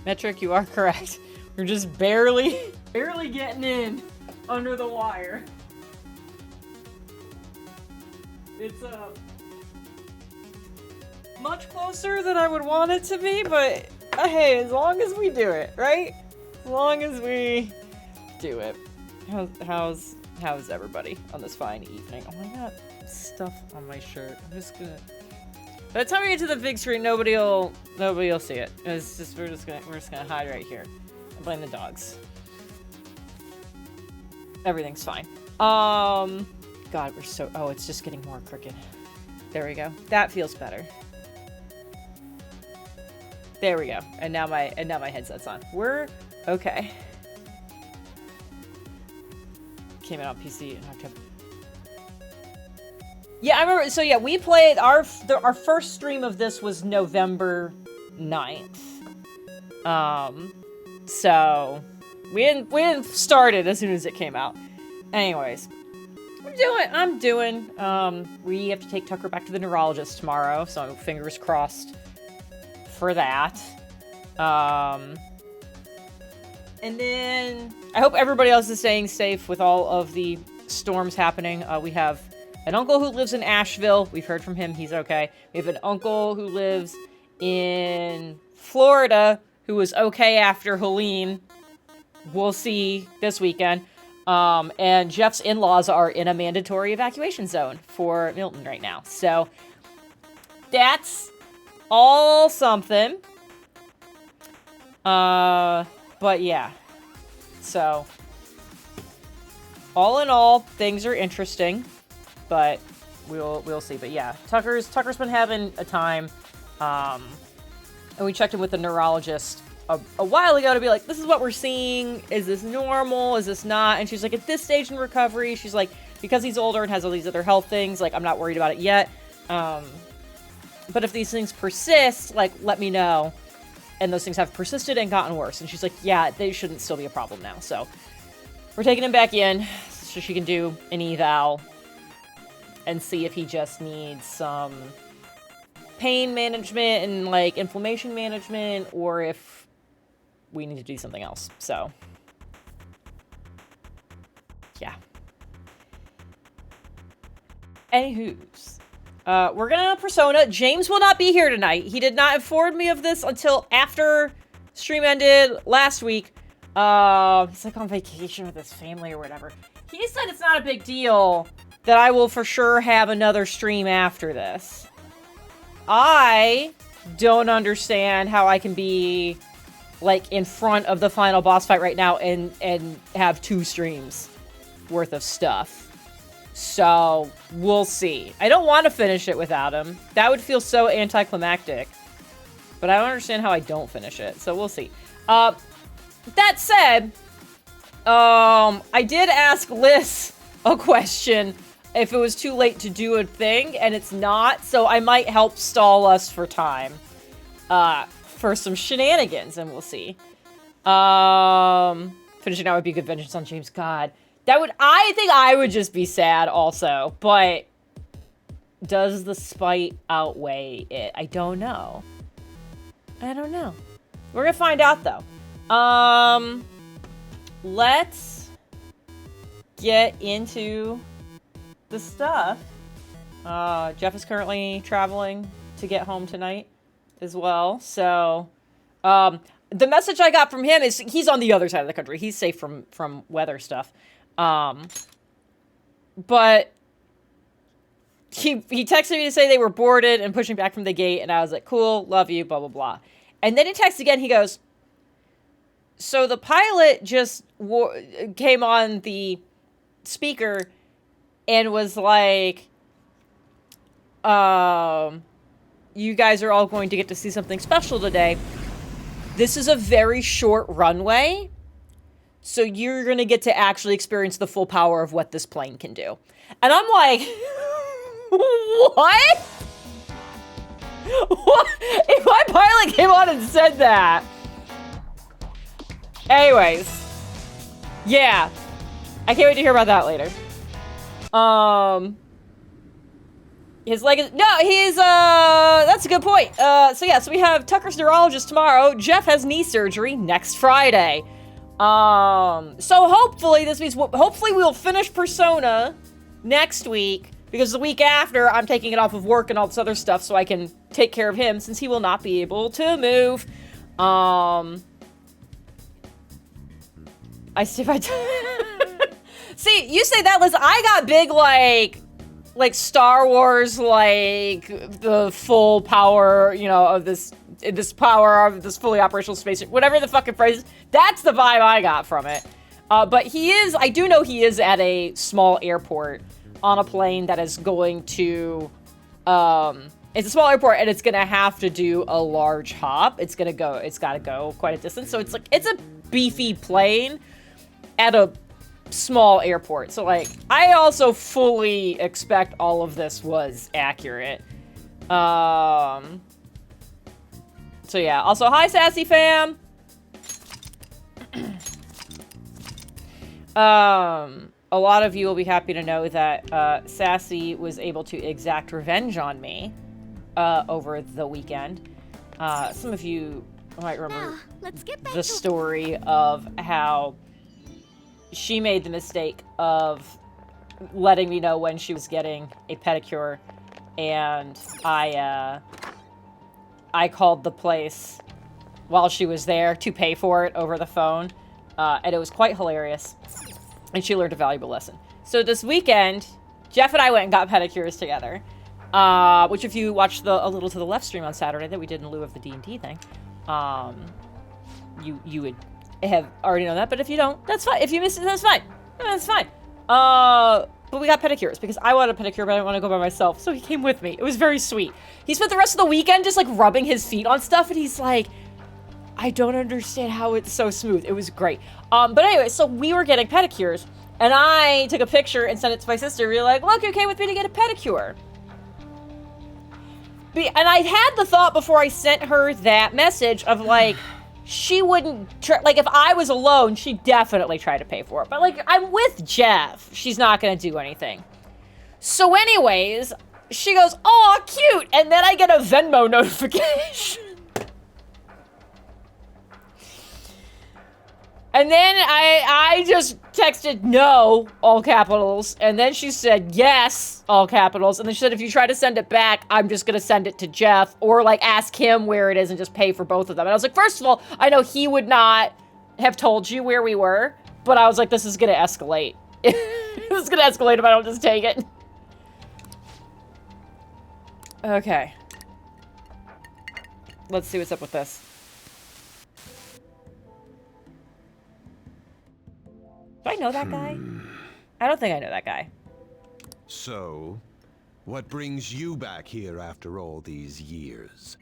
Metric, you are correct. We're just barely getting in under the wire. It's much closer than I would want it to be, but hey, as long as we do it, right? As long as we do it. How's everybody on this fine evening? Oh my god, stuff on my shirt. I'm just gonna. By the time we get to the big screen, nobody'll see it. It's just we're just gonna hide right here. I blame the dogs. Everything's fine. God, we're so. Oh, it's just getting more crooked. There we go. That feels better. There we go. And now my headset's on. We're okay. Came out on PC in October. Yeah, I remember. So yeah, we played our first stream of this was November 9th. So we didn't start it as soon as it came out. Anyways, I'm doing. We have to take Tucker back to the neurologist tomorrow, so fingers crossed for that. And then I hope everybody else is staying safe with all of the storms happening. We have an uncle who lives in Asheville. We've heard from him. He's okay. We have an uncle who lives in Florida who was okay after Helene. We'll see this weekend. And Jeff's in-laws are in a mandatory evacuation zone for Milton right now. So that's all something. But yeah. So all in all, things are interesting, but we'll see. But yeah, Tucker's been having a time. And we checked in with the neurologist a while ago to be like, this is what we're seeing. Is this normal? Is this not? And she's like, at this stage in recovery, she's like, because he's older and has all these other health things, like, I'm not worried about it yet. But if these things persist, like, let me know. And those things have persisted and gotten worse. And she's like, yeah, they shouldn't still be a problem now. So we're taking him back in so she can do an eval and see if he just needs some pain management and, like, inflammation management, or if we need to do something else. So, yeah. Anywho's. We're gonna Persona. James will not be here tonight. He did not inform me of this until after stream ended last week. He's like on vacation with his family or whatever. He said it's not a big deal, that I will for sure have another stream after this. I don't understand how I can be, like, in front of the final boss fight right now and have 2 streams worth of stuff. So, we'll see. I don't want to finish it without him. That would feel so anticlimactic. But I don't understand how I don't finish it. So, we'll see. That said, I did ask Liz a question if it was too late to do a thing, and it's not. So, I might help stall us for time. For some shenanigans, and we'll see. Finishing out would be good vengeance on James. God. I think I would just be sad also, but does the spite outweigh it? I don't know. We're gonna find out, though. Let's get into the stuff. Jeff is currently traveling to get home tonight as well, so, the message I got from him is he's on the other side of the country. He's safe from weather stuff. But he texted me to say they were boarded and pushing back from the gate, and I was like, cool, love you, blah, blah, blah. And then he texts again, he goes, so the pilot just came on the speaker and was like, you guys are all going to get to see something special today. This is a very short runway, so you're going to get to actually experience the full power of what this plane can do. And I'm like, what? What? If my pilot came on and said that. Anyways. Yeah. I can't wait to hear about that later. His leg is, no, that's a good point. So yeah, so we have Tucker's neurologist tomorrow. Jeff has knee surgery next Friday. So hopefully this means, hopefully we'll finish Persona next week, because the week after I'm taking it off of work and all this other stuff so I can take care of him, since he will not be able to move. See, you say that, Liz. I got big, like Star Wars, like the full power, you know, of this power of this fully operational space, whatever the fucking phrase is. That's the vibe I got from it. But I do know he is at a small airport on a plane that is going to, it's a small airport and it's gonna have to do a large hop. It's gotta go quite a distance. So it's a beefy plane at a small airport. So like, I also fully expect all of this was accurate. So yeah, also hi Sassy fam. A lot of you will be happy to know that Sassy was able to exact revenge on me over the weekend. Some of you might remember the story of how she made the mistake of letting me know when she was getting a pedicure, and I called the place while she was there to pay for it over the phone, and it was quite hilarious, and she learned a valuable lesson. So this weekend, Jeff and I went and got pedicures together, which if you watched a little to the left stream on Saturday that we did in lieu of the D&D thing, you would have already known that, but if you don't, that's fine. If you missed it, that's fine. That's fine. But we got pedicures because I wanted a pedicure, but I didn't want to go by myself, so he came with me. It was very sweet. He spent the rest of the weekend just like rubbing his feet on stuff, and he's like, I don't understand how it's so smooth. It was great. But anyway, so we were getting pedicures, and I took a picture and sent it to my sister. We were like, look, you came with me to get a pedicure. And I had the thought before I sent her that message of like, she wouldn't, like, if I was alone, she'd definitely try to pay for it. But, like, I'm with Jeff. She's not going to do anything. So anyways, she goes, "Aw, cute!" And then I get a Venmo notification. And then I just texted no, all capitals. And then she said yes, all capitals. And then she said, if you try to send it back, I'm just going to send it to Jeff. Or, like, ask him where it is and just pay for both of them. And I was like, first of all, I know he would not have told you where we were. But I was like, this is going to escalate. This is going to escalate if I don't just take it. Okay. Let's see what's up with this. Do I know that guy? I don't think I know that guy. So, what brings you back here after all these years?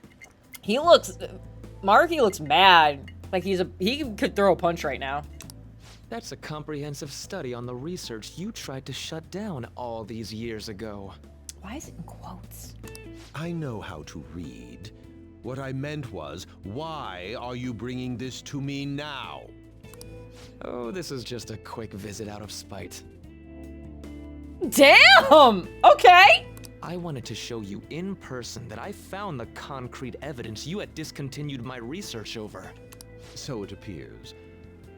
He looks... Marky looks mad. Like he could throw a punch right now. That's a comprehensive study on the research you tried to shut down all these years ago. Why is it in quotes? I know how to read. What I meant was, why are you bringing this to me now? Oh, this is just a quick visit out of spite. Damn! Okay! I wanted to show you in person that I found the concrete evidence you had discontinued my research over. So it appears.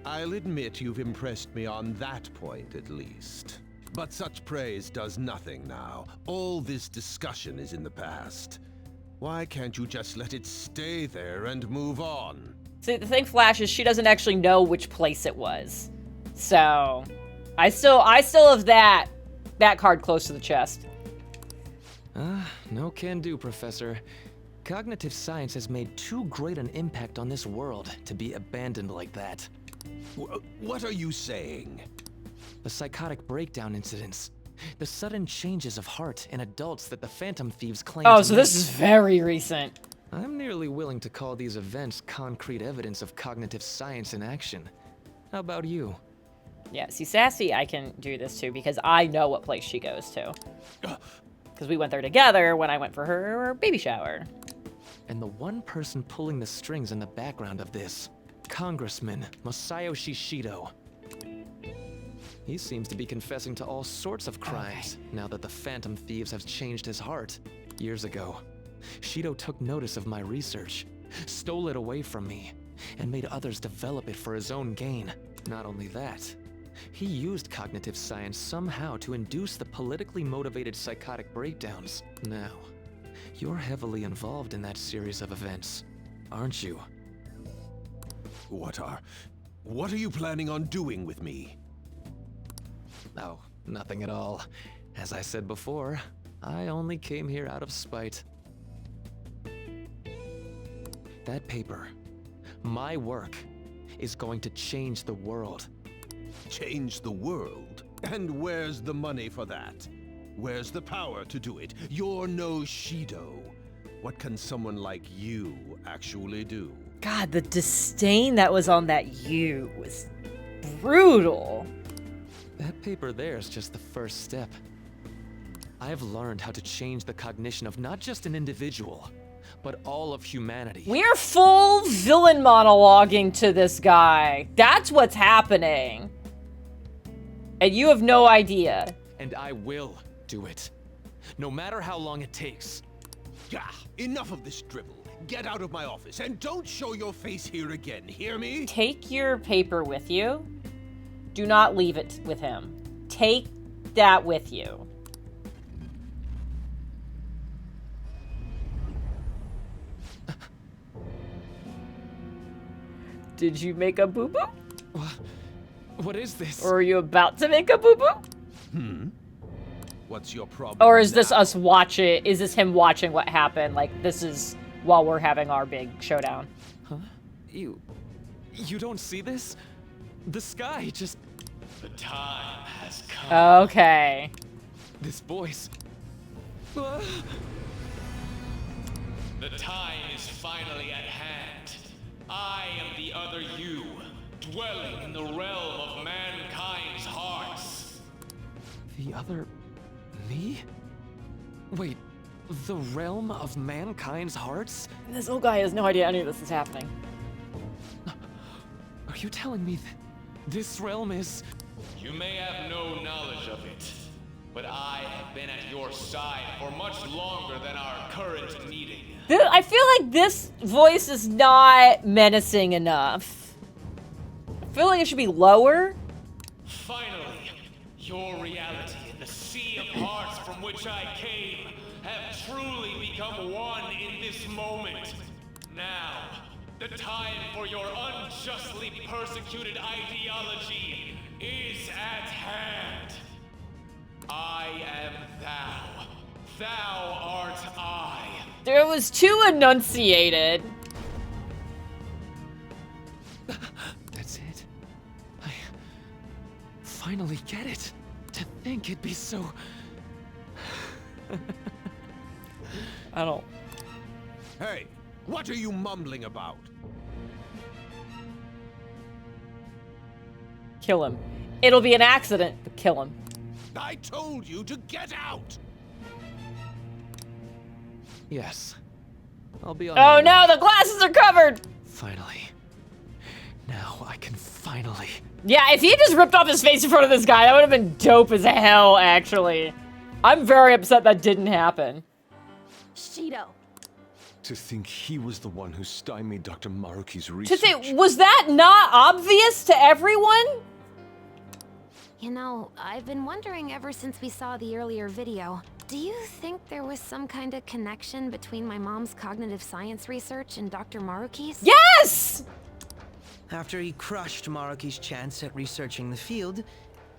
I'll admit you've impressed me on that point at least. But such praise does nothing now. All this discussion is in the past. Why can't you just let it stay there and move on? See, the thing flashes, she doesn't actually know which place it was. So, I still have that card close to the chest. No can do, Professor. Cognitive science has made too great an impact on this world to be abandoned like that. What are you saying? The psychotic breakdown incidents. The sudden changes of heart in adults that the Phantom Thieves claim Oh, to so this is very recent. I'm nearly willing to call these events concrete evidence of cognitive science in action. How about you? Yeah, see, Sassy, I can do this too, because I know what place she goes to. Because we went there together when I went for her baby shower. And the one person pulling the strings in the background of this, Congressman Masayo Shishido. He seems to be confessing to all sorts of crimes now that the Phantom Thieves have changed his heart. Years ago, Shido took notice of my research, stole it away from me, and made others develop it for his own gain. Not only that, he used cognitive science somehow to induce the politically motivated psychotic breakdowns. Now, you're heavily involved in that series of events, aren't you? What are you planning on doing with me? Oh, nothing at all. As I said before, I only came here out of spite. That paper, my work, is going to change the world. Change the world? And where's the money for that? Where's the power to do it? You're no Shido. What can someone like you actually do? God, the disdain that was on that "you" was brutal. That paper there is just the first step. I've learned how to change the cognition of not just an individual, but all of humanity. We're full villain monologuing to this guy. That's what's happening. And you have no idea. And I will do it. No matter how long it takes. Gah! Enough of this dribble. Get out of my office and don't show your face here again, hear me? Take your paper with you. Do not leave it with him. Take that with you. Did you make a boo-boo? What is this? Or are you about to make a boo-boo? What's your problem? Or is this now? us watching? Is this him watching what happened? Like, this is while we're having our big showdown. Huh? You don't see this? The sky just... The time has come. Okay. This voice... The time is finally at hand. I am the other you, dwelling in the realm of mankind's hearts. The other... me? Wait, the realm of mankind's hearts? This old guy has no idea any of this is happening. Are you telling me that this realm is... You may have no knowledge of it, but I have been at your side for much longer than our current needing. I feel like this voice is not menacing enough. I feel like it should be lower. Finally, your reality and the sea of hearts from which I came have truly become one in this moment. Now, the time for your unjustly persecuted ideology is at hand. I am thou. Thou art I. There was too enunciated. That's it. I finally get it. To think it'd be so... I don't... Hey, what are you mumbling about? Kill him. It'll be an accident, but kill him. I told you to get out! Yes. I'll be on Oh my way. no, the glasses are covered! Finally. Now I can finally... Yeah, if he just ripped off his face in front of this guy, that would have been dope as hell, actually. I'm very upset that didn't happen. Shido. To think he was the one who stymied Dr. Maruki's To research. think, was that not obvious to everyone? You know, I've been wondering ever since we saw the earlier video. Do you think there was some kind of connection between my mom's cognitive science research and Dr. Maruki's? Yes! After he crushed Maruki's chance at researching the field,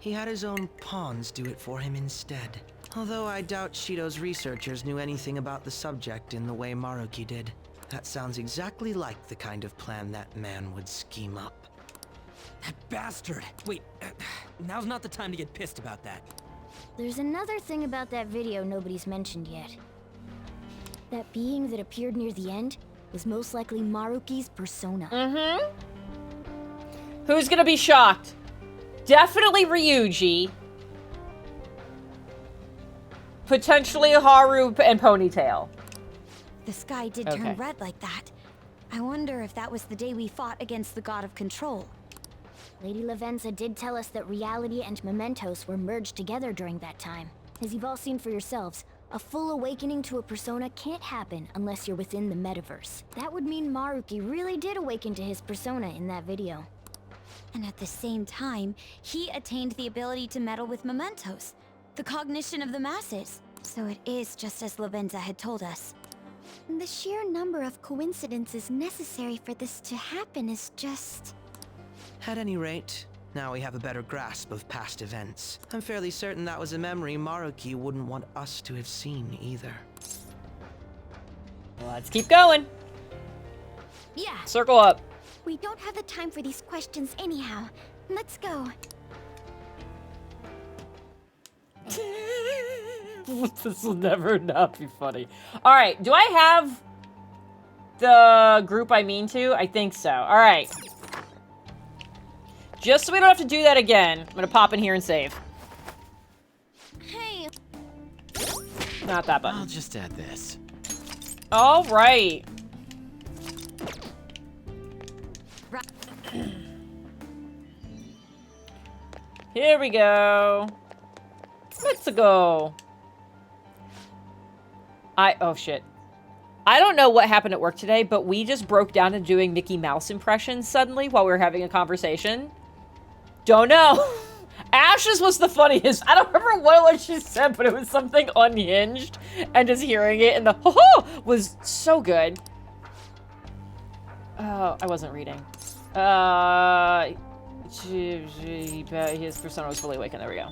he had his own pawns do it for him instead. Although I doubt Shido's researchers knew anything about the subject in the way Maruki did. That sounds exactly like the kind of plan that man would scheme up. That bastard! Wait, now's not the time to get pissed about that. There's another thing about that video nobody's mentioned yet. That being that appeared near the end was most likely Maruki's persona. Mm-hmm. Who's gonna be shocked? Definitely Ryuji. Potentially Haru and Ponytail. The sky did Okay. turn red like that. I wonder if that was the day we fought against the god of control. Lady Lavenza did tell us that reality and mementos were merged together during that time. As you've all seen for yourselves, a full awakening to a persona can't happen unless you're within the metaverse. That would mean Maruki really did awaken to his persona in that video. And at the same time, he attained the ability to meddle with mementos, the cognition of the masses. So it is just as Lavenza had told us. The sheer number of coincidences necessary for this to happen is just... At any rate, now we have a better grasp of past events. I'm fairly certain that was a memory Maruki wouldn't want us to have seen either. Let's keep going. Yeah. Circle up. We don't have the time for these questions anyhow. Let's go. This will never not be funny. All right, do I have the group I mean to? I think so. All right. Just so we don't have to do that again, I'm gonna pop in here and save. Hey. Not that button. I'll just add this. All right. Here we go. Let's go. Oh shit. I don't know what happened at work today, but we just broke down to doing Mickey Mouse impressions suddenly while we were having a conversation. Don't know. Ash's was the funniest. I don't remember what it was she said, but it was something unhinged. And just hearing it and the ho-ho was so good. Oh, I wasn't reading. His persona was fully awakened. There we go.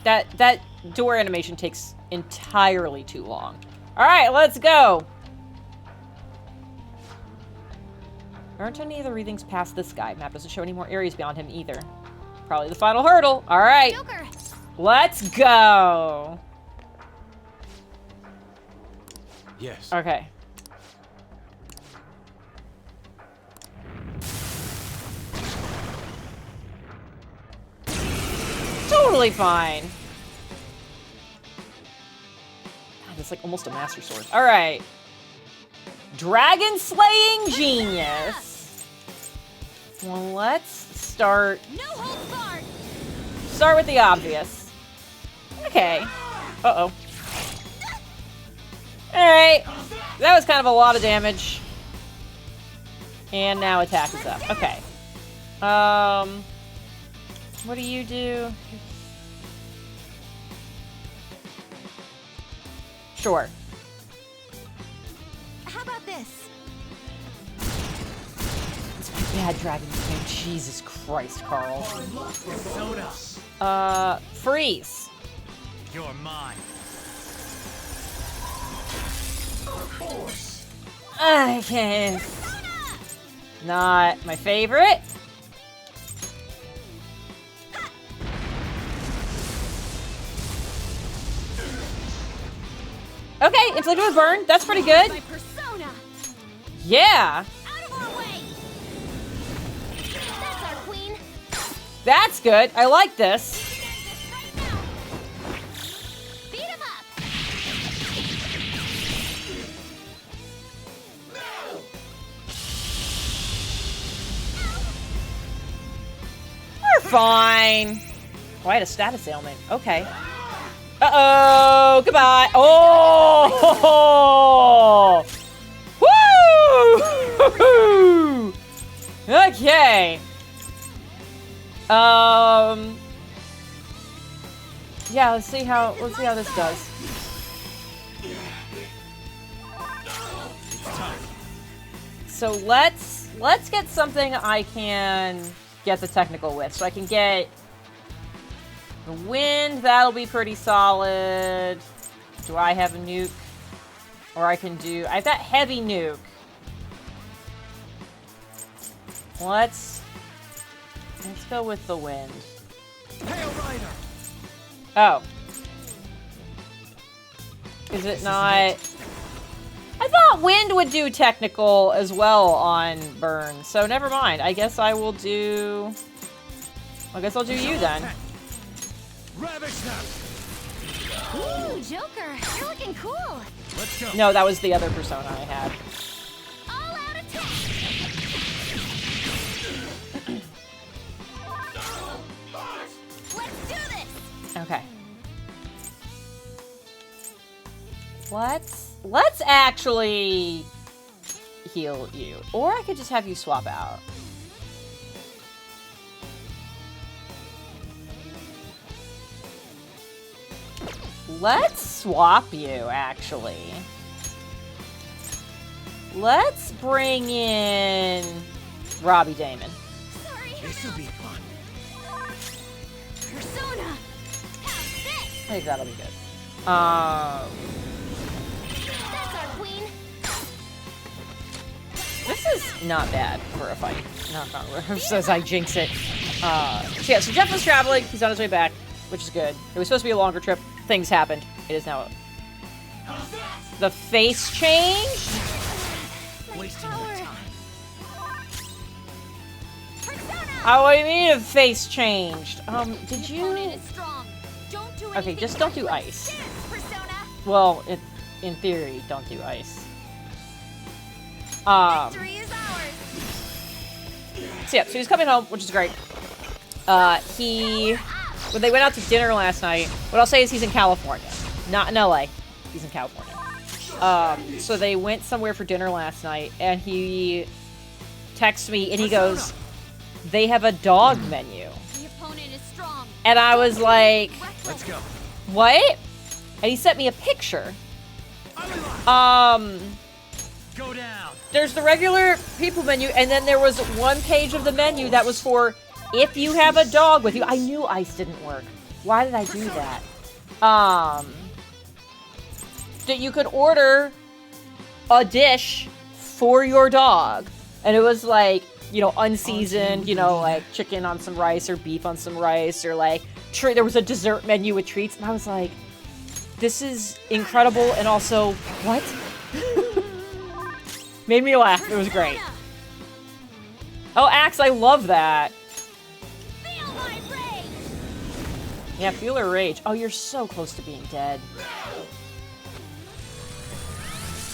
That door animation takes entirely too long. All right, let's go. Aren't any of the readings past this guy? Map doesn't show any more areas beyond him either. Probably the final hurdle. All right, Joker. Let's go. Yes. Okay. Totally fine. God, that's like almost a master sword. All right. Dragon slaying genius. Well, let's start. No holds barred. Start with the obvious. Okay. Uh-oh. Alright. That was kind of a lot of damage. And now attack is up. Okay. What do you do? Sure. How about this? It's my bad dragon game. Jesus Christ, Carl. Freeze. You're mine. Okay. Not my favorite. Okay, inflicted with burn. That's pretty good. My persona. Yeah. Out of our way. That's our queen. That's good. I like this. Right now. Beat him up. We're fine. Oh, I had a status ailment. Okay. Uh-oh. Goodbye. Oh! Woo! Okay. Yeah, let's see how this does. So let's get something I can get the technical with. So I can get the wind, that'll be pretty solid. Do I have a nuke? Or I have that heavy nuke. Let's go with the wind. Hail Rider! Oh. Is it not? I thought wind would do technical as well on burn, so never mind. I guess I'll do you then. Ravish them! Ooh, Joker, you're looking cool. Let's go. No, that was the other persona I had. All out attack. Let's do this. Okay. Let's actually heal you. Or I could just have you swap out. Let's swap you, actually. Let's bring in Robbie Damon. Sorry. This'll be fun. Persona. Have this. I think that'll be good. That's our queen. This is not bad for a fight. Not as I jinx it. So yeah, so Jeff was traveling. He's on his way back, which is good. It was supposed to be a longer trip. Things happened. It is now. The face changed? Wasting your time. Oh, what do you mean a face changed? Did you? Opponent is strong. Don't do Okay, anything just don't do reckless. ice. Dance, Persona. Well, in theory, don't do ice. Victory is ours. So yeah, so he's coming home, which is great. When they went out to dinner last night, what I'll say is he's in California. Not in LA. He's in California. So they went somewhere for dinner last night, and he texts me, and he goes, they have a dog menu. The opponent is strong. And I was like, Let's go. what? And he sent me a picture. Go down. There's the regular people menu, and then there was one page of the menu that was for if you have a dog with you. I knew ice didn't work. Why did I do that? That you could order a dish for your dog. And it was like, you know, unseasoned, you know, like chicken on some rice or beef on some rice, or like, there was a dessert menu with treats. And I was like, this is incredible. And also, what? Made me laugh. It was great. Oh, Axe, I love that. Feel my rage. Yeah, feel her rage. Oh, you're so close to being dead.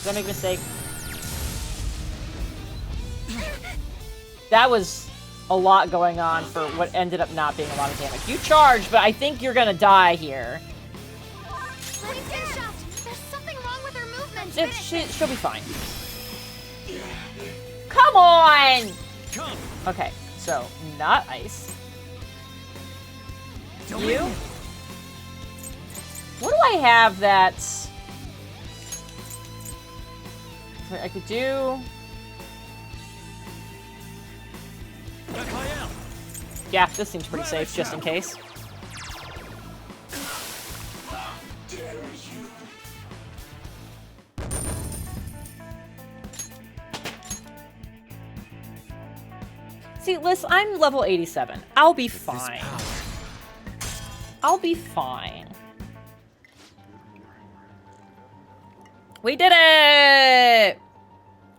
Did I make a mistake? That was a lot going on for what ended up not being a lot of damage. You charged, but I think you're gonna die here. There's something wrong with her movement. She'll be fine. Come on! Come. Okay, so not ice. You? What do I have that's... I could do... Yeah, this seems pretty safe, just in case. See, Liz, I'm level 87. I'll be fine. I'll be fine. We did it!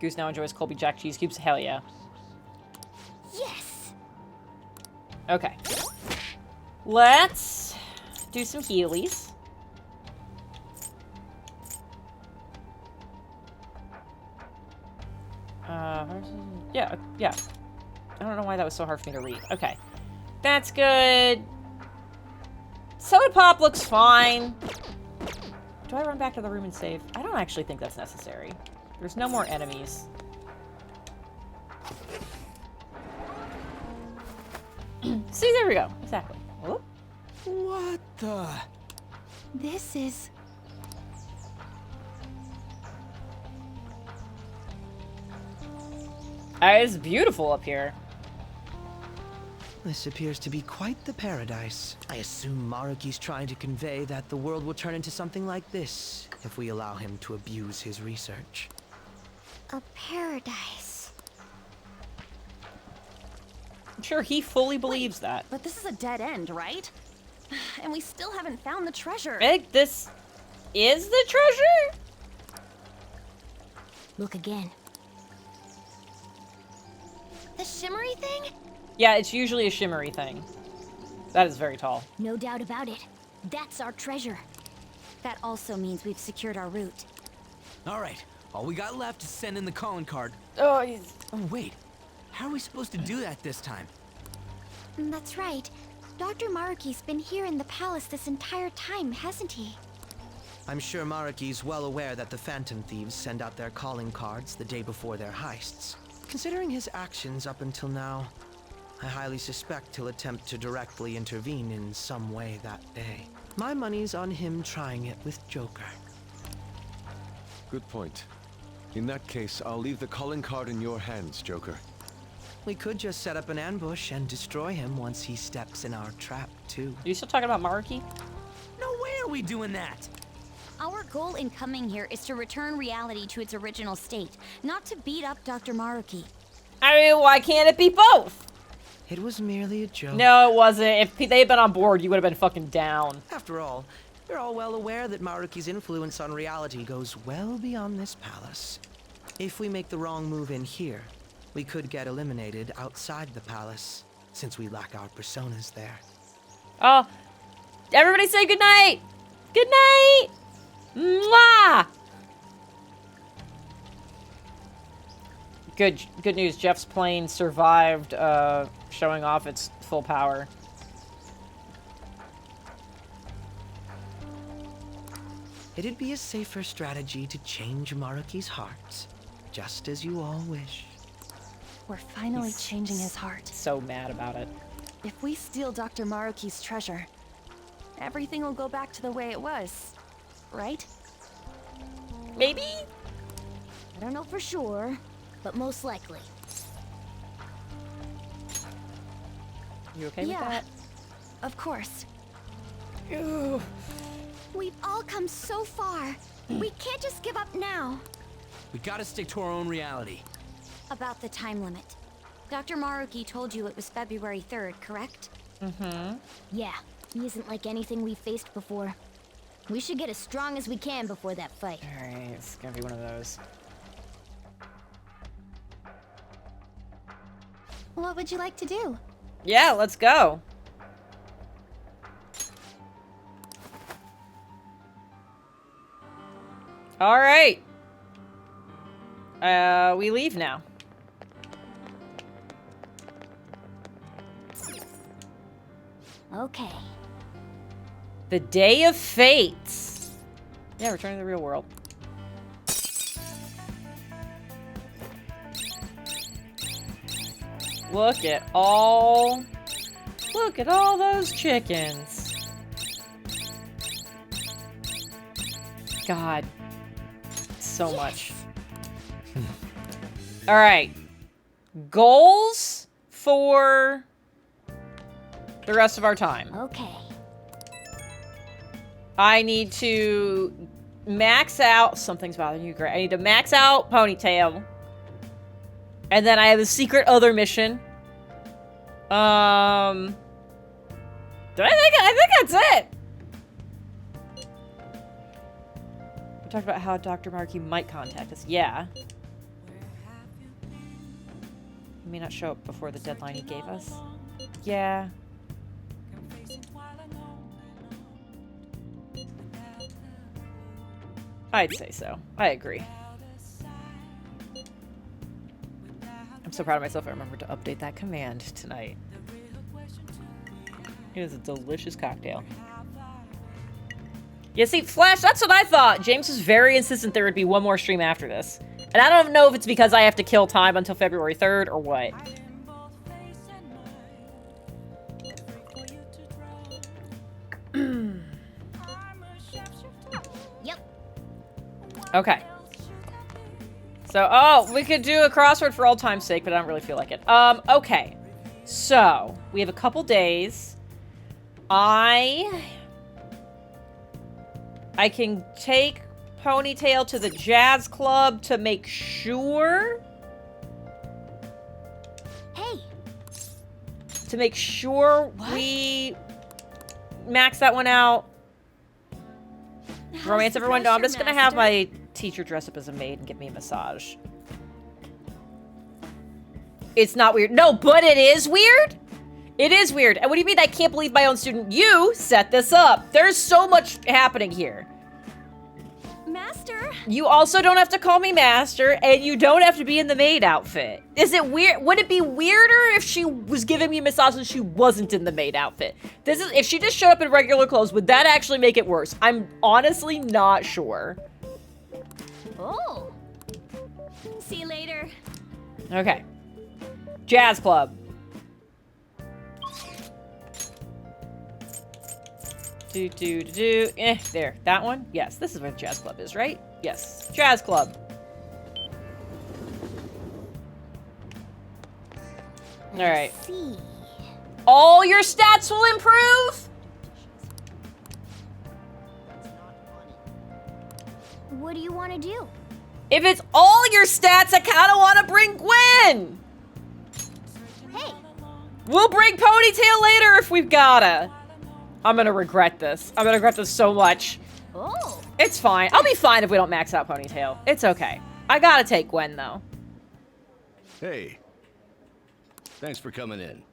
Goose now enjoys Colby Jack cheese cubes. Hell yeah. Yes. Okay. Let's do some healies. Yeah. I don't know why that was so hard for me to read. Okay. That's good. Soda Pop looks fine. Do I run back to the room and save? I don't actually think that's necessary. There's no more enemies. See, there we go. Exactly. Whoop. What the? This is... It's beautiful up here. This appears to be quite the paradise. I assume Maruki's trying to convey that the world will turn into something like this if we allow him to abuse his research. a paradise. I'm sure he fully believes that. But this is a dead end, right? And we still haven't found the treasure. Egg, this is the treasure? Look again. The shimmery thing? Yeah, it's usually a shimmery thing. That is very tall. No doubt about it. That's our treasure. That also means we've secured our route. All right, all we got left is send in the calling card. Oh, Oh, wait. How are we supposed to do that this time? That's right. Dr. Maruki's been here in the palace this entire time, hasn't he? I'm sure Maruki's well aware that the Phantom Thieves send out their calling cards the day before their heists. Considering his actions up until now, I highly suspect he'll attempt to directly intervene in some way that day. My money's on him trying it with Joker. Good point. In that case, I'll leave the calling card in your hands, Joker. We could just set up an ambush and destroy him once he steps in our trap, too. Are you still talking about Maruki? No way are we doing that! Our goal in coming here is to return reality to its original state, not to beat up Dr. Maruki. I mean, why can't it be both? It was merely a joke. No, it wasn't. If they had been on board, you would have been fucking down. After all, we're all well aware that Maruki's influence on reality goes well beyond this palace. If we make the wrong move in here, we could get eliminated outside the palace, since we lack our personas there. Oh, everybody say goodnight! Good night! Mwah! Good news, Jeff's plane survived showing off its full power. It'd be a safer strategy to change Maruki's heart, just as you all wish. We're finally changing his heart. So mad about it. If we steal Dr. Maruki's treasure, everything will go back to the way it was, right? Maybe? I don't know for sure, but most likely. You okay with Yeah, that? of course. Ew. We've all come so far. We can't just give up now. We gotta stick to our own reality. About the time limit. Dr. Maruki told you it was February 3rd, correct? Mm-hmm. Yeah, he isn't like anything we've faced before. We should get as strong as we can before that fight. Alright, it's gonna be one of those. What would you like to do? Yeah, let's go. Alright. We leave now. Okay. The Day of Fates. Yeah, return to the real world. Look at all those chickens. God. So much. All right. Goals for the rest of our time. Okay. I need to max out. Something's bothering you, Gray. I need to max out Ponytail. And then I have a secret other mission. I think that's it. We talked about how Dr. Maruki might contact us. Yeah. He may not show up before the deadline he gave us. Yeah. I'd say so. I agree. I'm so proud of myself I remembered to update that command tonight. It is a delicious cocktail. Yeah, see, Flash, that's what I thought. James was very insistent there would be one more stream after this. And I don't know if it's because I have to kill time until February 3rd or what. Yep. Okay. So, oh, we could do a crossword for old time's sake, but I don't really feel like it. Okay. So, we have a couple days. I can take Ponytail to the jazz club to make sure. Hey. To make sure we max that one out. Romance everyone. No, I'm just gonna have my teacher dress up as a maid and give me a massage. It's not weird. No, but it is weird. It is weird. And what do you mean I can't believe my own student? You set this up. There's so much happening here. Master. You also don't have to call me Master, and you don't have to be in the maid outfit. Is it weird? Would it be weirder if she was giving me massage and she wasn't in the maid outfit? If she just showed up in regular clothes, would that actually make it worse? I'm honestly not sure. Oh. See you later. Okay. Jazz Club. There. That one? Yes, this is where the Jazz Club is, right? Yes. Jazz Club. Alright. All your stats will improve? What do you want to do? If it's all your stats, I kind of want to bring Gwen. Hey. We'll bring Ponytail later if we've gotta. I'm gonna regret this. I'm gonna regret this so much. Oh. It's fine. I'll be fine if we don't max out Ponytail. It's okay. I gotta take Gwen, though. Hey. Thanks for coming in.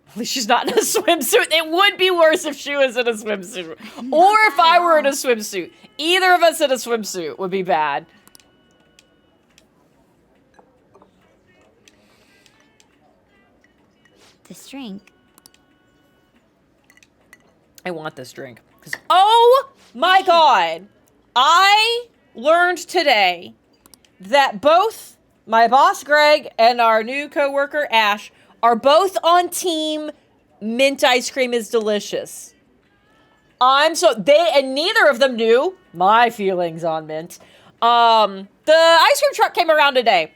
At least she's not in a swimsuit. It would be worse if she was in a swimsuit. Or if I were in a swimsuit. Either of us in a swimsuit would be bad. This drink. I want this drink. Because, oh my god! I learned today that both my boss Greg and our new coworker Ash are both on team mint ice cream is delicious. And neither of them knew my feelings on mint. The ice cream truck came around today.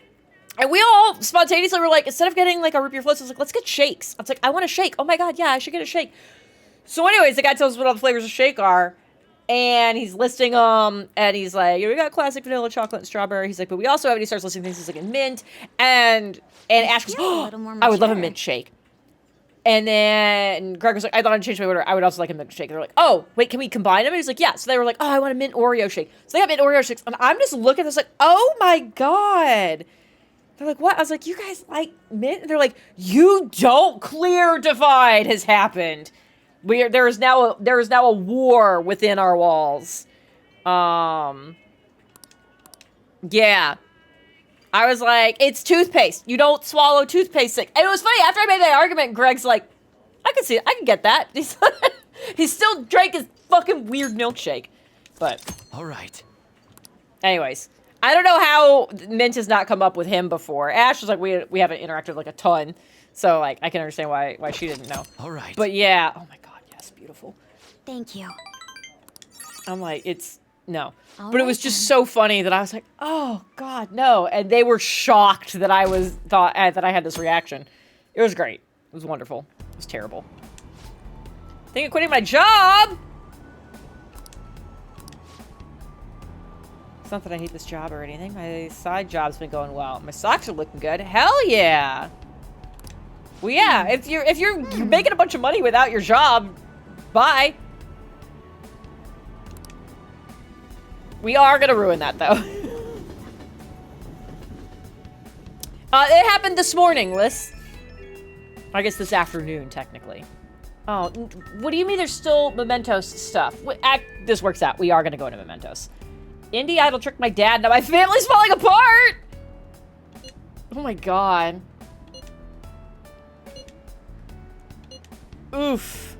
And we all spontaneously were like, instead of getting like a root beer floats, I was like, let's get shakes. I was like, I want a shake. Oh my god, yeah, I should get a shake. So anyways, the guy tells us what all the flavors of shake are. And he's listing them. And he's like, we got classic vanilla, chocolate, and strawberry. He's like, but we also have, and he starts listing things. He's like, in mint. And Ash goes, oh, I would love a mint shake. And then Greg was like, I thought I'd change my order. I would also like a mint shake. They're like, oh, wait, can we combine them? And he's like, yeah. So they were like, oh, I want a mint Oreo shake. So they got mint Oreo shakes. And I'm just looking at this like, oh my god. They're like, what? I was like, you guys like mint? And they're like, you don't. Clear divide has happened. There is now a war within our walls. Yeah. I was like, it's toothpaste. You don't swallow toothpaste sick. And it was funny, after I made that argument, Greg's like, I can get that. He still drank his fucking weird milkshake. But. Alright. Anyways. I don't know how mint has not come up with him before. Ash was like, we haven't interacted like a ton. So like, I can understand why she didn't know. Alright. But yeah. Oh my god, yes, beautiful. Thank you. I'm like, it's, no. All but it right, was just so funny that I was like, oh god, no. And they were shocked that I had this reaction. It was great. It was wonderful. It was terrible. Thinking of quitting my job! It's not that I hate this job or anything. My side job's been going well. My socks are looking good. Hell yeah! Well, yeah, if you're making a bunch of money without your job, bye. We are gonna ruin that, though. It happened this morning, Liz. I guess this afternoon, technically. Oh, what do you mean there's still Mementos stuff? This works out. We are gonna go into Mementos. Indie Idol tricked my dad. Now my family's falling apart! Oh my god. Oof.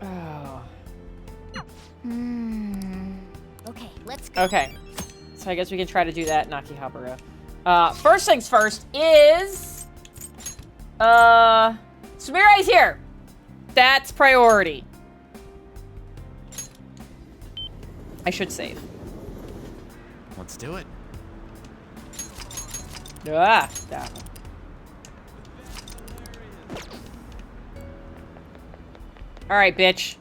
Oh. Okay, let's go. Okay. So I guess we can try to do that in Akihabara. First things first is... Sumire here! That's priority. I should save. Let's do it. Ah, that one. Alright, bitch.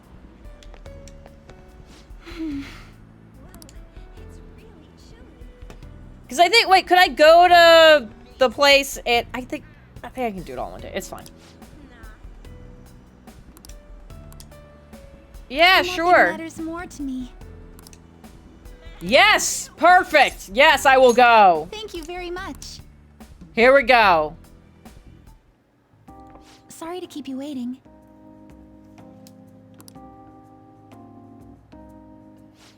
Because I think, wait, could I go to the place and I think I can do it all in one day. It's fine. Yeah, sure. Matters more to me. Yes, perfect. Yes, I will go. Thank you very much. Here we go. Sorry to keep you waiting.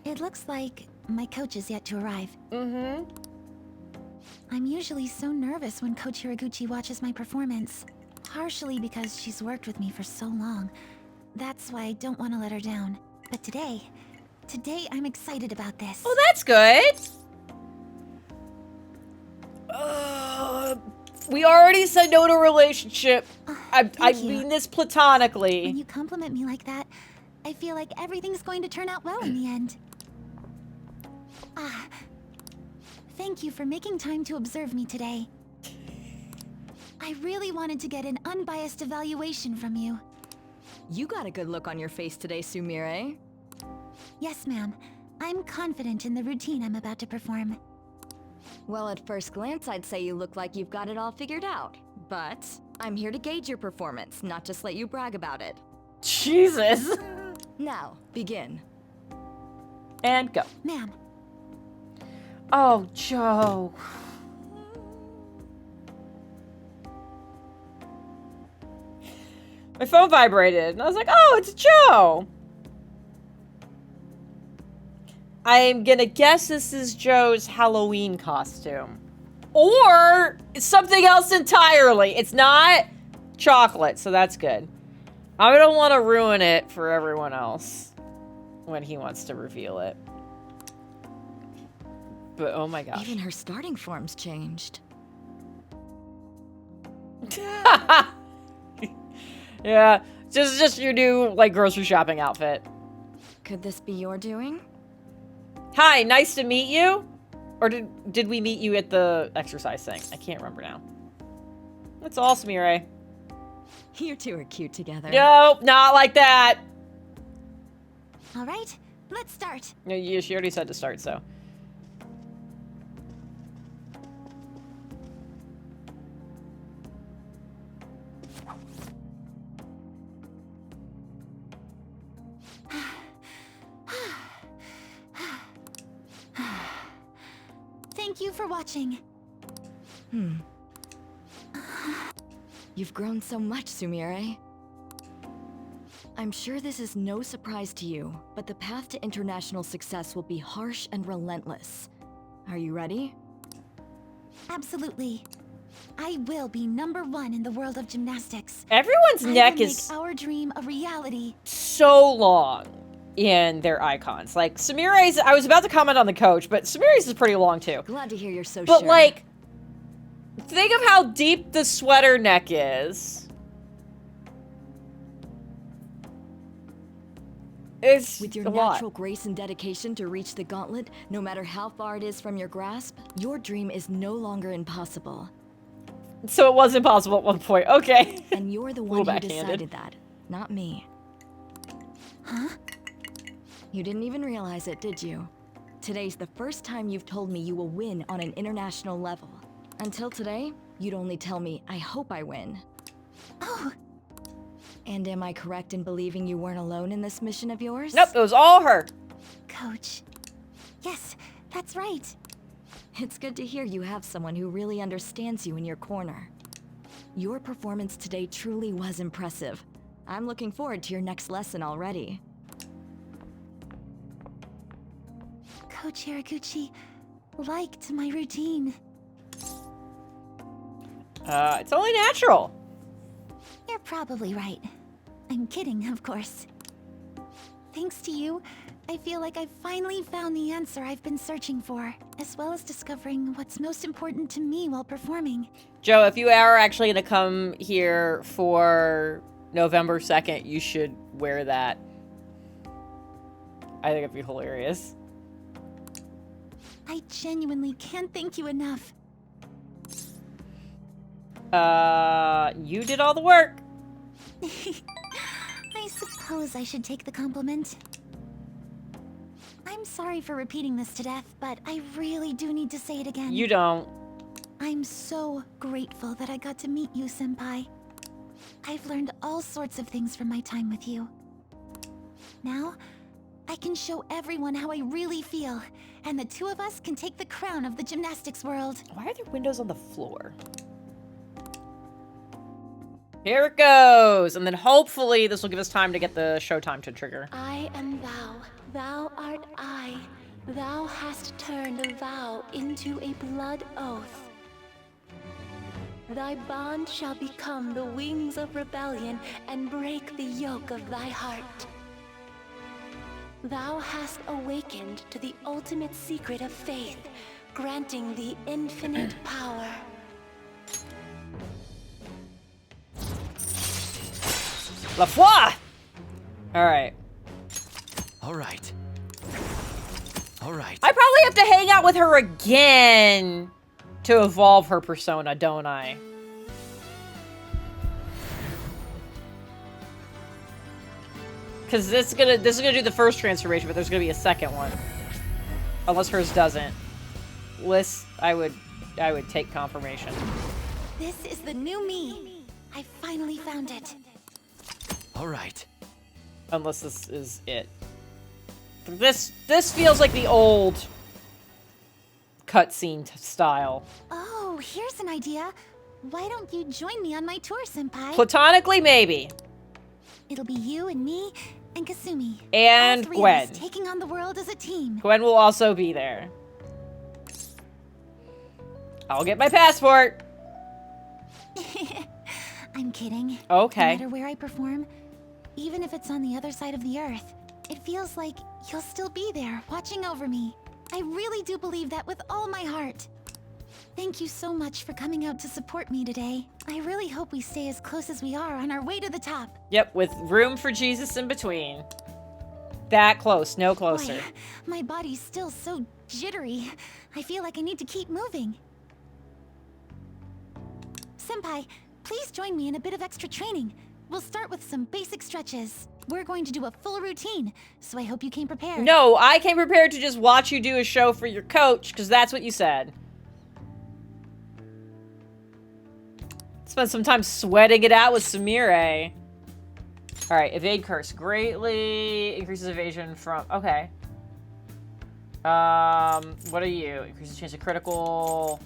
It looks like my coach is yet to arrive. Mm-hmm. I'm usually so nervous when Coach Hiraguchi watches my performance. Partially because she's worked with me for so long. That's why I don't want to let her down. But today I'm excited about this. Oh, that's good. We already said no to a relationship. I mean this platonically. When you compliment me like that, I feel like everything's going to turn out well in the end. Thank you for making time to observe me today. I really wanted to get an unbiased evaluation from you. You got a good look on your face today, Sumire. Yes, ma'am. I'm confident in the routine I'm about to perform. Well, at first glance, I'd say you look like you've got it all figured out. But I'm here to gauge your performance, not just let you brag about it. Jesus. Now, begin. And go. Ma'am. Oh, Joe. My phone vibrated, and I was like, oh, it's Joe. I'm gonna guess this is Joe's Halloween costume. Or it's something else entirely. It's not chocolate, so that's good. I don't want to ruin it for everyone else when he wants to reveal it. But oh my gosh. Even her starting form's changed. Yeah, just your new, like, grocery shopping outfit. Could this be your doing? Hi, nice to meet you. Or did we meet you at the exercise thing? I can't remember now. That's all, Sumire. You two are cute together. Nope, not like that. All right, let's start. Yeah, she already said to start, so. Thank you for watching. You've grown so much, Sumire. I'm sure this is no surprise to you, but the path to international success will be harsh and relentless. Are you ready? Absolutely. I will be #1 in the world of gymnastics. Everyone's neck is make our dream a reality. so long in their icons. Like, Sumire's, I was about to comment on the coach, but Sumire's is pretty long too. Glad to hear you're so But sure. like, think of how deep the sweater neck is. It's with your a lot. natural grace and dedication to reach the gauntlet, no matter how far it is from your grasp, your dream is no longer impossible. So it was impossible at one point. Okay. And you're the one who decided that, not me. Huh? You didn't even realize it, did you? Today's the first time you've told me you will win on an international level. Until today, you'd only tell me, I hope I win. Oh. And am I correct in believing you weren't alone in this mission of yours? Nope, it was all her. Coach. Yes, that's right. It's good to hear you have someone who really understands you in your corner. Your performance today truly was impressive. I'm looking forward to your next lesson already. Coach Hiraguchi liked my routine. It's only natural. You're probably right. I'm kidding, of course. Thanks to you, I feel like I've finally found the answer I've been searching for, as well as discovering what's most important to me while performing. Joe, if you are actually going to come here for November 2nd, you should wear that. I think it'd be hilarious. I genuinely can't thank you enough. You did all the work. I suppose I should take the compliment. I'm sorry for repeating this to death, but I really do need to say it again. You don't. I'm so grateful that I got to meet you, Senpai. I've learned all sorts of things from my time with you. Now, I can show everyone how I really feel, and the two of us can take the crown of the gymnastics world. Why are there windows on the floor? Here it goes. And then hopefully this will give us time to get the showtime to trigger. I am thou, thou art I. Thou hast turned a vow into a blood oath. Thy bond shall become the wings of rebellion and break the yoke of thy heart. Thou hast awakened to the ultimate secret of faith, granting thee infinite power. La foi! Alright. Alright. Alright. I probably have to hang out with her again to evolve her persona, don't I? Because this is gonna do the first transformation, but there's gonna be a second one. Unless hers doesn't. Liz, I would take confirmation. This is the new me. I finally found it. Alright. Unless this is it. This feels like the old cutscene style. Oh, here's an idea. Why don't you join me on my tour, Senpai? Platonically, maybe. It'll be you and me and Kasumi. And all three of us Gwen. taking on the world as a team. Gwen will also be there. I'll get my passport. I'm kidding. Okay. No matter where I perform, even if it's on the other side of the earth, it feels like you'll still be there, watching over me. I really do believe that with all my heart. Thank you so much for coming out to support me today. I really hope we stay as close as we are on our way to the top. Yep, with room for Jesus in between. That close, no closer. Boy, my body's still so jittery. I feel like I need to keep moving. Senpai, please join me in a bit of extra training. We'll start with some basic stretches. We're going to do a full routine, so I hope you came prepared. No, I came prepared to just watch you do a show for your coach, because that's what you said. Spend some time sweating it out with Sumire. Alright, evade curse. Greatly increases evasion from... Okay. What are you? Increases chance of critical...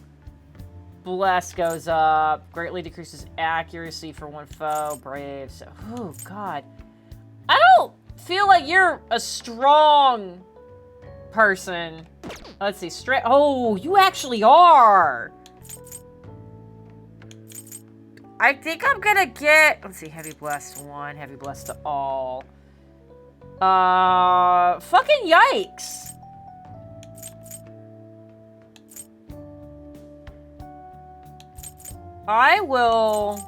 Bless goes up. Greatly decreases accuracy for one foe. Brave. So, oh, God. I don't feel like you're a strong person. Let's see. Oh, you actually are. I think I'm gonna get... Let's see. Heavy Bless to 1. Heavy Bless to all. Fucking yikes. I will...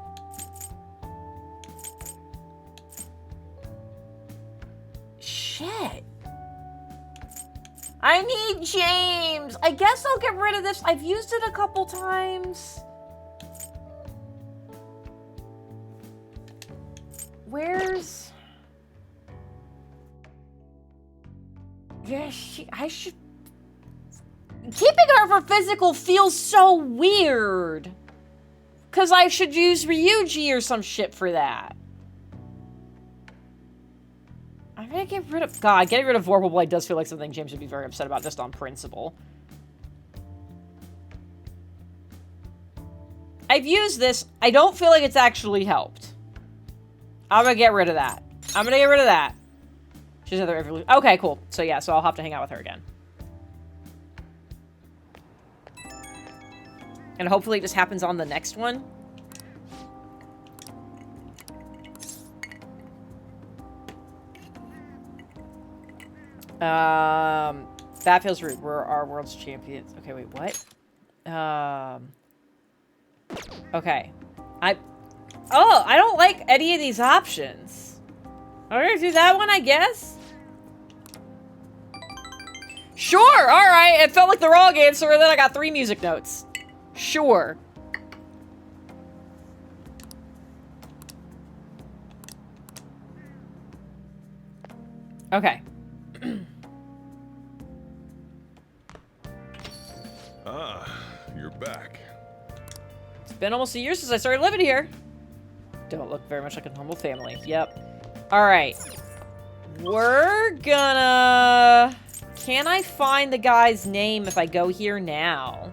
Shit. I need James. I guess I'll get rid of this. I've used it a couple times. Where's... Yeah, I should... Keeping her for physical feels so weird. Because I should use Ryuji or some shit for that. I'm gonna get rid of... God, getting rid of Vorpal Blade does feel like something James would be very upset about just on principle. I've used this. I don't feel like it's actually helped. I'm gonna get rid of that. I'm gonna get rid of that. She's another evolution. Okay, cool. So yeah, so I'll have to hang out with her again. And hopefully it just happens on the next one. That feels rude. We're our world's champions. Okay, wait, what? Okay. I don't like any of these options. I'm gonna do that one, I guess? Sure, alright. It felt like the wrong answer, and then I got 3 music notes. Sure. Okay. You're back. It's been almost a year since I started living here. Don't look very much like a normal family. Yep. Alright. We're gonna... Can I find the guy's name if I go here now?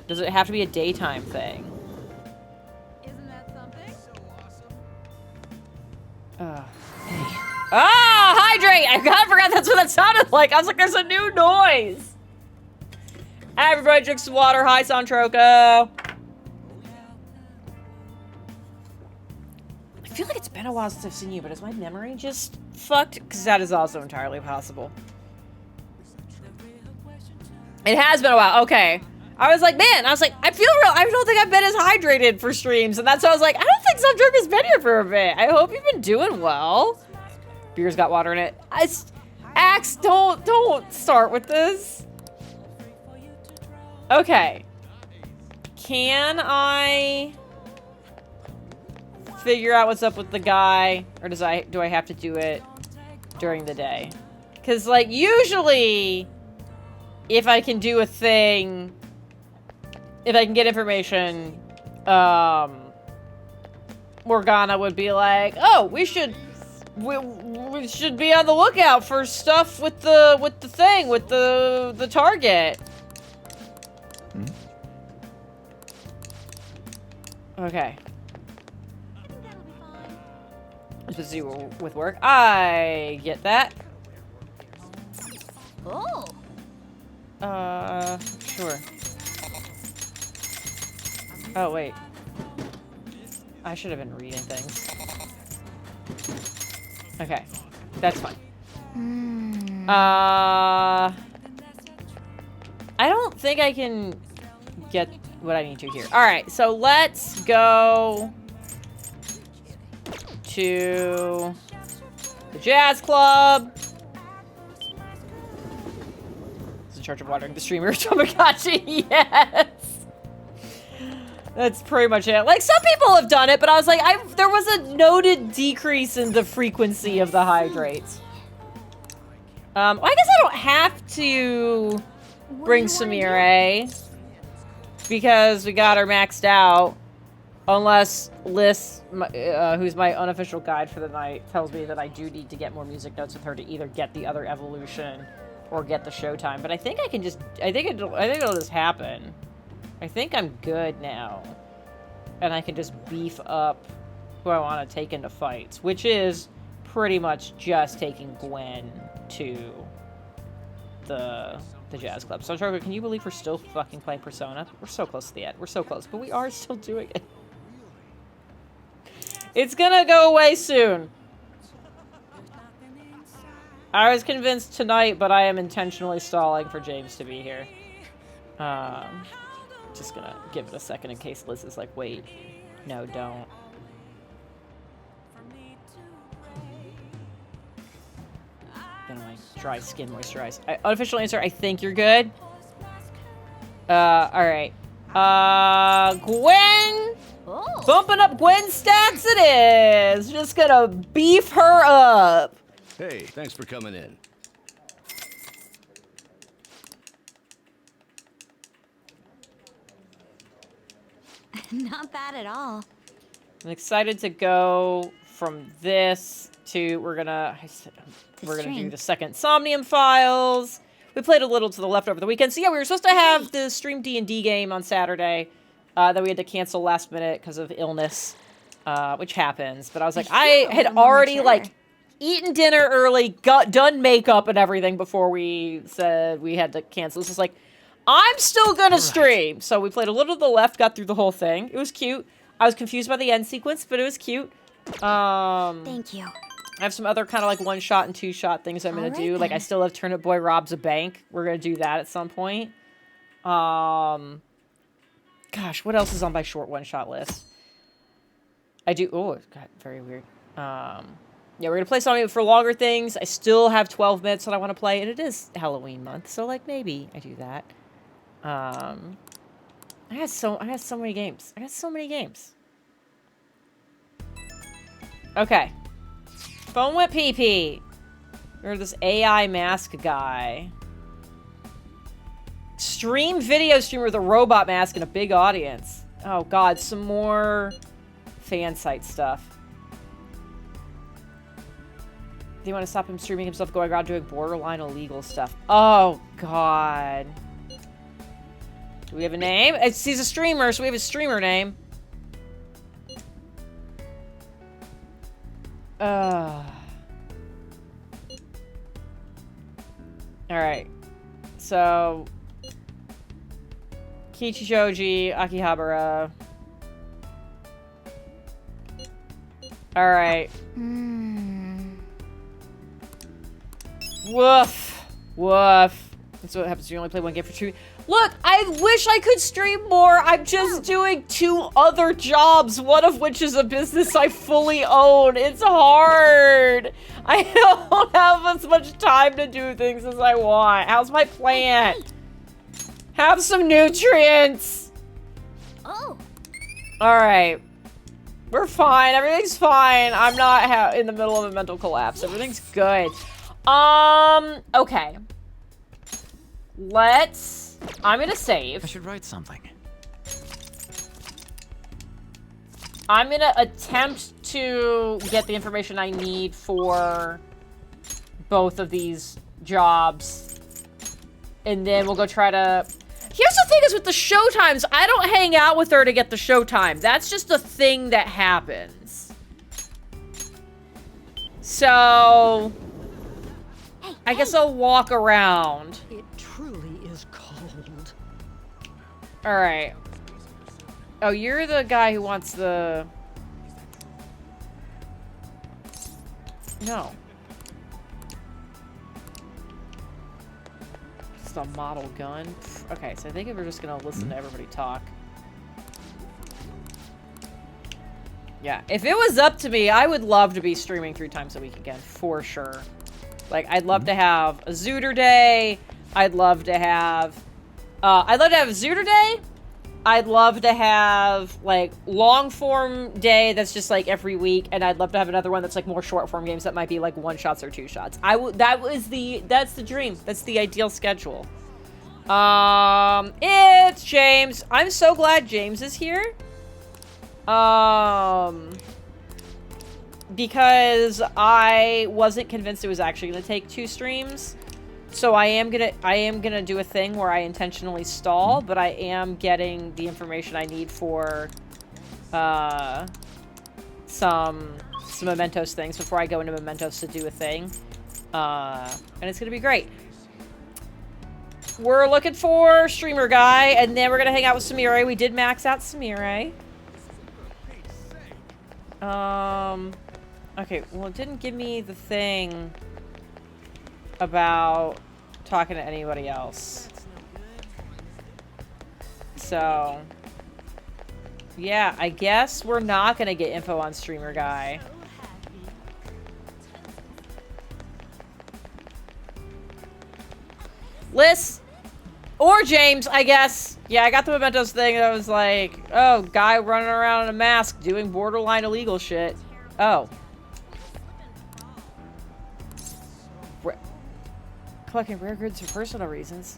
Does it have to be a daytime thing? Isn't that something? Ah, hydrate! I forgot that's what that sounded like. I was like, there's a new noise. Everybody drink some water. Hi, Santroco. I feel like it's been a while since I've seen you, but is my memory just fucked? Because that is also entirely possible. It has been a while. Okay. I was like, I feel real. I don't think I've been as hydrated for streams. And that's why I was like, I don't think Santroco's been here for a bit. I hope you've been doing well. Beer's got water in it. Axe, don't start with this. Okay. Can I figure out what's up with the guy, or do I have to do it during the day? Because, like, usually, if I can do a thing, if I can get information, Morgana would be like, oh, we should be on the lookout for stuff with the target. Okay. I'm supposed to do with work. I get that. Oh. Sure. Oh, wait. I should have been reading things. Okay. That's fine. I don't think I can get what I need to here. Alright, so let's go to the jazz club. It's in charge of watering the streamer. Tamagotchi, yes! That's pretty much it. Like, some people have done it, but I was like, there was a noted decrease in the frequency of the hydrates. I guess I don't have to bring Samire, because we got her maxed out. Unless Liz, who's my unofficial guide for the night, tells me that I do need to get more music notes with her to either get the other evolution or get the showtime. But I think I can just, I think it'll just happen. I think I'm good now. And I can just beef up who I want to take into fights, which is pretty much just taking Gwen to the jazz club. So, Trevor, can you believe we're still fucking playing Persona? We're so close to the end. We're so close, but we are still doing it. It's gonna go away soon. I was convinced tonight, but I am intentionally stalling for James to be here. Just gonna give it a second in case Liz is like, wait, no, don't. Gonna my dry skin moisturize. Unofficial answer, I think you're good. Alright. Gwen! Oh. Bumping up Gwen's stats it is! Just gonna beef her up. Hey, thanks for coming in. Not bad at all. I'm excited to go from this to, we're gonna do the second Somnium Files. We played a little to the left over the weekend. So yeah, we were supposed to have the stream D&D game on Saturday that we had to cancel last minute because of illness, which happens. But I was like, I had already like eaten dinner early, done makeup and everything before we said we had to cancel. This is like, I'm still gonna stream. So we played a little to the left, got through the whole thing. It was cute. I was confused by the end sequence, but it was cute. Thank you. I have some other kind of like one-shot and two-shot things I'm gonna do. Like I still have Turnip Boy robs a bank. We're gonna do that at some point. Gosh, what else is on my short one-shot list? I do. Oh, it got very weird. Yeah, we're gonna play something for longer things. I still have 12 minutes that I want to play, and it is Halloween month, so like maybe I do that. I got so many games. I got so many games. Okay. Phone with PP. Or this AI mask guy. Stream video streamer with a robot mask and a big audience. Oh god, some more fan site stuff. They want to stop him streaming himself going around doing borderline illegal stuff. Oh god. Do we have a name? He's a streamer, so we have a streamer name. Alright. So... Kichijoji, Akihabara. Alright. Woof. Woof. That's what happens when you only play one game for 2. Look, I wish I could stream more. I'm just doing 2 other jobs, one of which is a business I fully own. It's hard. I don't have as much time to do things as I want. How's my plant? Have some nutrients. Oh. All right. We're fine. Everything's fine. I'm not in the middle of a mental collapse. Everything's good. Okay. I'm gonna save. I should write something. I'm gonna attempt to get the information I need for both of these jobs. And then we'll go try to... Here's the thing is with the showtimes, I don't hang out with her to get the showtime. That's just a thing that happens. So... I guess I'll walk around. It truly is cold. Alright. Oh, you're the guy who wants the... No. Just a model gun. Okay, so I think we're just gonna listen to everybody talk. Yeah, if it was up to me, I would love to be streaming 3 times a week again, for sure. Like, I'd love to have a Zooter Day. I'd love to have a Zooter Day. I'd love to have, like, long-form day that's just, like, every week. And I'd love to have another one that's, like, more short-form games that might be, like, 1-shots or 2-shots. That's the dream. That's the ideal schedule. It's James. I'm so glad James is here. Because I wasn't convinced it was actually gonna take 2 streams. So I am gonna do a thing where I intentionally stall, but I am getting the information I need for some Mementos things before I go into Mementos to do a thing. And it's gonna be great. We're looking for Streamer Guy, and then we're gonna hang out with Samire. We did max out Samire. Okay, well, it didn't give me the thing about talking to anybody else. So, yeah, I guess we're not gonna get info on Streamer Guy. Liz! Or James, I guess. Yeah, I got the Mementos thing that was like, oh, guy running around in a mask doing borderline illegal shit. Oh. Collecting rare goods for personal reasons.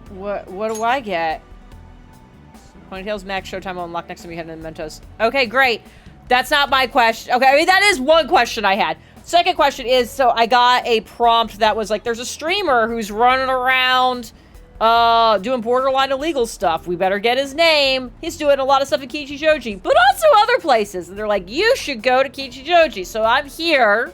What do I get? Ponytails, max, showtime will unlock next time you head into Mementos. Okay, great. That's not my question. Okay, I mean, that is one question I had. Second question is, so I got a prompt that was like, there's a streamer who's running around doing borderline illegal stuff. We better get his name. He's doing a lot of stuff in Kichijoji, but also other places. And they're like, you should go to Kichijoji. So I'm here.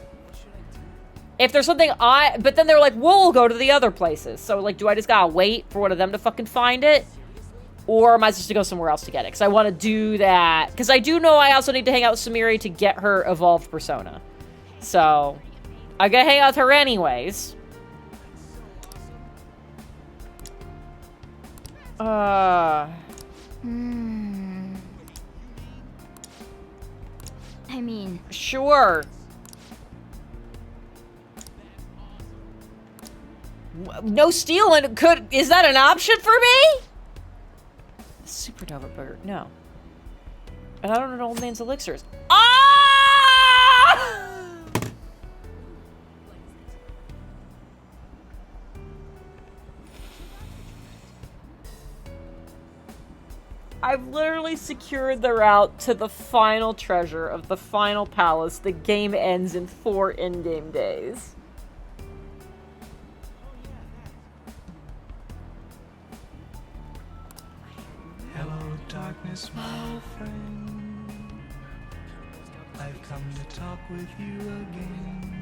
If there's something but then they're like, we'll go to the other places. So like, do I just gotta wait for one of them to fucking find it? Or am I supposed to go somewhere else to get it? Because I want to do that. Because I do know I also need to hang out with Samiri to get her evolved persona. So, I gotta hang out with her anyways. I mean... Sure. No stealing is that an option for me? Supernova burger, no. And I don't know old man's elixirs. Ah! I've literally secured the route to the final treasure of the final palace. The game ends in 4 in-game days. Hello, darkness, my old friend. I've come to talk with you again.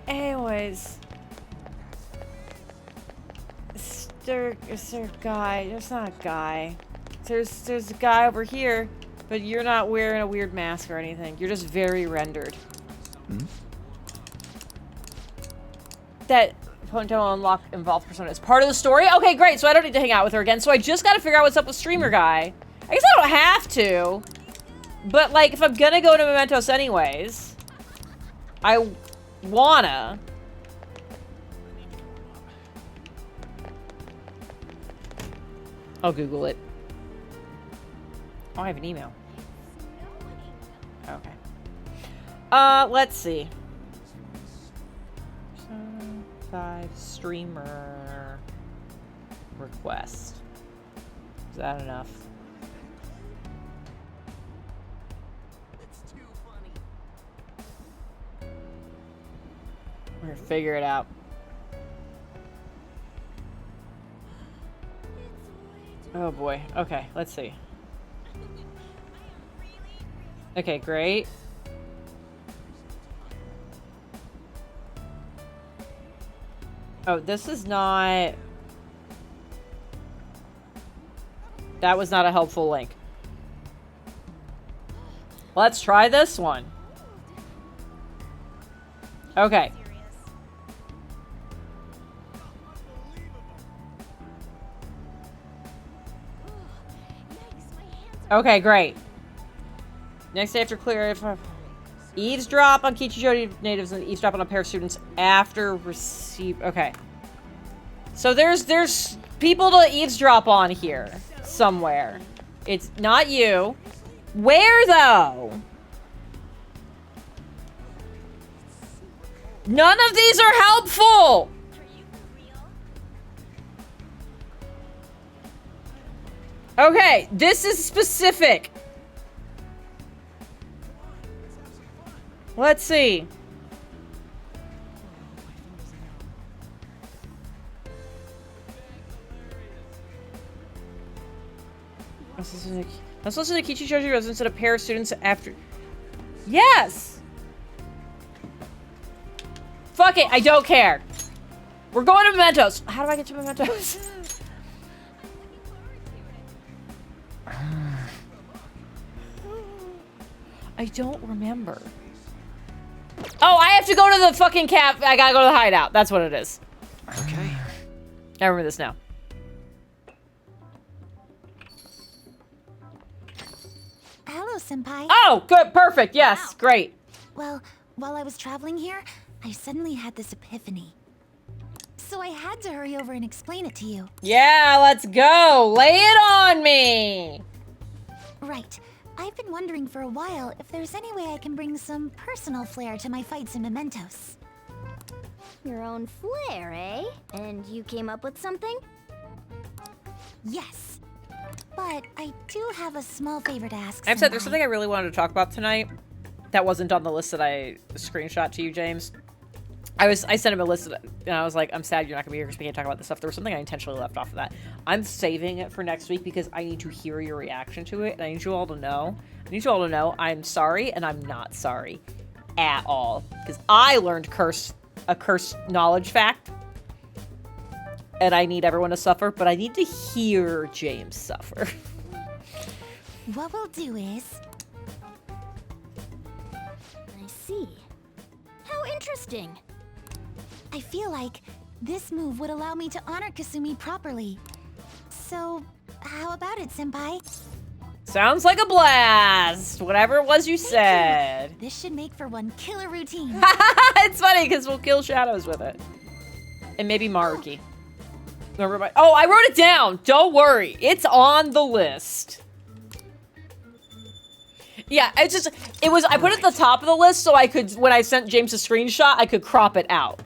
Anyways. Is there a guy? There's not a guy. There's a guy over here, but you're not wearing a weird mask or anything. You're just very rendered. Hmm? That Ponto unlock involved persona is part of the story? Okay, great. So I don't need to hang out with her again. So I just gotta figure out what's up with streamer guy. I guess I don't have to. But like, if I'm gonna go to Mementos anyways, I wanna. I'll Google it. Oh, I have an email. Okay. Let's see. 5 streamer request. Is that enough? We're gonna figure it out. Oh boy. Okay, let's see. Okay, great. Oh, this is not... That was not a helpful link. Let's try this one. Okay. Okay, great. Next day after clear, if eavesdrop on Kichijoji natives and eavesdrop on a pair of students after receive. Okay. So there's people to eavesdrop on here somewhere. It's not you. Where though? None of these are helpful. Okay, this is specific. Let's see. Let's listen to Kichijoji residents and a pair of students after. Yes! Fuck it, I don't care. We're going to Mementos. How do I get to Mementos? I don't remember. Oh, I have to go to the fucking I gotta go to the hideout. That's what it is. Okay. I remember this now. Hello, Senpai. Oh, good. Perfect. Yes. Wow. Great. Well, while I was traveling here, I suddenly had this epiphany. So I had to hurry over and explain it to you. Yeah, let's go. Lay it on me. Right. I've been wondering for a while if there's any way I can bring some personal flair to my fights in Mementos. Your own flair, eh? And you came up with something? Yes. But I do have a small favor to ask. I've said there's something I really wanted to talk about tonight that wasn't on the list that I screenshot to you, James. I sent him a list and I was like, I'm sad you're not gonna be here because we can't talk about this stuff. There was something I intentionally left off of that. I'm saving it for next week because I need to hear your reaction to it, and I need you all to know. I'm sorry, and I'm not sorry at all because I learned a cursed knowledge fact, and I need everyone to suffer, but I need to hear James suffer. What we'll do is... I see. How interesting. I feel like this move would allow me to honor Kasumi properly. So, how about it, Senpai? Sounds like a blast! Whatever it was you said. This should make for one killer routine. It's funny because we'll kill shadows with it. And maybe Maruki. Oh, I wrote it down! Don't worry. It's on the list. Yeah, I put it at the top of the list so I could, when I sent James a screenshot, I could crop it out.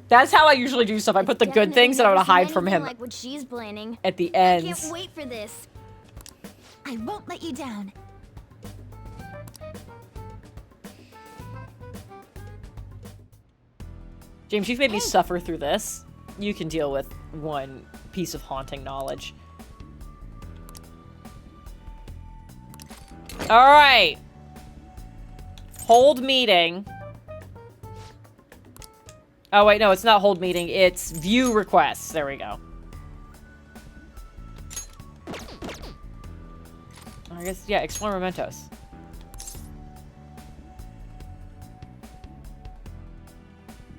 That's how I usually do stuff. I put the good things that I want to hide from him like what she's planning. At the end. I can't wait for this. I won't let you down. James, you've made me suffer through this. You can deal with one piece of haunting knowledge. Alright. Hold meeting. Oh, wait, no, it's not hold meeting. It's view requests. There we go. I guess, yeah, explore mementos.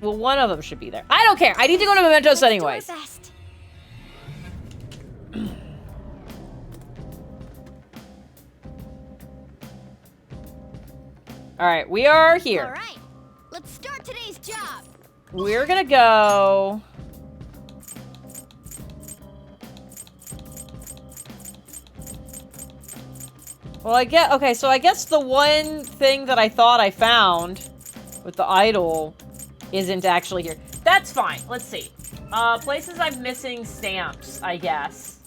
Well, one of them should be there. I don't care. I need to go to mementos anyways. Alright, we are here. Alright, let's start today's job. We're gonna go... Well, okay, so I guess the one thing that I thought I found with the idol isn't actually here. That's fine. Let's see. Places I'm missing stamps, I guess.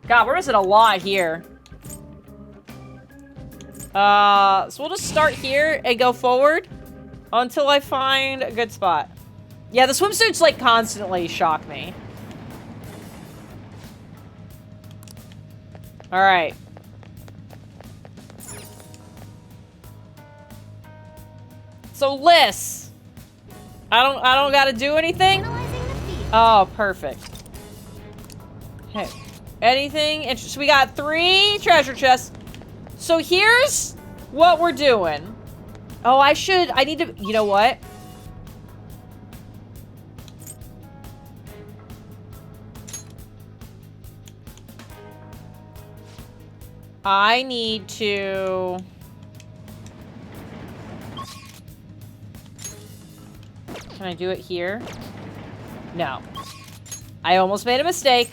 God, we're missing a lot here. So we'll just start here and go forward until I find a good spot. Yeah, the swimsuits, like, constantly shock me. Alright. So, Liz. I don't gotta do anything? Oh, perfect. Okay. Anything interesting? So we got 3 treasure chests. So here's what we're doing. Oh, I need to, you know what? I need to... Can I do it here? No. I almost made a mistake.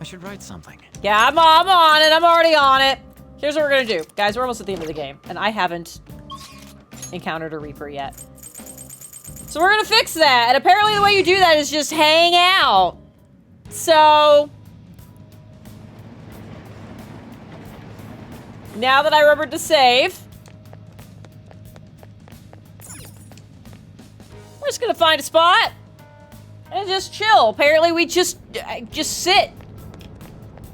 I should write something. Yeah, I'm on it. I'm already on it. Here's what we're gonna do. Guys, we're almost at the end of the game, and I haven't encountered a Reaper yet. So we're gonna fix that, and apparently the way you do that is just hang out. So... now that I remembered to save... we're just gonna find a spot and just chill. Apparently we just sit.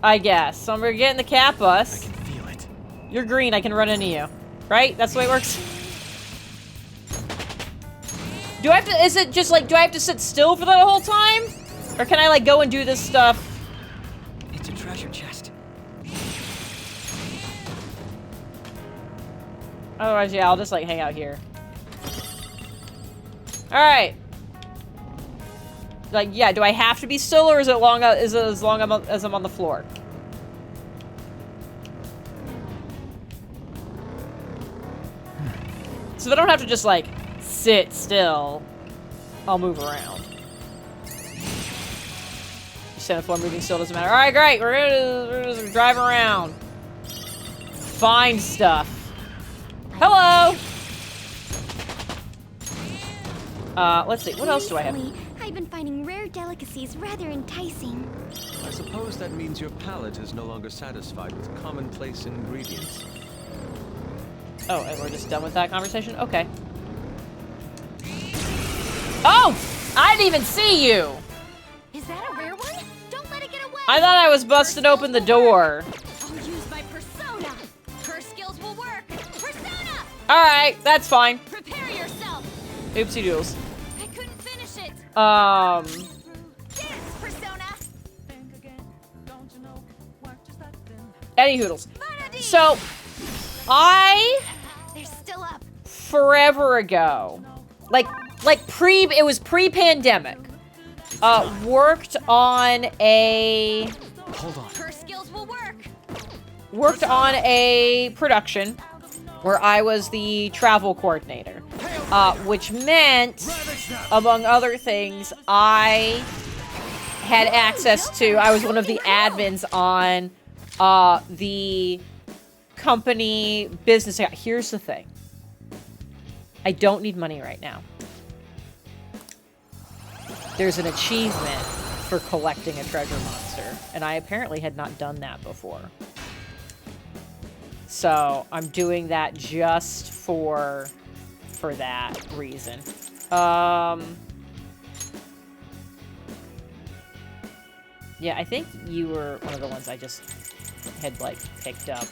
I guess. So I'm gonna get in the cat bus. I can feel it. You're green, I can run into you. Right? That's the way it works. Do I have to, is it just like, do I have to sit still for that whole time? Or can I like go and do this stuff? It's a treasure chest. Otherwise, yeah, I'll just like hang out here. Alright. Like, yeah, do I have to be still, or is it as long as I'm on the floor? So if I don't have to just, like, sit still, I'll move around. Stand on the floor, moving still doesn't matter. Alright, great! We're gonna drive around. Find stuff. Hello! Let's see, what else do I have? I've been finding rare delicacies rather enticing. I suppose that means your palate is no longer satisfied with commonplace ingredients. Oh, and we're just done with that conversation? Okay. Oh! I didn't even see you! Is that a rare one? Don't let it get away! I thought I was busting open the door. I'll use my persona. Her skills will work. Persona! Alright, that's fine. Prepare yourself. Oopsie doodles. I couldn't finish it. Dance, persona. Any hoodles. So, They're still up. forever ago, it was pre-pandemic, worked on a... Hold on. Her skills will work. Worked on a production where I was the travel coordinator, which meant, among other things, I had access to, I was one of the admins on the company business account. Here's the thing. I don't need money right now. There's an achievement for collecting a treasure monster, and I apparently had not done that before. So I'm doing that just for that reason. Yeah, I think you were one of the ones I just had, like, picked up.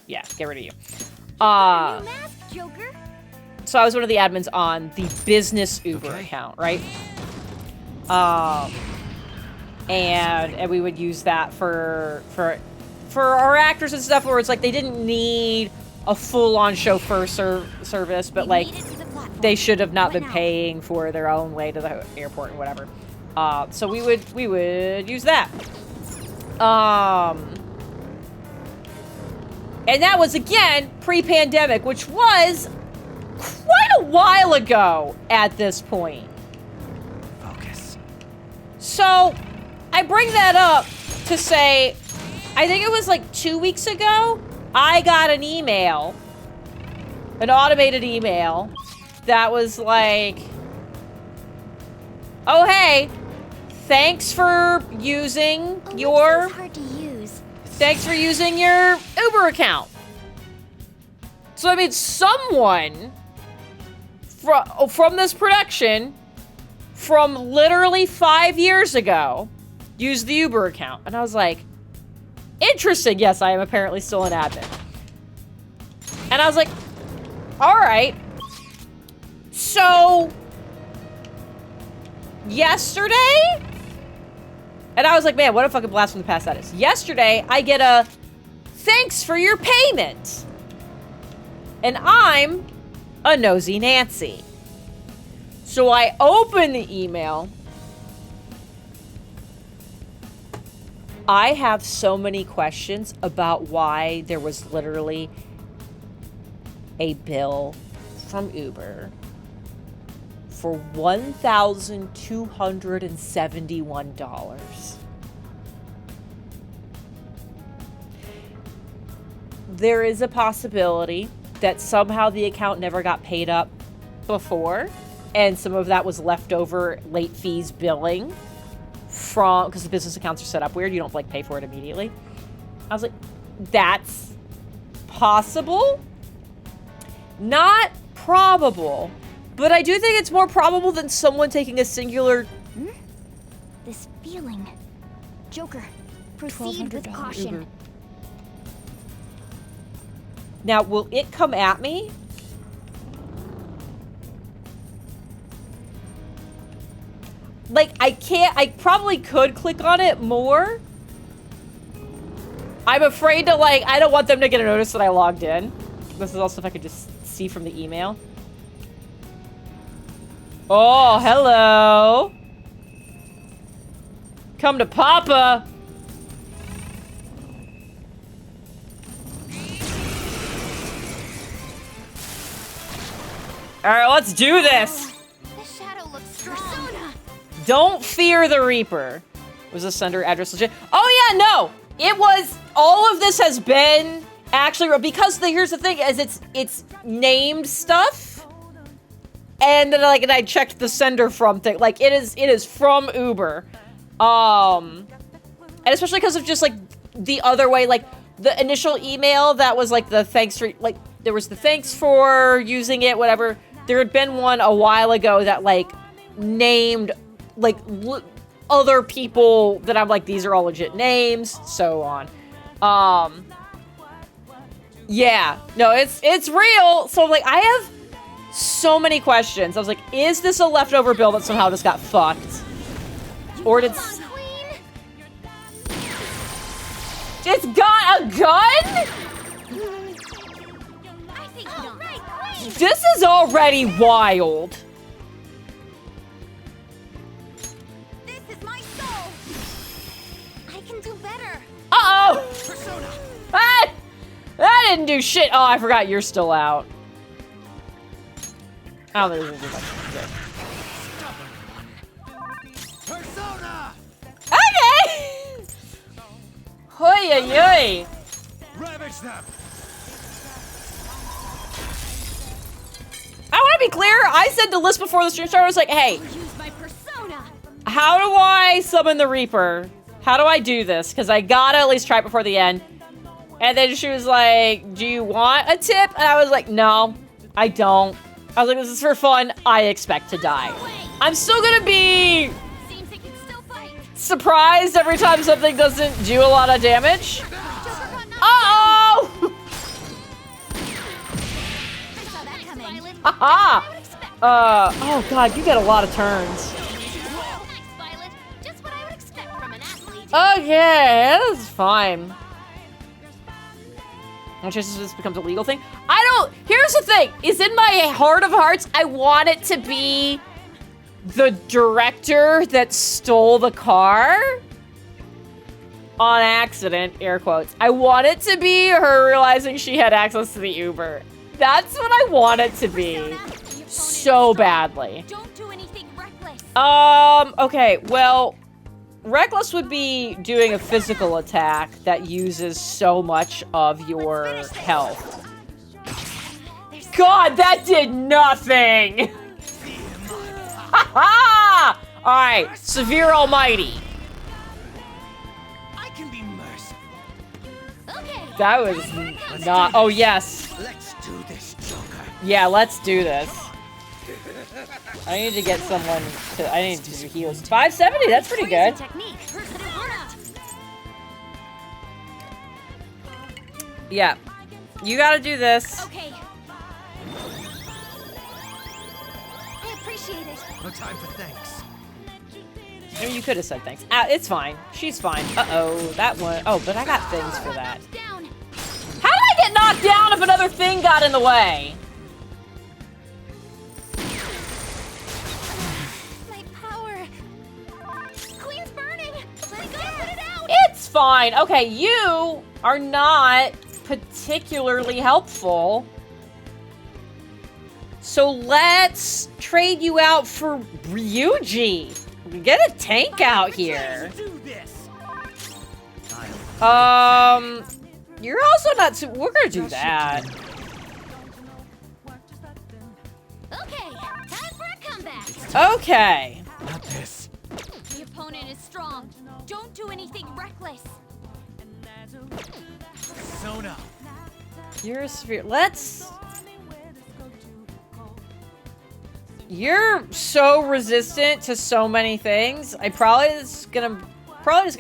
Yeah, get rid of you. So I was one of the admins on the business Uber account, right? And we would use that for our actors and stuff, where it's like they didn't need a full-on chauffeur service, but like they should have not been paying for their own way to the airport and whatever. So we would use that. And that was, again, pre-pandemic, which was quite a while ago at this point. Focus. So, I bring that up to say, I think it was like 2 weeks ago, I got an email, an automated email, that was like, oh, hey, thanks for using your... hard to use. Thanks for using your Uber account. So, I mean, someone from this production from literally 5 years ago used the Uber account. And I was like, interesting. Yes, I am apparently still an admin. And I was like, all right. So, yesterday... And I was like, man, what a fucking blast from the past that is. Yesterday, I get a thanks for your payment. And I'm a nosy Nancy. So I open the email. I have so many questions about why there was literally a bill from Uber for $1,271. There is a possibility that somehow the account never got paid up before, and some of that was leftover late fees billing from, because the business accounts are set up weird, you don't like pay for it immediately. I was like, that's possible? Not probable. But I do think it's more probable than someone taking a singular... This feeling. Joker, proceed with caution. Uber. Now, will it come at me? Like, I probably could click on it more. I'm afraid to, like, I don't want them to get a notice that I logged in. This is also if I could just see from the email. Oh, hello. Come to Papa. All right, let's do this. The shadow looks strong. Don't fear the Reaper. Was the sender address legit? Oh yeah, no. It was, all of this has been actually, because here's the thing, is it's named stuff. And then, like, and I checked the sender from thing. Like, it is from Uber. And especially because of just, like, the other way, like, the initial email that was, like, the thanks for, like, there was the thanks for using it, whatever. There had been one a while ago that, like, named, like, other people that I'm like, these are all legit names, so on. Yeah. No, it's real. So, like, I have so many questions. I was like, is this a leftover bill that somehow just got fucked? Or did... It's got a gun? This is already wild. This is my soul. I can do better. Uh-oh. That didn't do shit. Oh, I forgot you're still out. I don't think this will do much good. Persona! Okay! Hoi hoi. Ravage them! I want to be clear. I said to Liz before the stream started, I was like, hey, how do I summon the Reaper? How do I do this? Because I gotta at least try it before the end. And then she was like, do you want a tip? And I was like, no, I don't. I was like, this is for fun. I expect to die. I'm still gonna be surprised every time something doesn't do a lot of damage. Uh-oh! Haha! Oh god, you get a lot of turns. Okay, this is fine. Which is this becomes a legal thing. Here's the thing, is in my heart of hearts, I want it to be the director that stole the car on accident, air quotes. I want it to be her realizing she had access to the Uber. That's what I want it to be. So badly. Don't do anything reckless. Okay, well, reckless would be doing a physical attack that uses so much of your health. God, that did nothing! Ha-ha! Alright, Severe Almighty. I can be merciful. That was not... Oh, yes. Let's do this, Joker. Yeah, let's do this. I need to get someone to... I need to do heals. 570, that's pretty good. Yeah. You gotta do this. Okay. I appreciate it. No time for thanks. I mean, you could have said thanks. It's fine. She's fine. Uh-oh. That one... Oh, but I got things for that. How did I get knocked down if another thing got in the way? My power. Queen's burning. Let it go. Put it out. It's fine. Okay, you are not particularly helpful. So let's trade you out for Ryuji. Get a tank out here. You're also not too... We're gonna do that. Okay, time for a comeback. Okay. Not this. The opponent is strong. Don't do anything reckless. Sona. You're a severe... Let's... You're so resistant to so many things. I probably just gonna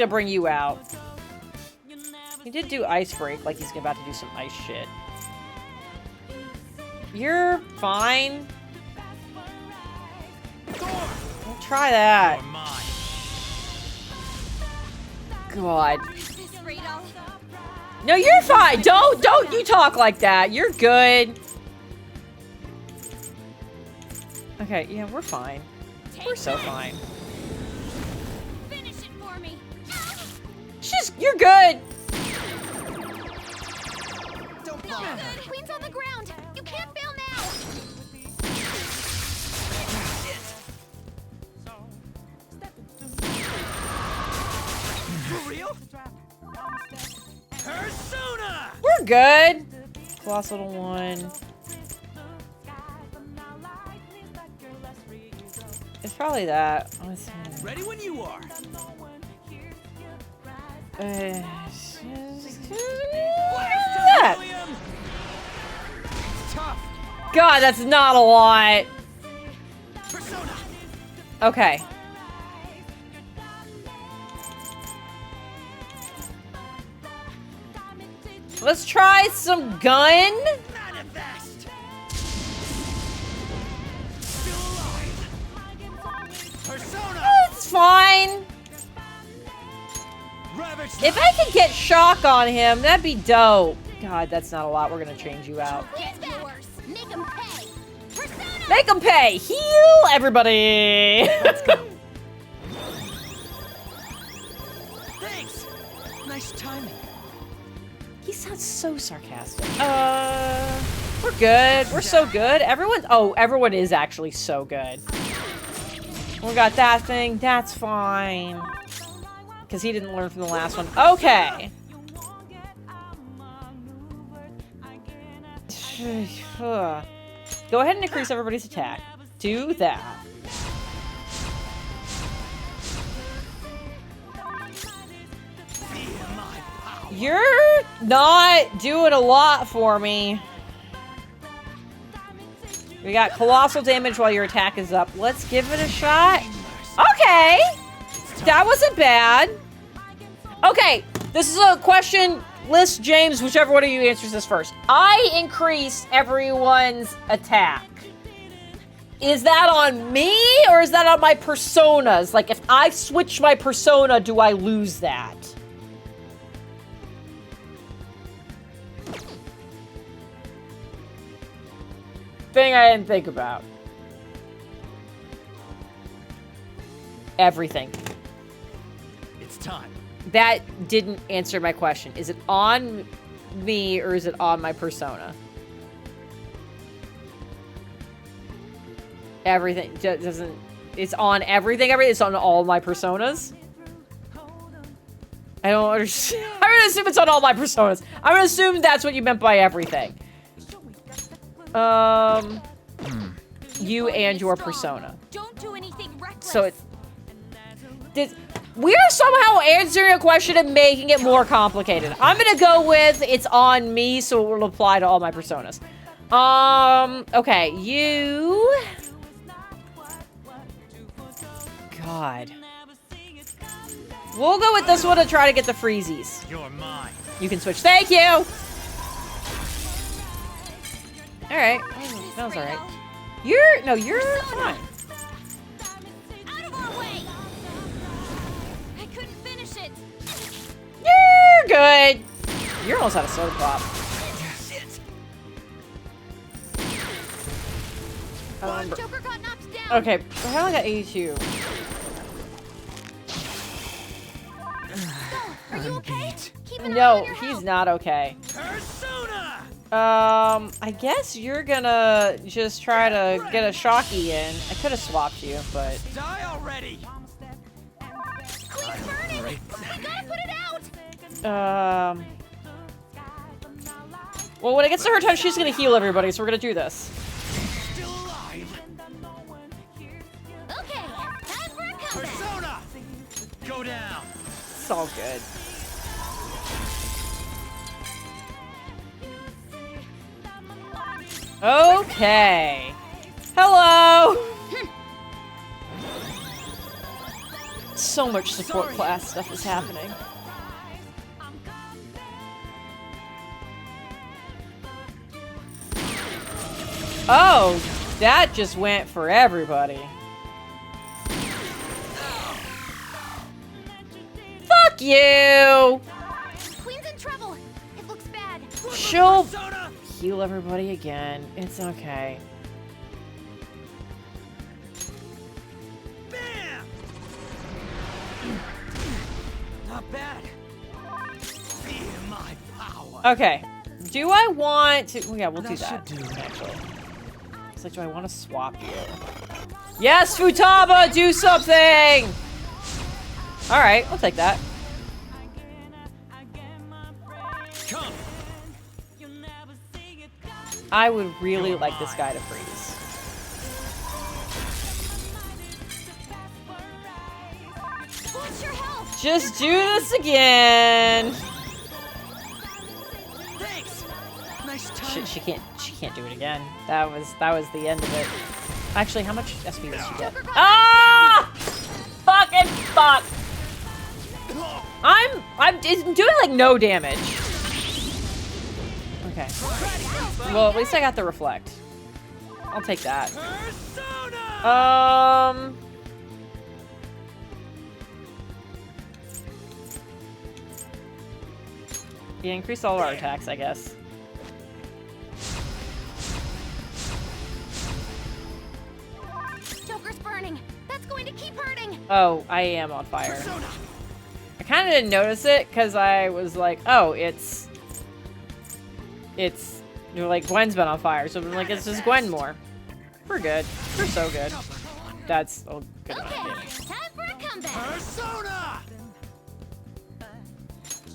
bring you out. He did do ice break, like he's about to do some ice shit. You're fine. We'll try that. God. No, you're fine. Don't you talk like that. You're good. Okay, yeah, we're fine. We're so fine. Finish it for me. You're good. Don't bother. Queen's on the ground. You can't fail now. For real? Persona! We're good. Colossal 1. It's probably that. Ready when you are. That. God, that's not a lot. Persona. Okay. Let's try some gun. Manifest. Still alive. Persona. It's fine. Ravage. If I could get shock on him, that'd be dope. God, that's not a lot. We're gonna change you out. Make him pay. Persona. Make him pay. Heal everybody. Let's go. Thanks. Nice timing. He sounds so sarcastic. We're good. We're so good. Everyone is actually so good. We got that thing. That's fine. Because he didn't learn from the last one. Okay. Go ahead and increase everybody's attack. Do that. You're not doing a lot for me. We got colossal damage while your attack is up. Let's give it a shot. Okay. That wasn't bad. Okay. This is a question. List, James, whichever one of you answers this first. I increased everyone's attack. Is that on me or is that on my personas? Like, if I switch my persona, do I lose that? Thing I didn't think about. Everything. It's time. That didn't answer my question. Is it on me or is it on my persona? Everything doesn't. It's on everything. It's on all my personas. I don't understand. I'm gonna assume it's on all my personas. I'm gonna assume that's what you meant by everything. You and your persona. Don't do anything reckless. So we're somehow answering a question and making it more complicated. I'm gonna go with it's on me, so it will apply to all my personas. Okay, you. God. We'll go with this one to try to get the freezies. You're mine. You can switch. Thank you. All right, that was all right. You're fine. Out of our way. I couldn't finish it. You're good. You're almost out of soda pop. Joker got knocked down. Okay, I only got 82. Are you okay? No, he's not okay. I guess you're gonna just try to get a Shocky in. I could have swapped you, but... Die already! Queen's burning! We gotta put it out! Well, when it gets to her turn, she's gonna heal everybody, so we're gonna do this. Still alive! Okay, time for a comeback! Persona! Go down! It's all good. Okay. Hello! So much support class stuff is happening. Oh, that just went for everybody. Fuck you! Queen's in trouble. It looks bad. She'll heal everybody again. It's okay. Bam! Not bad. Feel my power. Okay. Do I want to... Oh, yeah, we'll do that. Should do. Actually. It's like, do I want to swap you? Yes, Futaba! Do something! Alright, I'll take that. Come. I would really like this guy to freeze. What's your health? Just do this again. Thanks. Nice time. She can't do it again. That was the end of it. Actually, how much SP does she get? Ah! Fucking fuck! I'm doing like no damage. Okay. Well, at least I got the reflect. I'll take that. Yeah, increase all our attacks, I guess. Joker's burning. That's going to keep hurting. Oh, I am on fire. I kind of didn't notice it because I was like, oh, it's you're like, Gwen's been on fire, so I'm like, it's just Gwen more. We're good. We're so good. That's a good amount of damage. Time for a comeback. Persona!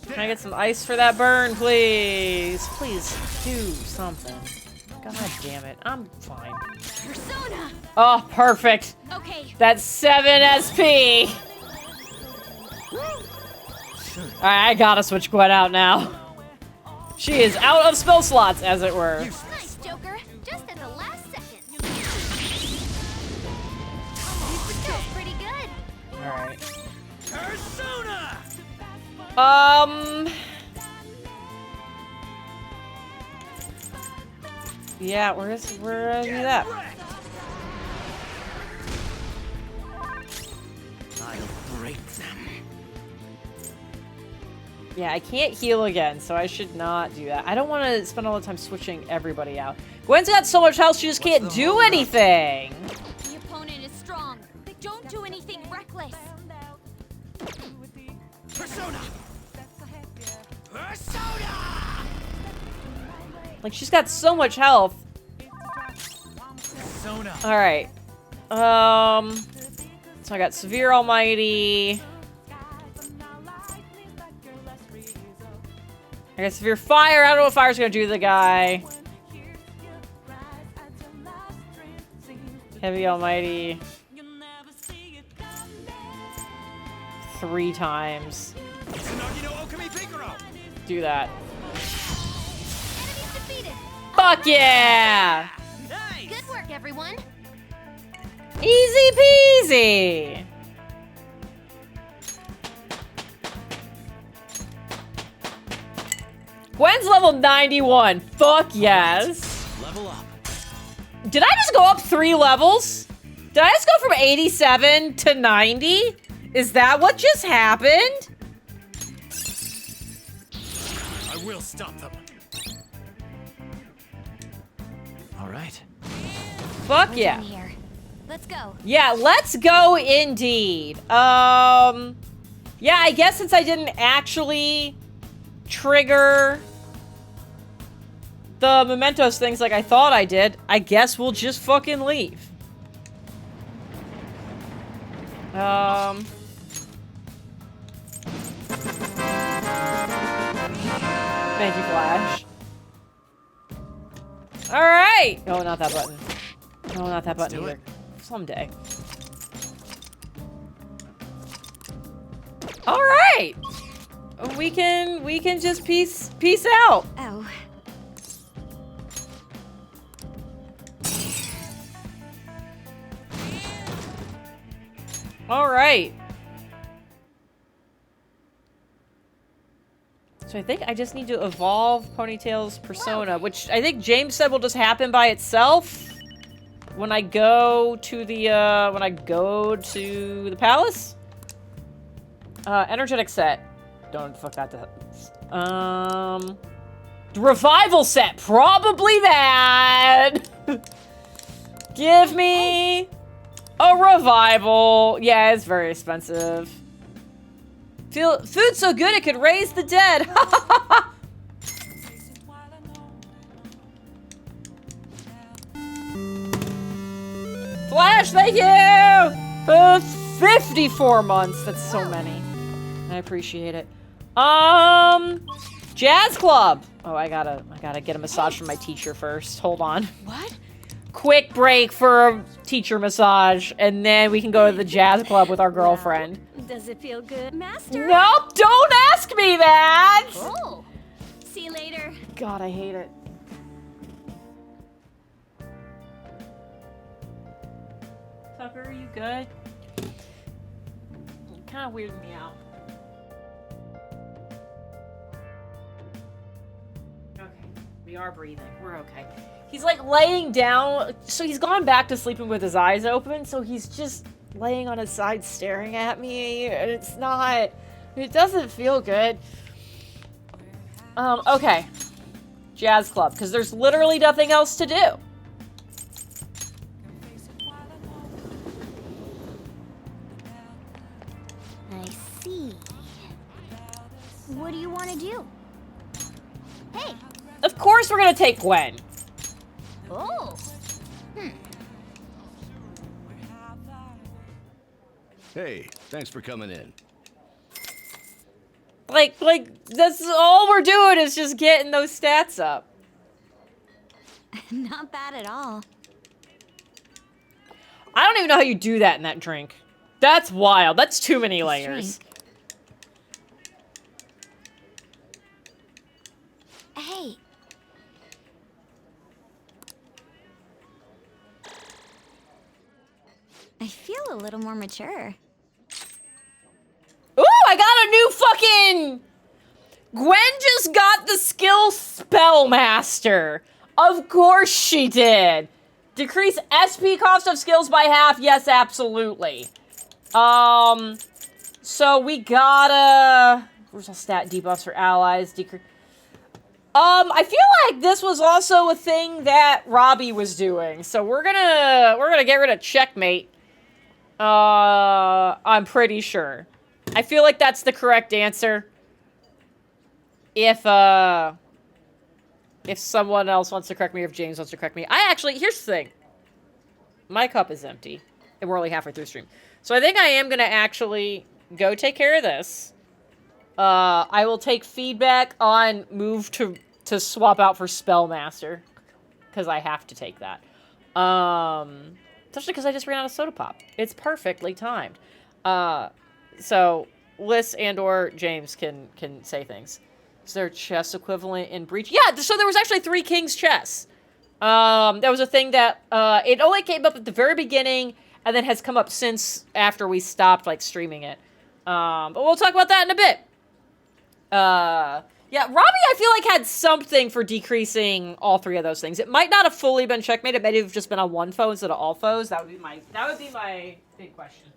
Can I get some ice for that burn, please? Please do something. God damn it. I'm fine. Persona. Oh, perfect. Okay. That's 7 SP. Alright, I gotta switch Gwen out now. She is out of spell slots, as it were. Nice, Joker. Just at the last second. Feels pretty good. Alright. Persona! Yeah, where is that? I'll break them. Yeah, I can't heal again, so I should not do that. I don't want to spend all the time switching everybody out. Gwen's got so much health, she just can't do anything. The opponent is strong. Don't do anything reckless. Persona! Persona! Like, she's got so much health. Persona. Alright. So I got Severe Almighty. I got Severe Fire. I don't know what Fire's gonna do to the guy. Heavy Almighty. 3 times. Do that. Enemies defeated. Fuck yeah! Good work, everyone. Easy peasy! Gwen's level 91. Fuck yes. Level up. Did I just go up 3 levels? Did I just go from 87 to 90? Is that what just happened? I will stop them. All right. Fuck We're yeah. done here. Let's go. Yeah, let's go indeed. Yeah, I guess since I didn't actually trigger the mementos things like I thought I did, I guess we'll just fucking leave. Thank you, Flash. Alright! Oh, not that button. No, not that button either. Someday. Alright! We can just peace out. Oh. Alright. So I think I just need to evolve Ponytail's persona, which I think James said will just happen by itself when I go to the palace. Energetic set. Don't fuck that. Revival set. Probably that. Give me a revival. Yeah, it's very expensive. Food so good it could raise the dead. Flash, thank you for 54 months. That's so many. I appreciate it. Jazz club. Oh, I gotta get a massage from my teacher first. Hold on. What? Quick break for a teacher massage, and then we can go to the jazz club with our girlfriend. Does it feel good, Master? Nope, don't ask me that! Oh. See you later. God, I hate it. Tucker, are you good? Kind of weirding me out. Okay, we are breathing. We're okay. He's like laying down, so he's gone back to sleeping with his eyes open, so he's just laying on his side staring at me, and it doesn't feel good. Okay. Jazz club, because there's literally nothing else to do. I see. What do you want to do? Hey! Of course we're gonna take Gwen. Oh! Hey, thanks for coming in. Like, that's all we're doing is just getting those stats up. Not bad at all. I don't even know how you do that in that drink. That's wild. That's too many layers. Hey. I feel a little more mature. Ooh, I got a new fucking... Gwen just got the skill Spellmaster. Of course she did. Decrease SP cost of skills by half. Yes, absolutely. So we gotta... Where's all stat debuffs for allies? I feel like this was also a thing that Robbie was doing. So we're gonna get rid of Checkmate. I'm pretty sure. I feel like that's the correct answer. If someone else wants to correct me, or if James wants to correct me. Here's the thing. My cup is empty. And we're only halfway through the stream. So I think I am gonna actually go take care of this. I will take feedback on move to swap out for Spellmaster. Because I have to take that. Especially because I just ran out of soda pop. It's perfectly timed. So Liz and or James can say things. Is there a chess equivalent in Breach? Yeah, so there was actually 3 Kings chess. That was a thing that it only came up at the very beginning and then has come up since after we stopped like streaming it. But we'll talk about that in a bit. Yeah, Robbie I feel like had something for decreasing all 3 of those things. It might not have fully been checkmate. It might have just been on one foe instead of all foes. That would be my big question.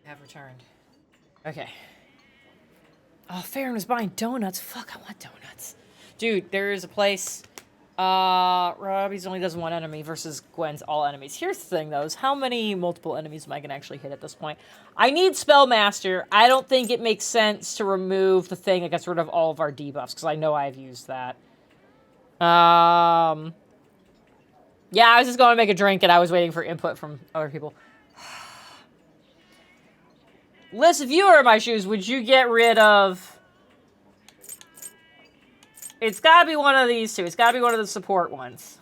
Have returned. Okay. Oh, Farron was buying donuts. Fuck, I want donuts. Dude, there is a place. Robbie's only does one enemy versus Gwen's all enemies. Here's the thing, though, is how many multiple enemies am I going to actually hit at this point? I need Spellmaster. I don't think it makes sense to remove the thing that gets rid of all of our debuffs, because I know I've used that. Yeah, I was just going to make a drink, and I was waiting for input from other people. Liz, if you were in my shoes, would you get rid of... It's gotta be one of these two. It's gotta be one of the support ones.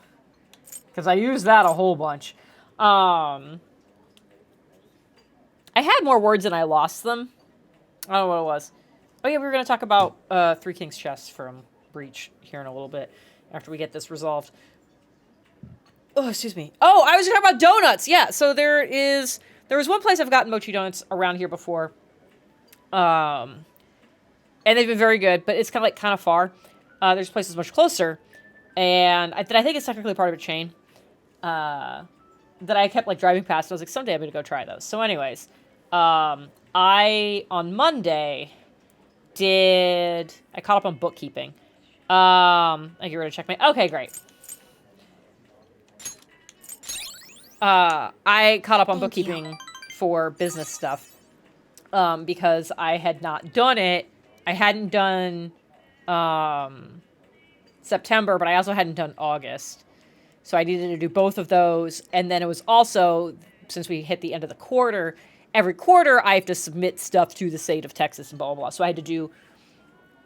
Because I used that a whole bunch. I had more words and I lost them. I don't know what it was. Oh yeah, we were going to talk about Three Kings chest from Breach here in a little bit after we get this resolved. Oh, excuse me. Oh, I was going to talk about donuts. Yeah, so there was one place I've gotten mochi donuts around here before. And they've been very good, but it's kind of far. There's places much closer. And I think it's technically part of a chain. That I kept like driving past. I was like, someday I'm going to go try those. So anyways, I, on Monday, I caught up on bookkeeping. I get ready to check my, okay, great. I caught up on bookkeeping for business stuff, because I had not done it. I hadn't done, September, but I also hadn't done August. So I needed to do both of those. And then it was also, since we hit the end of the quarter, every quarter I have to submit stuff to the state of Texas and blah, blah, blah. So I had to do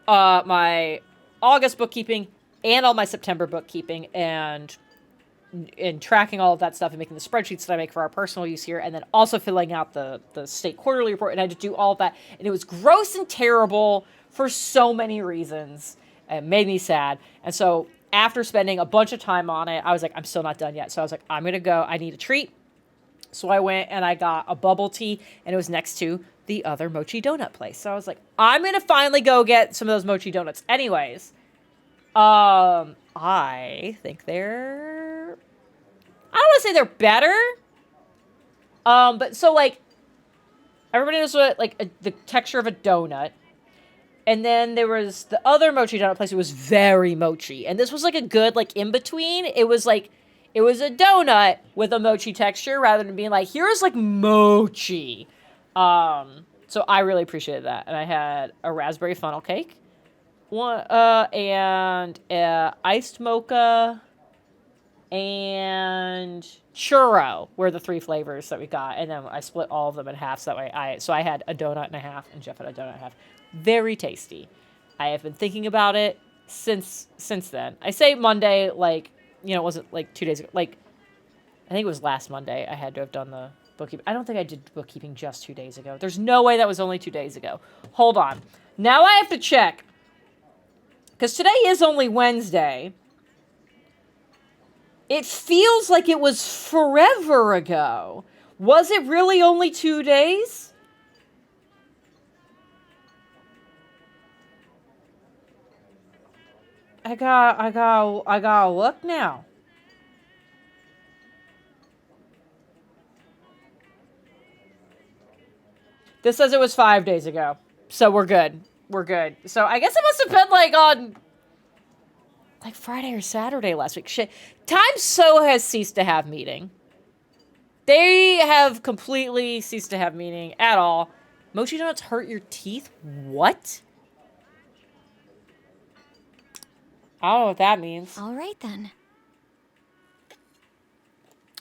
my August bookkeeping and all my September bookkeeping and tracking all of that stuff and making the spreadsheets that I make for our personal use here, and then also filling out the state quarterly report. And I had to do all of that. And it was gross and terrible for so many reasons. It made me sad. And so after spending a bunch of time on it, I was like, I'm still not done yet. So I was like, I'm going to go. I need a treat. So I went and I got a bubble tea, and it was next to the other mochi donut place. So I was like, I'm going to finally go get some of those mochi donuts. Anyways, I think I don't want to say they're better. But so like, everybody knows what, like, the texture of a donut. And then there was the other mochi donut place. It was very mochi. And this was like a good, like, in-between. It was a donut with a mochi texture rather than being like, here's like mochi. So I really appreciated that. And I had a raspberry funnel cake. And iced mocha and churro were the 3 flavors that we got. And then I split all of them in half. So that way I had a donut and a half and Jeff had a donut and a half. Very tasty. I have been thinking about it since then. I say Monday, like, you know, it wasn't like 2 days ago. Like, I think it was last Monday I had to have done the bookkeeping. I don't think I did bookkeeping just 2 days ago. There's no way that was only 2 days ago. Hold on. Now I have to check. Because today is only Wednesday. It feels like it was forever ago. Was it really only 2 days? I gotta look now. This says it was 5 days ago. So we're good. We're good. So I guess it must have been like on like Friday or Saturday last week. Shit. Time so has ceased to have meaning. They have completely ceased to have meaning at all. Mochi donuts hurt your teeth? What? I don't know what that means. All right, then.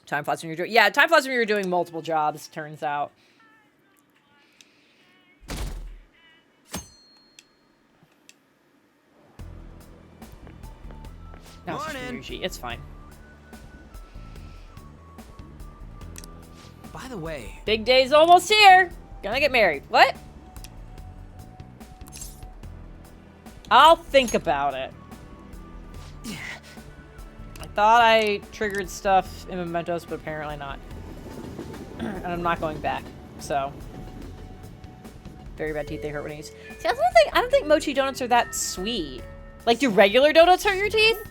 Time flies when you're doing... Yeah, time flies when you're doing multiple jobs, turns out. No, it's fine. By the way... Big day's almost here! Gonna get married. What? I'll think about it. I thought I triggered stuff in Mementos, but apparently not. And I'm not going back, so... Very bad teeth, they hurt when I use... See, I don't think mochi donuts are that sweet. Like, do regular donuts hurt your teeth?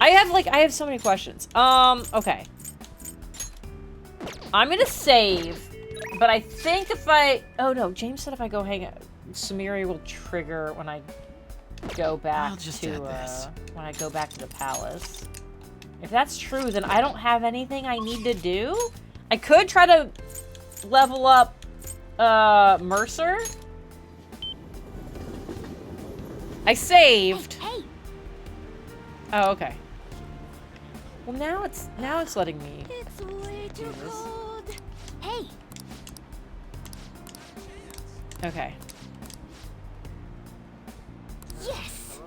I have so many questions. Okay. I'm gonna save, but I think if oh no, James said if I go hang out, Sumire will trigger when I go back when I go back to the palace. If that's true, then I don't have anything I need to do. I could try to level up Mercer. I saved. Hey. Oh, okay. Well, now it's letting me. It's way too cold. Hey. Okay. Yes.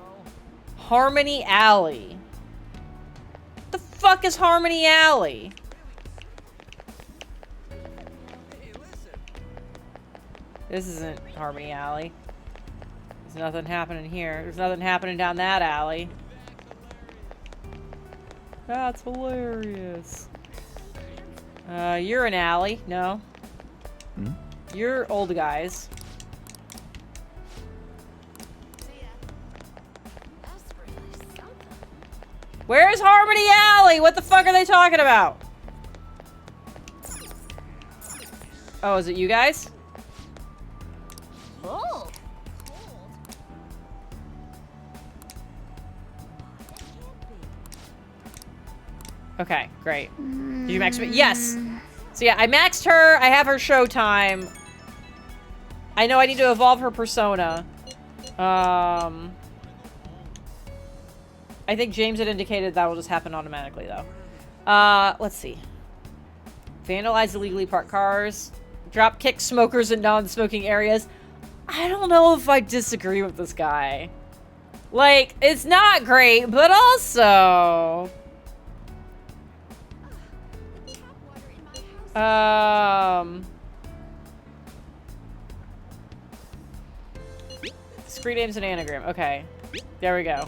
Harmony Alley. The fuck is Harmony Alley? This isn't Harmony Alley. There's nothing happening here. There's nothing happening down that alley. That's hilarious. You're an alley. No. Hmm? You're old guys. Where's Harmony Alley? What the fuck are they talking about? Oh, is it you guys? Oh. Okay, great. Did you max me? Yes. So yeah, I maxed her. I have her showtime. I know I need to evolve her persona. I think James had indicated that will just happen automatically, though. Let's see. Vandalize illegally parked cars. Drop kick smokers in non-smoking areas. I don't know if I disagree with this guy. Like, it's not great, but also... Screen name's an anagram. Okay. There we go.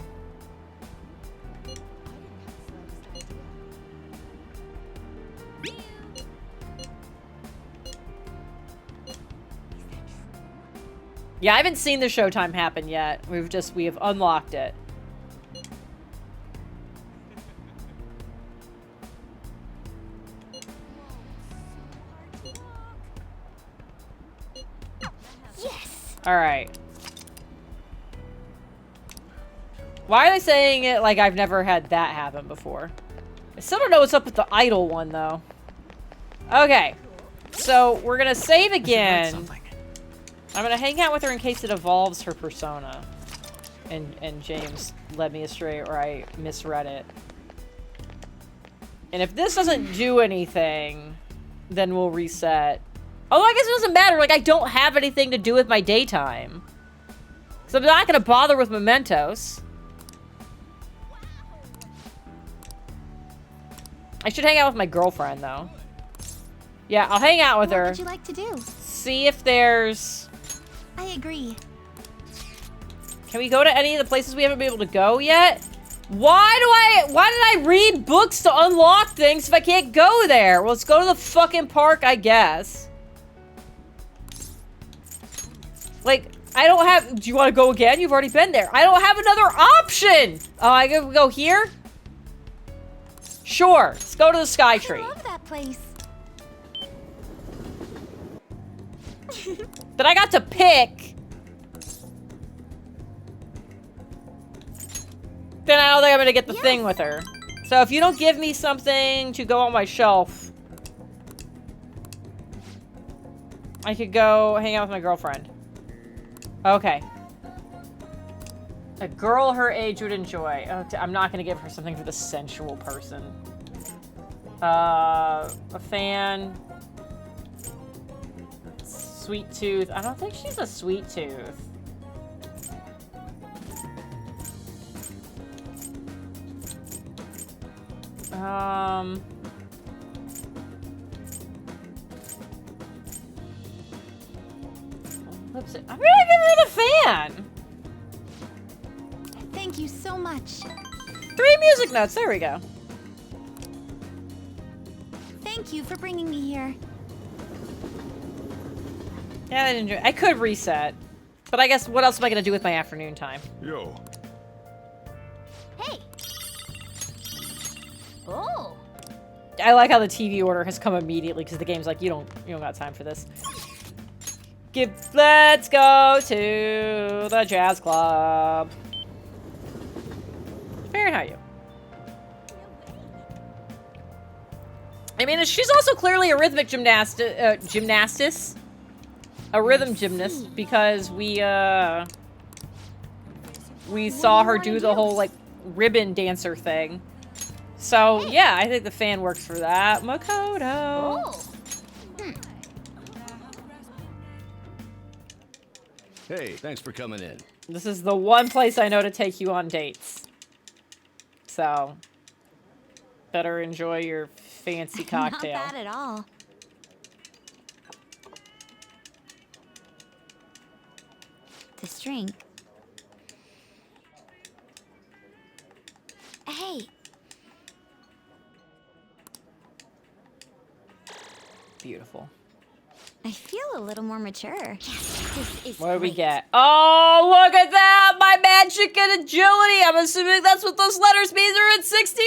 Yeah, I haven't seen the showtime happen yet. We have unlocked it. Yes. All right. Why are they saying it like I've never had that happen before? I still don't know what's up with the idol one, though. Okay. So, we're gonna save again. I'm gonna hang out with her in case it evolves her persona. And James led me astray, or I misread it. And if this doesn't do anything, then we'll reset. Oh, I guess it doesn't matter. Like, I don't have anything to do with my daytime. So I'm not gonna bother with mementos. I should hang out with my girlfriend, though. Yeah, I'll hang out with her. What would you like to do? See if there's... I agree. Can we go to any of the places we haven't been able to go yet? Why did I read books to unlock things if I can't go there? Well, let's go to the fucking park, I guess. Like, I don't have... Do you want to go again? You've already been there. I don't have another option! Oh, I can go here? Sure. Let's go to the Sky Tree. I love that place. That I got to pick. Then I don't think I'm gonna get the thing with her. So if you don't give me something to go on my shelf, I could go hang out with my girlfriend. Okay. A girl her age would enjoy. Oh, I'm not gonna give her something for the sensual person. A fan. Sweet tooth. I don't think she's a sweet tooth. Lipstick. I'm gonna give her the fan. Thank you so much. 3 music notes. There we go. Thank you for bringing me here. Yeah, I didn't enjoy it. I could reset. But I guess what else am I gonna do with my afternoon time? Yo. Hey. Oh. I like how the TV order has come immediately because the game's like, you don't got time for this. Let's go to the jazz club. Fair, how are you? I mean, she's also clearly a rhythmic gymnastis. A rhythm gymnast, because we saw her do the whole, like, ribbon dancer thing. So, yeah, I think the fan works for that. Makoto! Oh. Hey, thanks for coming in. This is the one place I know to take you on dates. So. Better enjoy your fancy cocktail. Not bad at all. This drink. Hey. Beautiful. I feel a little more mature. Yes, this is What do we great. get? Oh, look at that! My magic and agility! I'm assuming that's what those letters mean. They're at 69!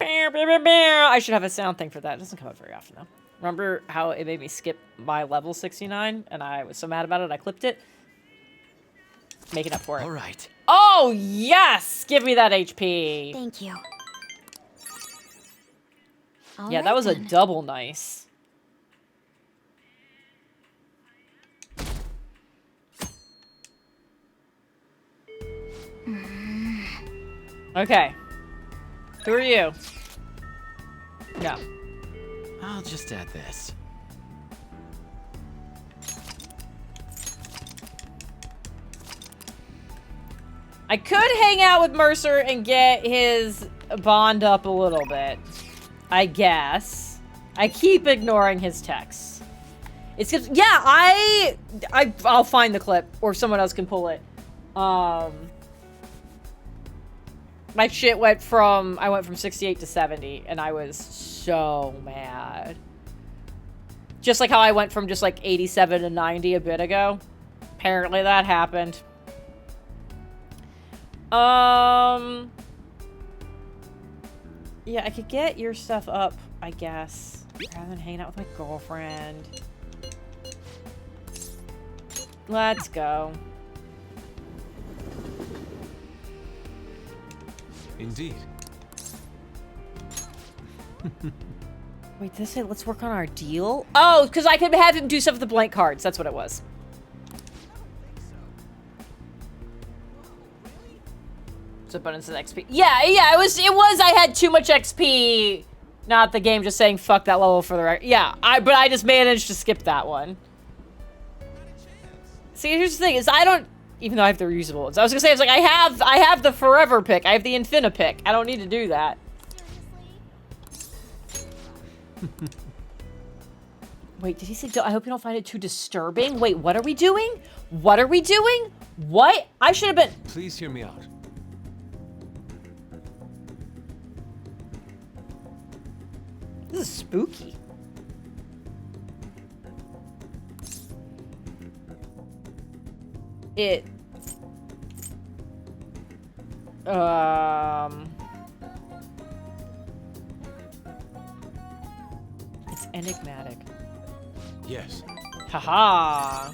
I should have a sound thing for that. It doesn't come up very often, though. Remember how it made me skip my level 69? And I was so mad about it, I clipped it? Making up for it. All right. Oh, yes! Give me that HP. Thank you. Yeah, that was a double nice. Okay. Who are you? No. I'll just add this. I could hang out with Mercer and get his bond up a little bit. I guess. I keep ignoring his texts. It's because, yeah, I'll find the clip, or someone else can pull it. My shit I went from 68 to 70, and I was so mad. Just like how I went from just like 87 to 90 a bit ago. Apparently that happened. Yeah, I could get your stuff up, I guess, rather than hanging out with my girlfriend. Let's go. Indeed. Wait, this say let's work on our deal? Oh, because I could have him do stuff with the blank cards. That's what it was. It's abundance of XP. Yeah, it was, I had too much XP. Not the game just saying fuck that level for the record. Yeah, but I just managed to skip that one. See, here's the thing, is I don't, even though I have the reusable ones. I was gonna say, I was like, I have the forever pick. I have the infini pick. I don't need to do that. Wait, did he say, I hope you don't find it too disturbing? Wait, what are we doing? What are we doing? What? I should have been... Please hear me out. This is spooky. It... It's enigmatic. Yes. Haha.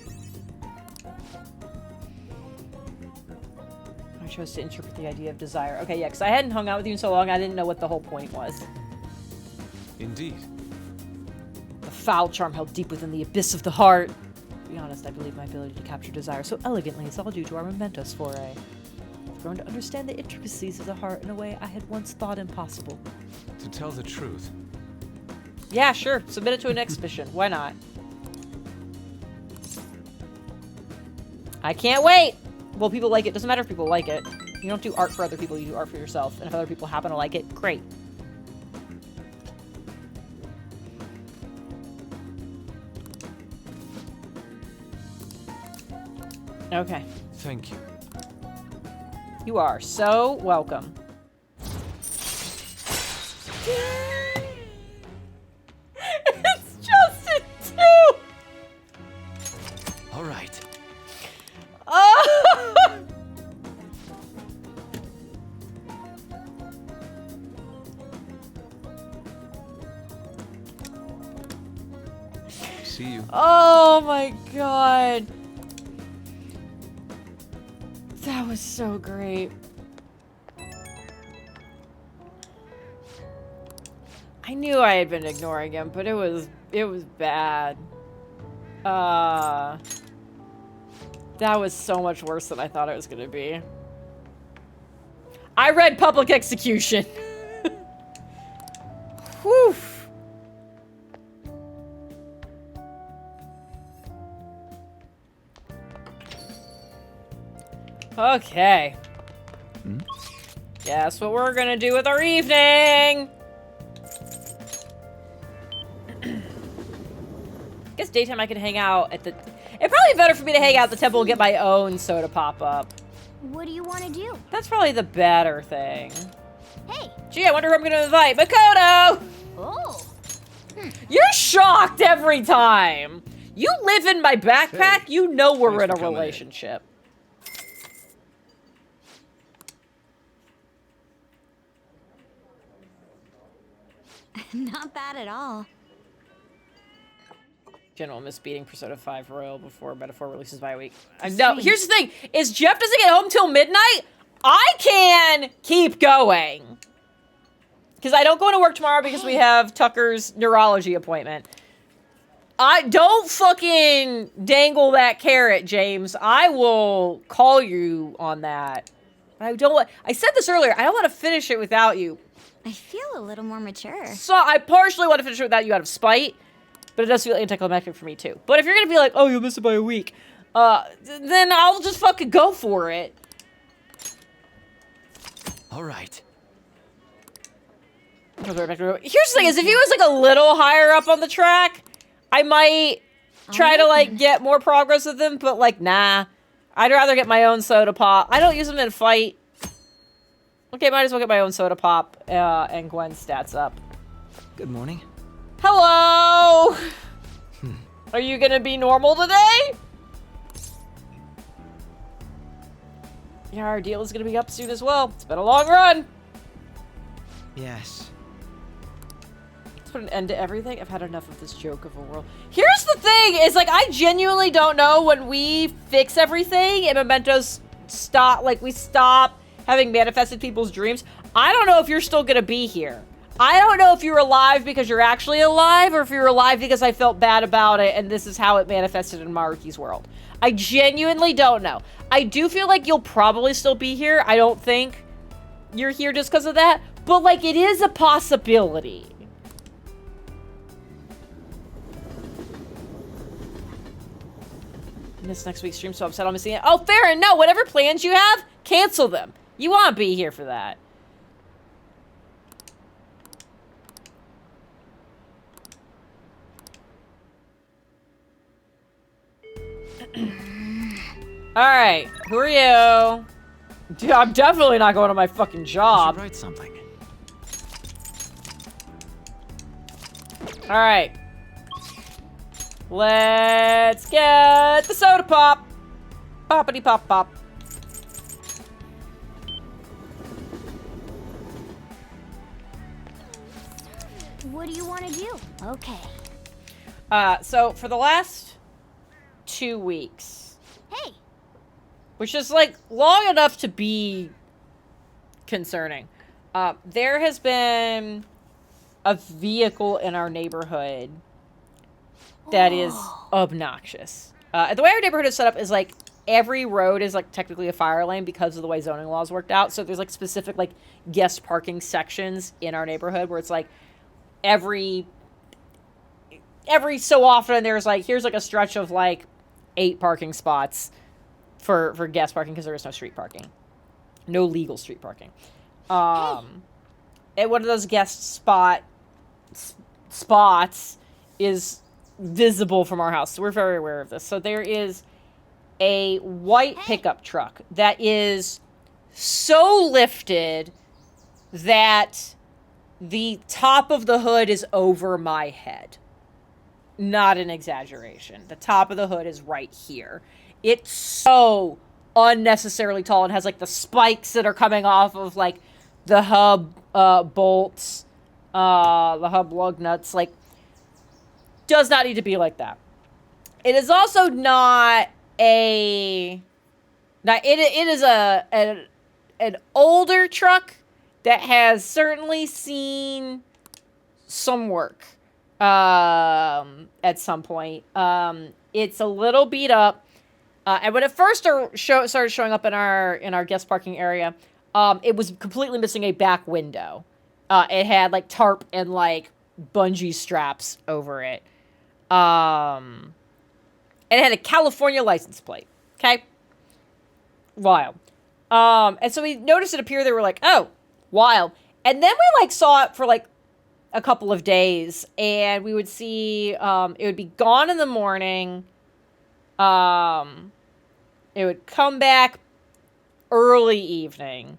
I chose to interpret the idea of desire. Okay, yeah, because I hadn't hung out with you in so long, I didn't know what the whole point was. Indeed. The foul charm held deep within the abyss of the heart. To be honest, I believe my ability to capture desire so elegantly is all due to our mementos foray. I've grown to understand the intricacies of the heart in a way I had once thought impossible. To tell the truth. Yeah, sure. Submit it to an exhibition. Why not? I can't wait! Well, people like it. Doesn't matter if people like it. You don't do art for other people, you do art for yourself. And if other people happen to like it, great. Okay. Thank you. You are so welcome. It's just a 2! All right. Oh! See you. Oh my god. That was so great. I knew I had been ignoring him, but it was bad. That was so much worse than I thought it was gonna be. I read public execution. Whew. Okay. Guess what we're gonna do with our evening? Guess daytime I can hang out at the... It'd probably be better for me to hang out at the temple and get my own soda pop-up. What do you want to do? That's probably the better thing. Hey! Gee, I wonder who I'm gonna invite. Makoto! Oh! You're shocked every time! You live in my backpack, you know we're in a relationship. Not bad at all. General misbeating Persona 5 Royal before Metaphor releases by a week. No, here's the thing. Is Jeff doesn't get home till midnight, I can keep going. Because I don't go into work tomorrow because we have Tucker's neurology appointment. I don't fucking dangle that carrot, James. I will call you on that. I said this earlier. I don't want to finish it without you. I feel a little more mature. So I partially want to finish it without you out of spite, but it does feel anticlimactic for me too. But if you're gonna be like, oh, you'll miss it by a week, then I'll just fucking go for it. All right. Here's the thing: is if he was like a little higher up on the track, I might try to like get more progress with him. But like, nah, I'd rather get my own soda pop. I don't use them in fight. Okay, might as well get my own soda pop and Gwen's stats up. Good morning. Hello! Are you gonna be normal today? Yeah, our deal is gonna be up soon as well. It's been a long run. Yes. Let's put an end to everything. I've had enough of this joke of a world. Here's the thing, is like, I genuinely don't know when we fix everything and Mementos stop, like we stop having manifested people's dreams. I don't know if you're still gonna be here. I don't know if you're alive because you're actually alive, or if you're alive because I felt bad about it and this is how it manifested in Maruki's world. I genuinely don't know. I do feel like you'll probably still be here. I don't think you're here just because of that, but like, it is a possibility. Miss next week's stream, so upset I'm missing it. Oh, Farron, no, whatever plans you have, cancel them. You want to be here for that. Alright, who are you? Dude, I'm definitely not going to my fucking job. Write something. Alright. Let's get the soda pop. Poppity pop pop. What do you want to do? Okay. So for the last 2 weeks. Hey! Which is like long enough to be concerning. There has been a vehicle in our neighborhood that is obnoxious. The way our neighborhood is set up is like every road is like technically a fire lane because of the way zoning laws worked out. So there's like specific like guest parking sections in our neighborhood where it's like every so often there's like, here's like a stretch of like 8 parking spots for guest parking because there is no street parking. No legal street parking. And one of those guest spots is visible from our house. So we're very aware of this. So there is a white pickup truck that is so lifted that the top of the hood is over my head. Not an exaggeration. The top of the hood is right here. It's so unnecessarily tall and has like the spikes that are coming off of like the hub bolts, the hub lug nuts, like does not need to be like that. It is also not a, it is an older truck that has certainly seen some work at some point. It's a little beat up. And when it first started showing up in our guest parking area, it was completely missing a back window. It had like tarp and like bungee straps over it. And it had a California license plate. Okay? Wild. And so we noticed it appear. They were like, oh, wild. And then we like saw it for like a couple of days, and we would see it would be gone in the morning. It would come back early evening.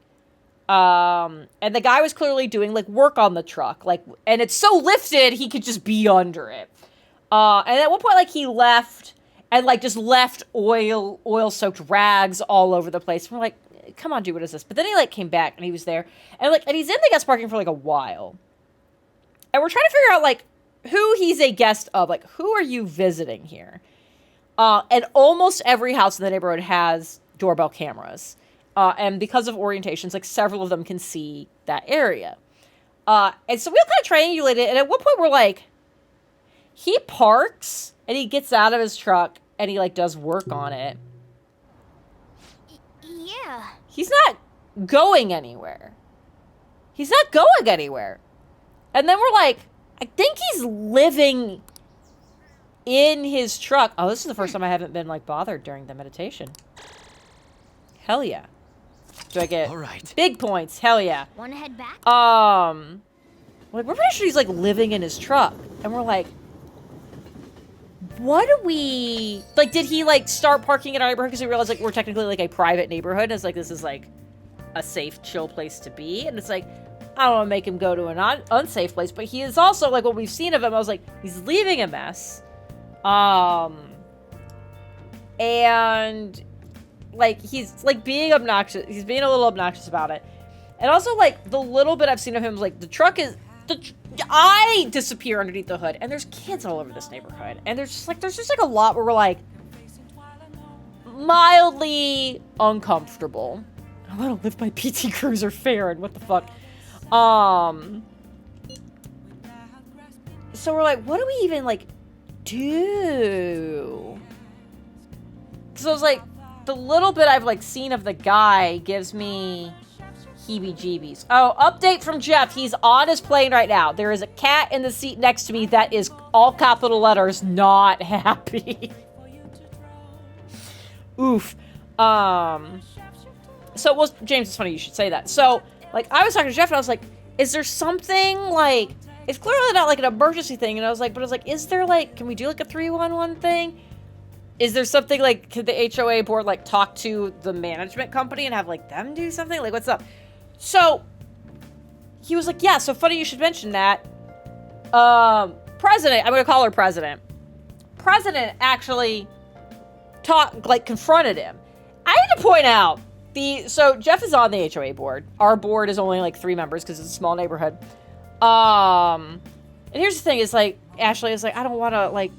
And the guy was clearly doing like work on the truck, like, and it's so lifted he could just be under it. And at one point, like, he left and like just left oil soaked rags all over the place. We're like, come on, dude, what is this? But then he like came back and he was there, and like, and he's in the guest parking for like a while. And we're trying to figure out like who he's a guest of, like, who are you visiting here? And almost every house in the neighborhood has doorbell cameras. And because of orientations, like, several of them can see that area. And so we all kind of triangulated, and at one point we're like, he parks, and he gets out of his truck, and he, like, does work on it. Yeah. He's not going anywhere. He's not going anywhere. And then we're like, I think he's living in his truck. Oh, this is the first time I haven't been, like, bothered during the meditation. Hell yeah. Do I get big points? Hell yeah. Wanna head back? Like, we're pretty sure he's, like, living in his truck. And we're like, what do we... Like, did he, like, start parking in our neighborhood because he realized, like, we're technically, like, a private neighborhood? It's like, this is, like, a safe, chill place to be. And it's like, I don't want to make him go to an unsafe place. But he is also, like, what we've seen of him, I was like, he's leaving a mess. And... like, he's, like, being obnoxious. He's being a little obnoxious about it. And also, like, the little bit I've seen of him, like, the truck is... I disappear underneath the hood. And there's kids all over this neighborhood. And there's just, like, a lot where we're, like, mildly uncomfortable. I want to lift my PT Cruiser Farron. What the fuck? So we're like, what do we even, like, do? Because I was like... the little bit I've, like, seen of the guy gives me heebie-jeebies. Oh, update from Jeff. He's on his plane right now. There is a cat in the seat next to me that is all capital letters not happy. Oof. So, well, James, it's funny you should say that. So, like, I was talking to Jeff and I was like, is there something, like, it's clearly not, like, an emergency thing. And I was like, is there, like, can we do, like, a 311 thing? Is there something, like, could the HOA board, like, talk to the management company and have, like, them do something? Like, what's up? So, he was like, yeah, so funny you should mention that. President, I'm going to call her President. President actually confronted him. I had to point out, so Jeff is on the HOA board. Our board is only, like, 3 members because it's a small neighborhood. And here's the thing, is, like, Ashley is like, I don't want to, like,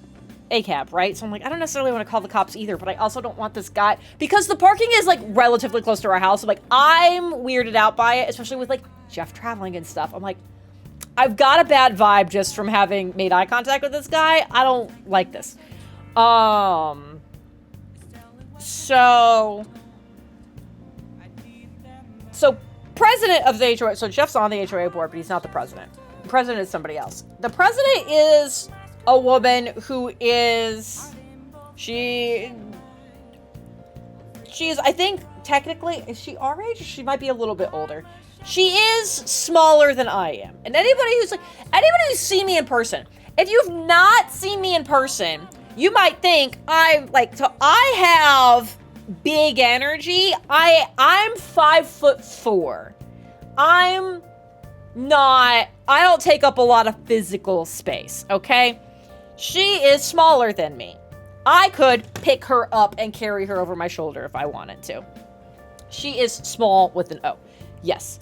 ACAB, right? So I'm like, I don't necessarily want to call the cops either, but I also don't want this guy, because the parking is, like, relatively close to our house. So, like, I'm weirded out by it, especially with, like, Jeff traveling and stuff. I'm like, I've got a bad vibe just from having made eye contact with this guy. I don't like this. So president of the HOA, so Jeff's on the HOA board, but he's not the president. The president is somebody else. The president is a woman who is, she is, I think, technically, is she our age? She might be a little bit older. She is smaller than I am. And anybody who's seen me in person, if you've not seen me in person, you might think I'm, like, so I have big energy. I'm 5'4". I don't take up a lot of physical space, okay? She is smaller than me. I could pick her up and carry her over my shoulder if I wanted to. She is small with an O. Yes.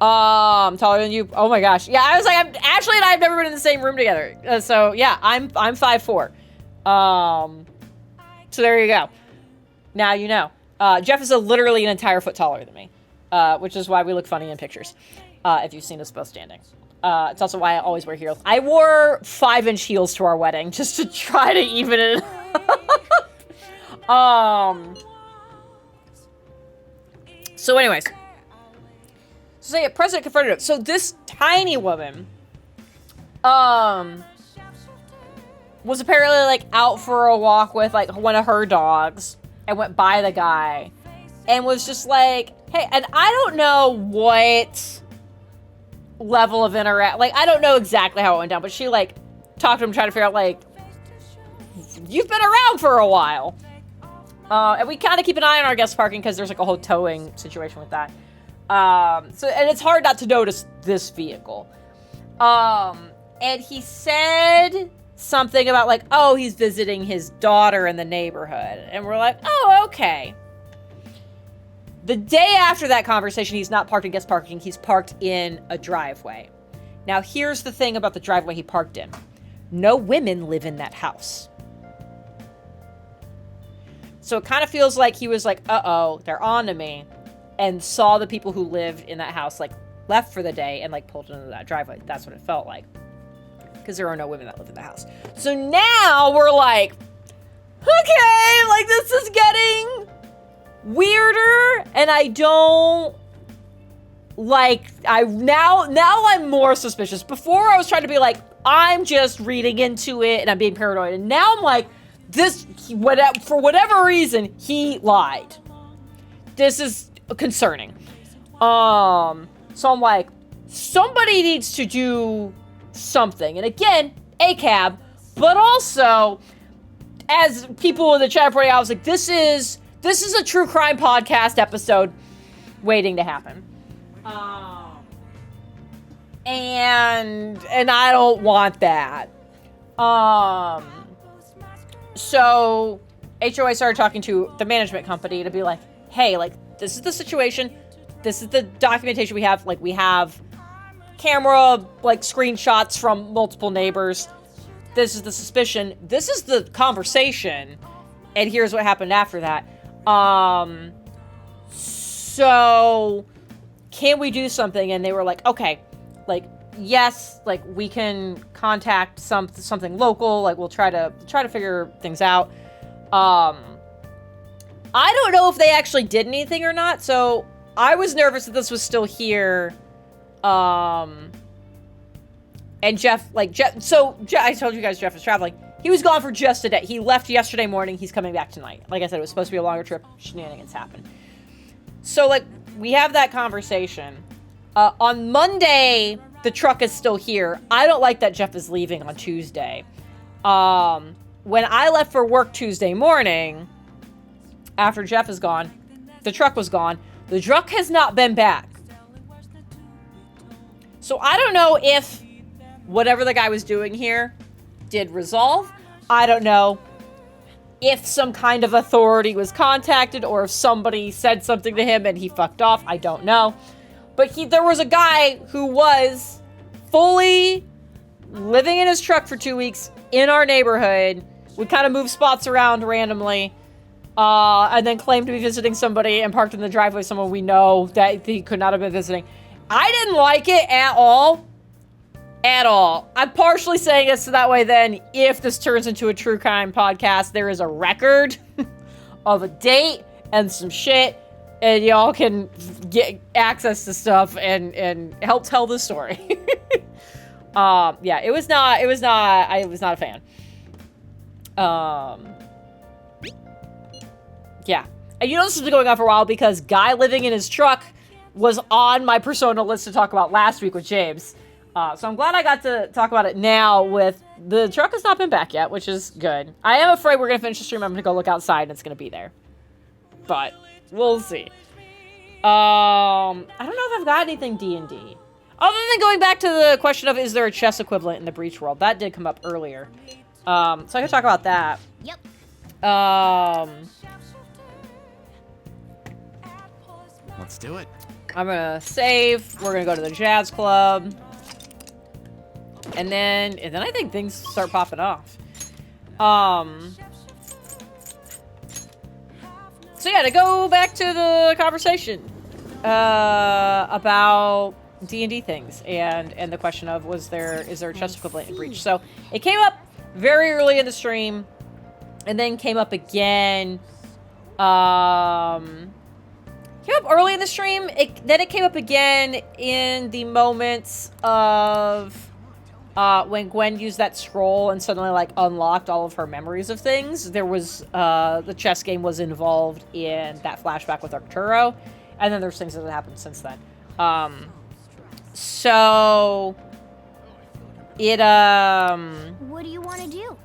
Taller than you. Oh my gosh. Yeah, I was like, Ashley and I have never been in the same room together. So yeah, I'm 5'4". So there you go. Now you know. Jeff is literally an entire foot taller than me, which is why we look funny in pictures. If you've seen us both standing. It's also why I always wear heels. I wore 5-inch heels to our wedding just to try to even it up. So anyways. So yeah, president confronted him. So this tiny woman, was apparently, like, out for a walk with, like, one of her dogs and went by the guy and was just like, Hey, and I don't know what level of like, I don't know exactly how it went down, but she, like, talked to him, trying to figure out, like, you've been around for a while. And we kind of keep an eye on our guest parking because there's, like, a whole towing situation with that. And it's hard not to notice this vehicle. And he said something about, like, oh, he's visiting his daughter in the neighborhood. And we're like, oh, okay. The day after that conversation, he's not parked in guest parking. He's parked in a driveway. Now, here's the thing about the driveway he parked in. No women live in that house. So it kind of feels like he was like, uh-oh, they're on to me. And saw the people who lived in that house, like, left for the day and, like, pulled into that driveway. That's what it felt like. Because there are no women that live in the house. So now we're like, okay, like, this is getting weirder, and I don't like, now I'm more suspicious. Before I was trying to be like, I'm just reading into it and I'm being paranoid, and now I'm like, for whatever reason, he lied. This is concerning. So I'm like, somebody needs to do something. And again, ACAB, but also, as people in the chat pointing out, I was like, this is a true crime podcast episode waiting to happen. And I don't want that. So HOA started talking to the management company to be like, hey, like, this is the situation. This is the documentation we have. Like, we have camera, like, screenshots from multiple neighbors. This is the suspicion. This is the conversation. And here's what happened after that. So can we do something? And they were like, okay, like, yes, like, we can contact something local. Like, we'll try to figure things out. I don't know if they actually did anything or not. So I was nervous that this was still here. And Jeff, so I told you guys Jeff was traveling. He was gone for just a day. He left yesterday morning. He's coming back tonight. Like I said, it was supposed to be a longer trip. Shenanigans happened. So, like, we have that conversation. On Monday, the truck is still here. I don't like that Jeff is leaving on Tuesday. When I left for work Tuesday morning, after Jeff is gone, the truck was gone. The truck has not been back. So I don't know if whatever the guy was doing here did resolve. I don't know if some kind of authority was contacted or if somebody said something to him and he fucked off. I don't know. But there was a guy who was fully living in his truck for 2 weeks in our neighborhood. Would kind of move spots around randomly. And then claimed to be visiting somebody and parked in the driveway someone we know that he could not have been visiting. I didn't like it at all. At all. I'm partially saying this so that way then, if this turns into a true crime podcast, there is a record of a date and some shit, and y'all can get access to stuff and help tell the story. Yeah, I was not a fan. Yeah. And you know this has been going on for a while because guy living in his truck was on my persona list to talk about last week with James. So I'm glad I got to talk about it now with the truck has not been back yet, which is good. I am afraid we're going to finish the stream. I'm going to go look outside and it's going to be there. But we'll see. I don't know if I've got anything D&D. Other than going back to the question of is there a chess equivalent in the Breach world? That did come up earlier. So I can talk about that. Yep. Let's do it. I'm going to save. We're going to go to the jazz club. And then I think things start popping off. So yeah, to go back to the conversation about D&D things and the question of is there a chess equivalent in Breach? So it came up very early in the stream, and then came up again. Came up early in the stream. Then it came up again in the moments of when Gwen used that scroll and suddenly like unlocked all of her memories of things. There was the chess game was involved in that flashback with Arturo, And then there's things that have happened since then. So it What do you want to do?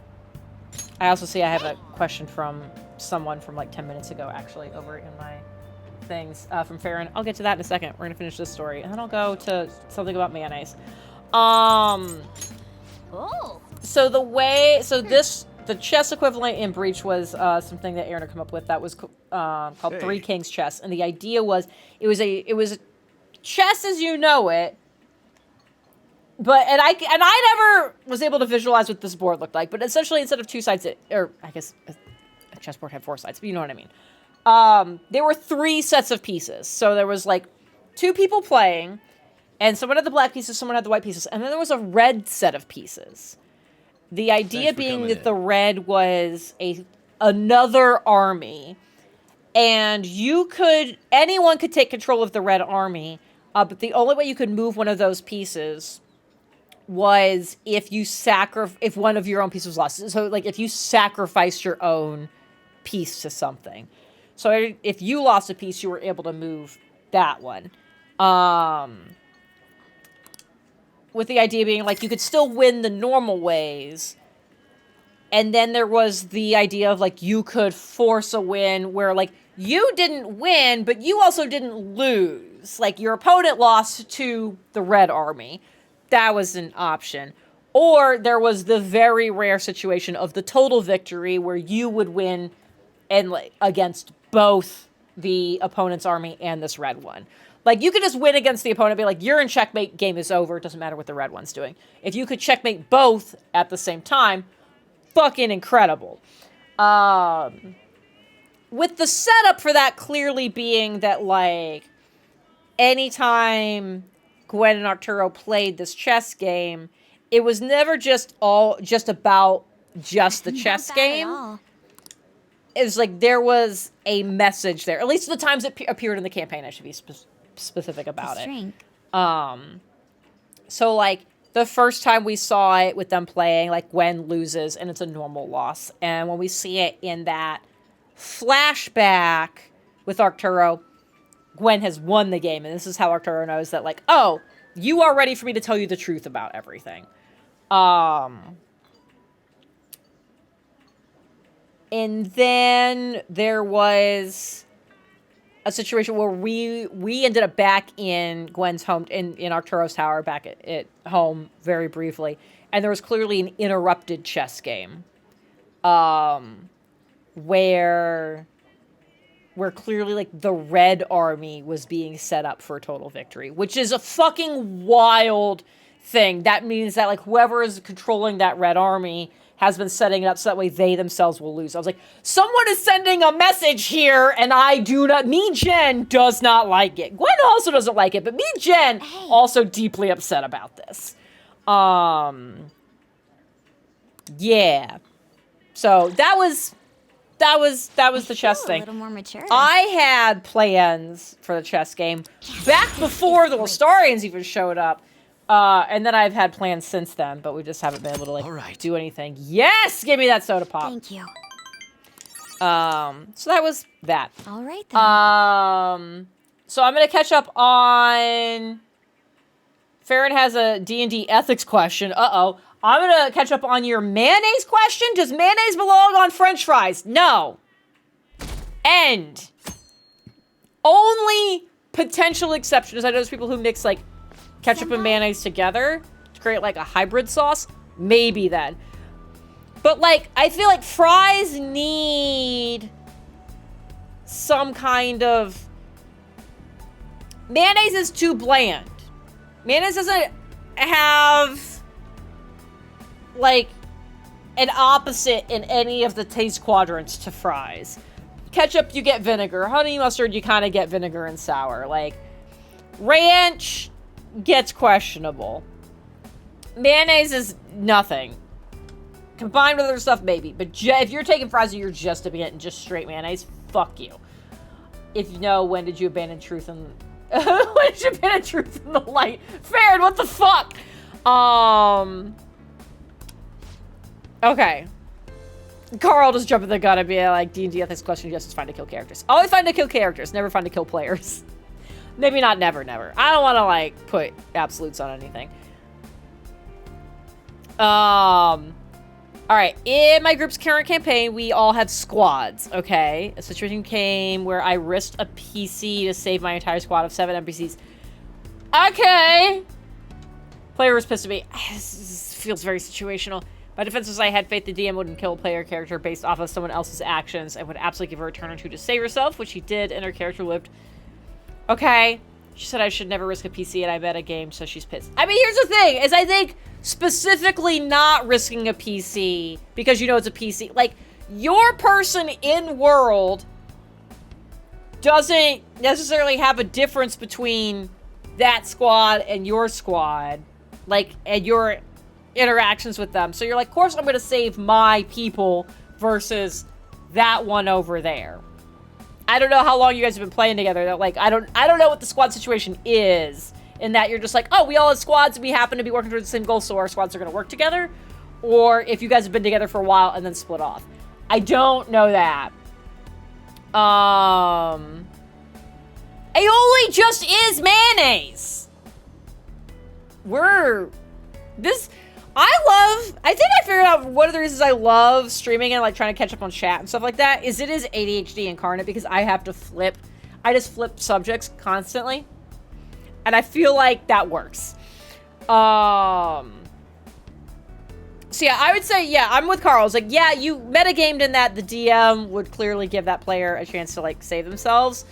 I also see I have a question from someone from like 10 minutes ago, actually, over in my things from Farron. I'll get to that in a second. We're gonna finish this story, and then I'll go to something about mayonnaise. Oh. So the chess equivalent in Breach was something that Aaron had come up with that was called Three Kings Chess, and the idea was it was a chess as you know it. But I never was able to visualize what this board looked like. But essentially, instead of 2 sides, or I guess a chessboard had 4 sides, but you know what I mean. There were 3 sets of pieces. So there was like 2 people playing, and someone had the black pieces, someone had the white pieces, and then there was a red set of pieces. The idea being that the red was another army, and anyone could take control of the red army, but the only way you could move one of those pieces was if one of your own pieces was lost. So, like, if you sacrificed your own piece to something. So, if you lost a piece, you were able to move that one. With the idea being, like, you could still win the normal ways. And then there was the idea of, like, you could force a win where, like, you didn't win, but you also didn't lose. Like, your opponent lost to the red army. That was an option. Or there was the very rare situation of the total victory where you would win against both the opponent's army and this red one. Like, you could just win against the opponent, be like, you're in checkmate, game is over, it doesn't matter what the red one's doing. If you could checkmate both at the same time, fucking incredible. With the setup for that clearly being that, like, anytime Gwen and Arturo played this chess game, it was never just about the chess game. It was like there was a message there. At least the times it appeared in the campaign, I should be specific about it. So, like, the first time we saw it with them playing, like, Gwen loses, and it's a normal loss. And when we see it in that flashback with Arturo, Gwen has won the game, and this is how Arturo knows that, like, oh, you are ready for me to tell you the truth about everything. And then there was a situation where we ended up back in Gwen's home, in Arturo's tower, back at home very briefly, and there was clearly an interrupted chess game, where clearly, like, the red army was being set up for a total victory, which is a fucking wild thing. That means that, like, whoever is controlling that red army has been setting it up so that way they themselves will lose. I was like, someone is sending a message here, and me, Jen, does not like it. Gwen also doesn't like it, but me, Jen, also deeply upset about this. Yeah. So that was the chess thing. A little more mature. I had plans for the chess game back before the Lestarians even showed up. And then I've had plans since then, but we just haven't been able to, like, do anything. Yes! Give me that soda pop. Thank you. So that was that. All right, then. So I'm going to catch up on... Farron has a D&D ethics question. Uh-oh. I'm going to catch up on your mayonnaise question. Does mayonnaise belong on French fries? No. End. Only potential exception is I know there's people who mix, like, ketchup and mayonnaise together to create, like, a hybrid sauce. Maybe then. But, like, I feel like fries need some kind of... Mayonnaise is too bland. Mayonnaise doesn't have, like, an opposite in any of the taste quadrants to fries. Ketchup, you get vinegar. Honey mustard, you kind of get vinegar and sour. Like, ranch gets questionable. Mayonnaise is nothing. Combined with other stuff, maybe. But if you're taking fries and you're just dipping it in just straight mayonnaise, fuck you. If you know, when did you abandon truth in... when did you abandon truth in the light? Farron, what the fuck? Okay. Carl just jumping the gun and be like, D&D ethics question, just find to kill characters. Always find to kill characters, never find to kill players. Maybe not never, never. I don't want to, like, put absolutes on anything. Alright, in my group's current campaign, we all have squads, okay? A situation came where I risked a PC to save my entire squad of 7 NPCs. Okay! Player was pissed at me. This feels very situational. My defense was I had faith the DM wouldn't kill a player character based off of someone else's actions and would absolutely give her a turn or two to save herself, which she did, and her character lived. Okay. She said I should never risk a PC, and I bet a game, so she's pissed. I mean, here's the thing, is I think specifically not risking a PC, because you know it's a PC, like, your person in world doesn't necessarily have a difference between that squad and your squad, like, and your interactions with them. So you're like, of course I'm going to save my people versus that one over there. I don't know how long you guys have been playing together. That like I don't know what the squad situation is. In that you're just like, oh, we all have squads and we happen to be working towards the same goal, so our squads are going to work together. Or if you guys have been together for a while and then split off. I don't know that. Aioli just is mayonnaise. I think I figured out one of the reasons I love streaming and like trying to catch up on chat and stuff like that is it is ADHD incarnate because I have to flip. I just flip subjects constantly. And I feel like that works. So yeah, I would say, yeah, I'm with Carl. It's like, yeah, you metagamed in that the DM would clearly give that player a chance to like save themselves.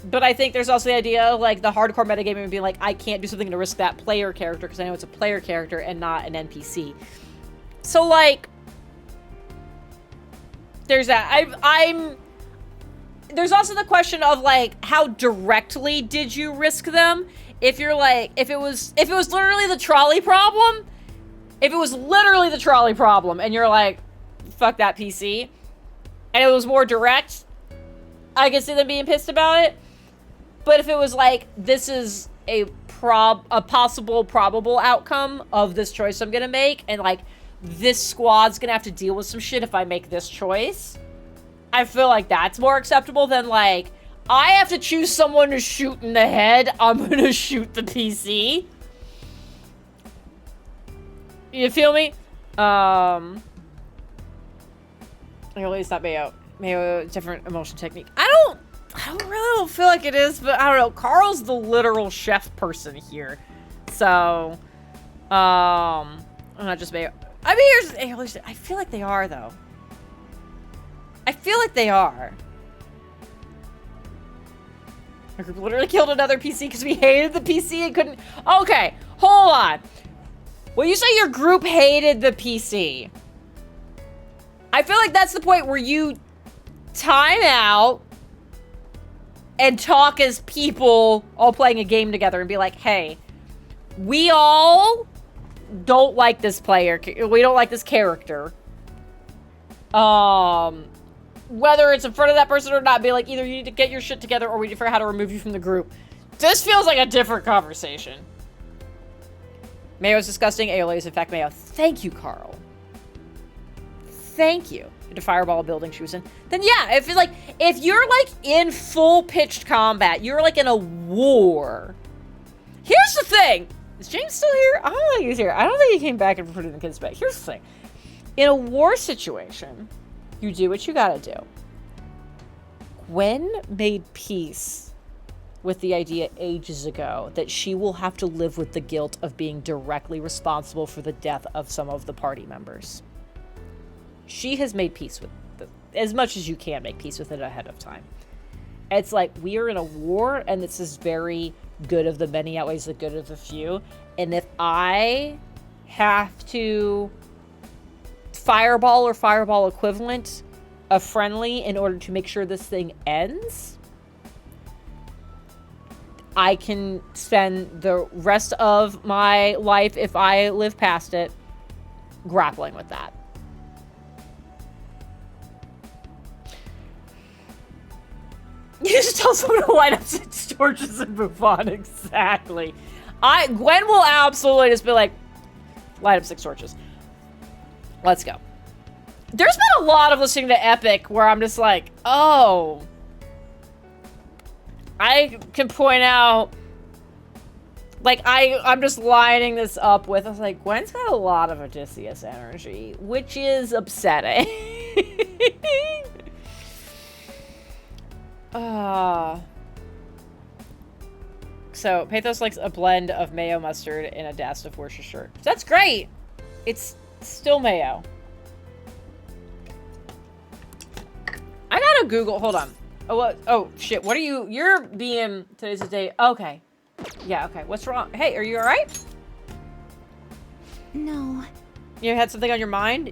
But I think there's also the idea of, like, the hardcore metagaming would be like, I can't do something to risk that player character because I know it's a player character and not an NPC. So, like, there's that. There's also the question of, like, how directly did you risk them? If you're, like, if it was literally the trolley problem, and you're like, fuck that PC, and it was more direct, I could see them being pissed about it. But if it was like, this is a possible probable outcome of this choice I'm gonna make, and like, this squad's gonna have to deal with some shit if I make this choice, I feel like that's more acceptable than like, I have to choose someone to shoot in the head, I'm gonna shoot the PC. You feel me? At least not Mayo. Mayo, different emotion technique. I don't feel like it is, but I don't know. Carl's the literal chef person here. So, I'm not just Mayo. I mean, I feel like they are, though. I feel like they are. Our group literally killed another PC because we hated the PC and couldn't... Okay, hold on. When you say your group hated the PC, I feel like that's the point where you time out and talk as people all playing a game together and be like, hey, we all don't like this player. We don't like this character. Whether it's in front of that person or not, be like, either you need to get your shit together or we figure out how to remove you from the group. This feels like a different conversation. Mayo is disgusting. Aioli is in fact Mayo. Thank you, Carl. Thank you. To fireball a building she was in. Then yeah, if you're like in full pitched combat, you're like in a war. Here's the thing. Is James still here? I don't think he's here. I don't think he came back and put the kids back. Here's the thing. In a war situation, you do what you gotta do. Gwen made peace with the idea ages ago that she will have to live with the guilt of being directly responsible for the death of some of the party members. She has made peace with it, as much as you can make peace with it ahead of time. It's like, we are in a war, and this is very good of the many outweighs the good of the few. And if I have to fireball or fireball equivalent a friendly in order to make sure this thing ends, I can spend the rest of my life, if I live past it, grappling with that. You just tell someone to light up 6 torches and move on. Exactly. Gwen will absolutely just be like, light up 6 torches. Let's go. There's been a lot of listening to Epic where I'm just like, oh, I can point out, like, I'm just lining this up with, I was like, Gwen's got a lot of Odysseus energy, which is upsetting. So, Pathos likes a blend of mayo, mustard, and a dash of Worcestershire. That's great! It's still mayo. I gotta Google, hold on. Oh, what? Oh, shit, what are you, you're being, today's the day, okay. Yeah, okay, what's wrong? Hey, are you alright? No. You had something on your mind?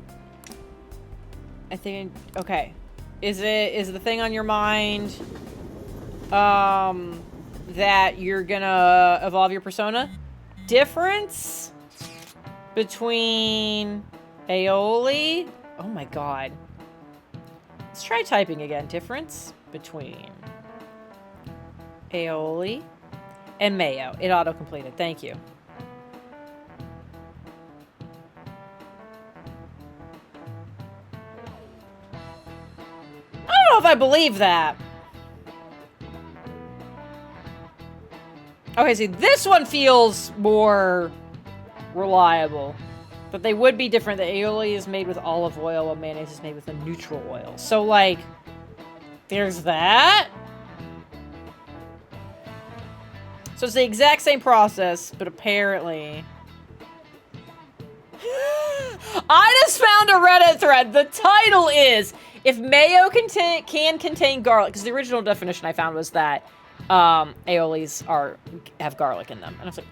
I think, okay. Is the thing on your mind, that you're gonna evolve your persona? Difference between aioli? Oh my god. Let's try typing again. Difference between aioli and mayo. It auto-completed. Thank you. I don't know if I believe that. Okay, see, this one feels more reliable. But they would be different. The aioli is made with olive oil, while mayonnaise is made with a neutral oil. So, like, there's that. So it's the exact same process, but apparently... I just found a Reddit thread. The title is, if mayo can contain garlic, because the original definition I found was that aiolis have garlic in them. And I was like,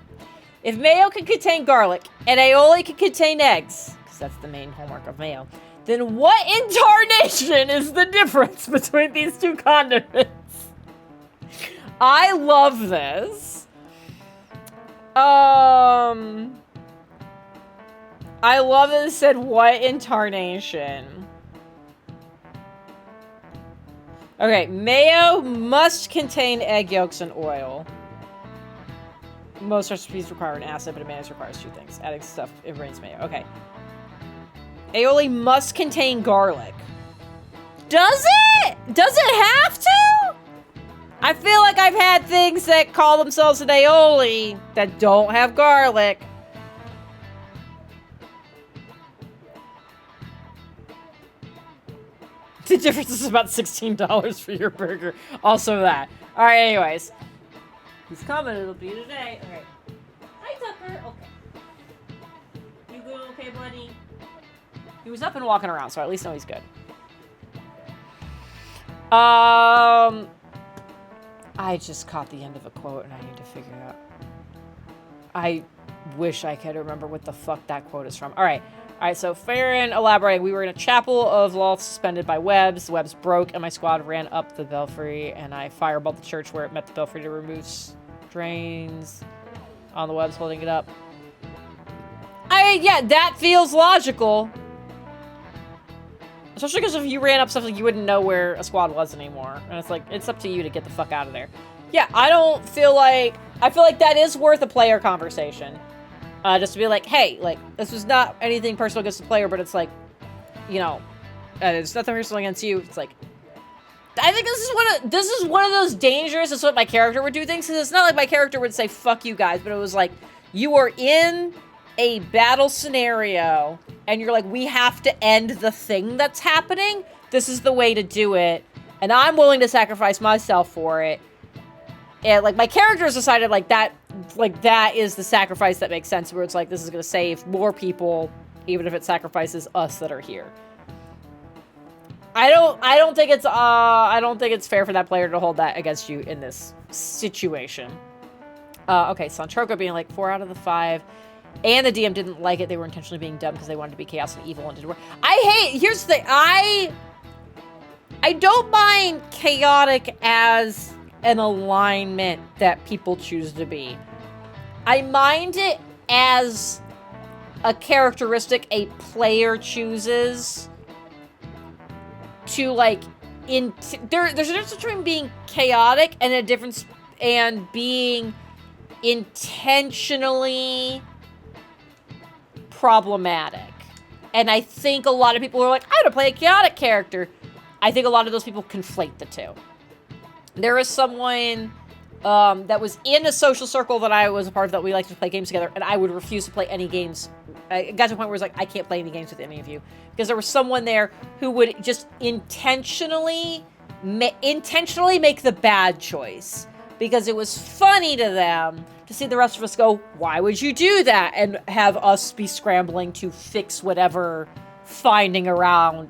if mayo can contain garlic and aioli can contain eggs, because that's the main hallmark of mayo, then what incarnation is the difference between these two condiments? I love this. I love that it said what incarnation. Okay, mayo must contain egg yolks and oil. Most recipes require an acid, but a mayonnaise requires two things. Adding stuff, it rains mayo. Okay. Aioli must contain garlic. Does it? Does it have to? I feel like I've had things that call themselves an aioli that don't have garlic. The difference is about $16 for your burger. Also that. Alright, anyways. He's coming. It'll be today. Alright. Hi, Tucker. Okay. You doing okay, buddy? He was up and walking around, so I at least know he's good. I just caught the end of a quote and I need to figure out. I wish I could remember what the fuck that quote is from. Alright. Alright, so Farron elaborating. We were in a chapel of law suspended by webs. The webs broke and my squad ran up the belfry and I fireballed the church where it met the belfry to remove drains on the webs holding it up. Yeah, that feels logical. Especially because if you ran up stuff, like, you wouldn't know where a squad was anymore. And it's like, it's up to you to get the fuck out of there. Yeah, I feel like that is worth a player conversation. Just to be like, hey, like, this was not anything personal against the player, but it's like, you know, it's nothing personal against you. It's like, I think this is one of those dangerous, it's what my character would do things, because it's not like my character would say, fuck you guys, but it was like, you are in a battle scenario, and you're like, we have to end the thing that's happening. This is the way to do it, and I'm willing to sacrifice myself for it. And, like, my character has decided, like, that is the sacrifice that makes sense, where it's like, this is gonna save more people, even if it sacrifices us that are here. I don't think it's fair for that player to hold that against you in this situation. Okay, Santroka being like 4 out of the 5. And the DM didn't like it. They were intentionally being dumb because they wanted to be chaos and evil and didn't work. Here's the thing. I don't mind chaotic as an alignment that people choose to be. I mind it as a characteristic a player chooses to, like, there's a difference between being chaotic and a difference and being intentionally problematic. And I think a lot of people are like, I want to play a chaotic character. I think a lot of those people conflate the two. There is someone that was in a social circle that I was a part of that we liked to play games together, and I would refuse to play any games. It got to a point where it was like, I can't play any games with any of you. Because there was someone there who would just intentionally make the bad choice. Because it was funny to them to see the rest of us go, why would you do that? And have us be scrambling to fix whatever finding out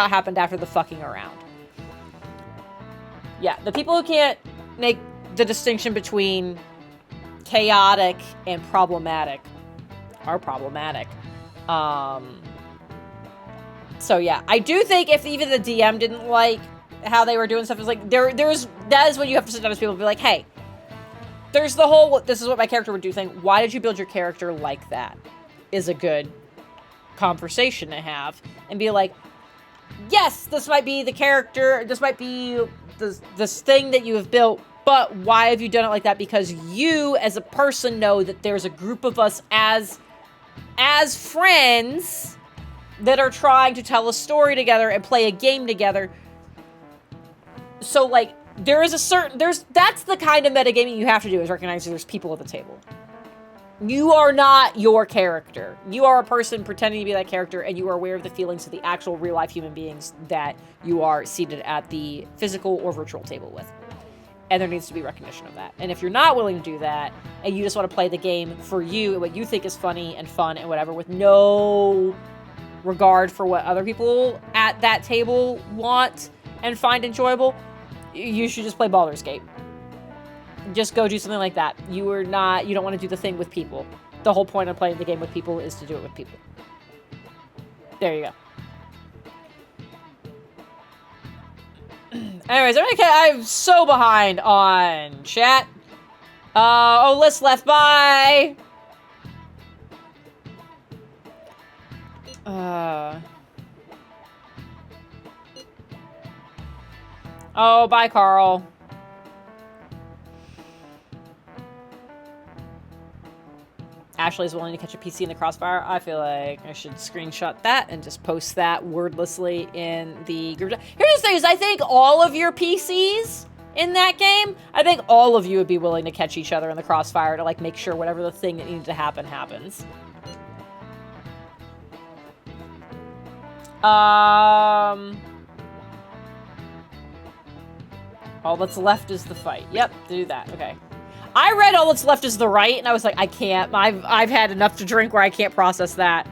happened after the fucking around. Yeah, the people who can't make the distinction between chaotic and problematic are problematic. So yeah, I do think if even the DM didn't like how they were doing stuff, it's like that is when you have to sit down with people and be like, hey, there's the whole this is what my character would do thing. Why did you build your character like that? Is a good conversation to have and be like, yes, this might be the character, this might be this thing that you have built, but why have you done it like that? Because you as a person know that there's a group of us as friends that are trying to tell a story together and play a game together. So like that's the kind of metagaming you have to do, is recognize that there's people at the table. You are not your character. You are a person pretending to be that character, and you are aware of the feelings of the actual real-life human beings that you are seated at the physical or virtual table with. And there needs to be recognition of that. And if you're not willing to do that, and you just want to play the game for you, and what you think is funny and fun and whatever, with no regard for what other people at that table want and find enjoyable, you should just play Baldur's Gate. Just go do something like that. You don't want to do the thing with people. The whole point of playing the game with people is to do it with people. There you go. Anyways, I'm so behind on chat. List left by. Bye, Carl. Ashley's willing to catch a PC in the crossfire. I feel like I should screenshot that and just post that wordlessly in the group chat. Here's the thing, is I think all of your PCs in that game, I think all of you would be willing to catch each other in the crossfire to like make sure whatever the thing that needed to happen happens. All that's left is the fight. Yep, do that. Okay. I read all that's left is the right, and I was like, I can't. I've had enough to drink where I can't process that.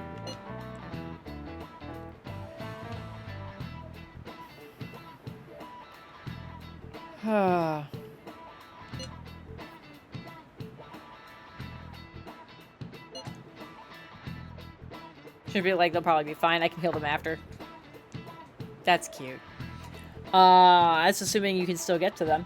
Should be like, they'll probably be fine. I can heal them after. That's cute. That's assuming you can still get to them.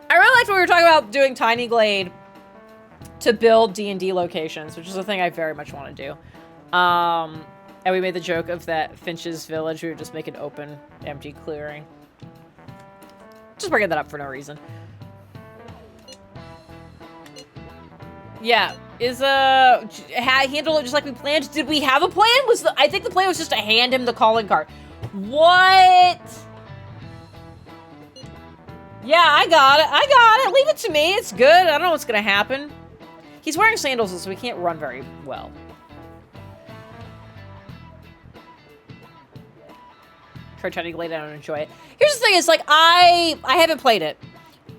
I really liked when we were talking about doing Tiny Glade to build D&D locations, which is a thing I very much want to do. And we made the joke of that Finch's Village, we would just make an open, empty clearing. Just bringing that up for no reason. Yeah, handle it just like we planned. Did we have a plan? I think the plan was just to hand him the calling card. What? Yeah, I got it. Leave it to me. It's good. I don't know what's gonna happen. He's wearing sandals, so he can't run very well. Try to lay down and enjoy it. Here's the thing, is like I haven't played it.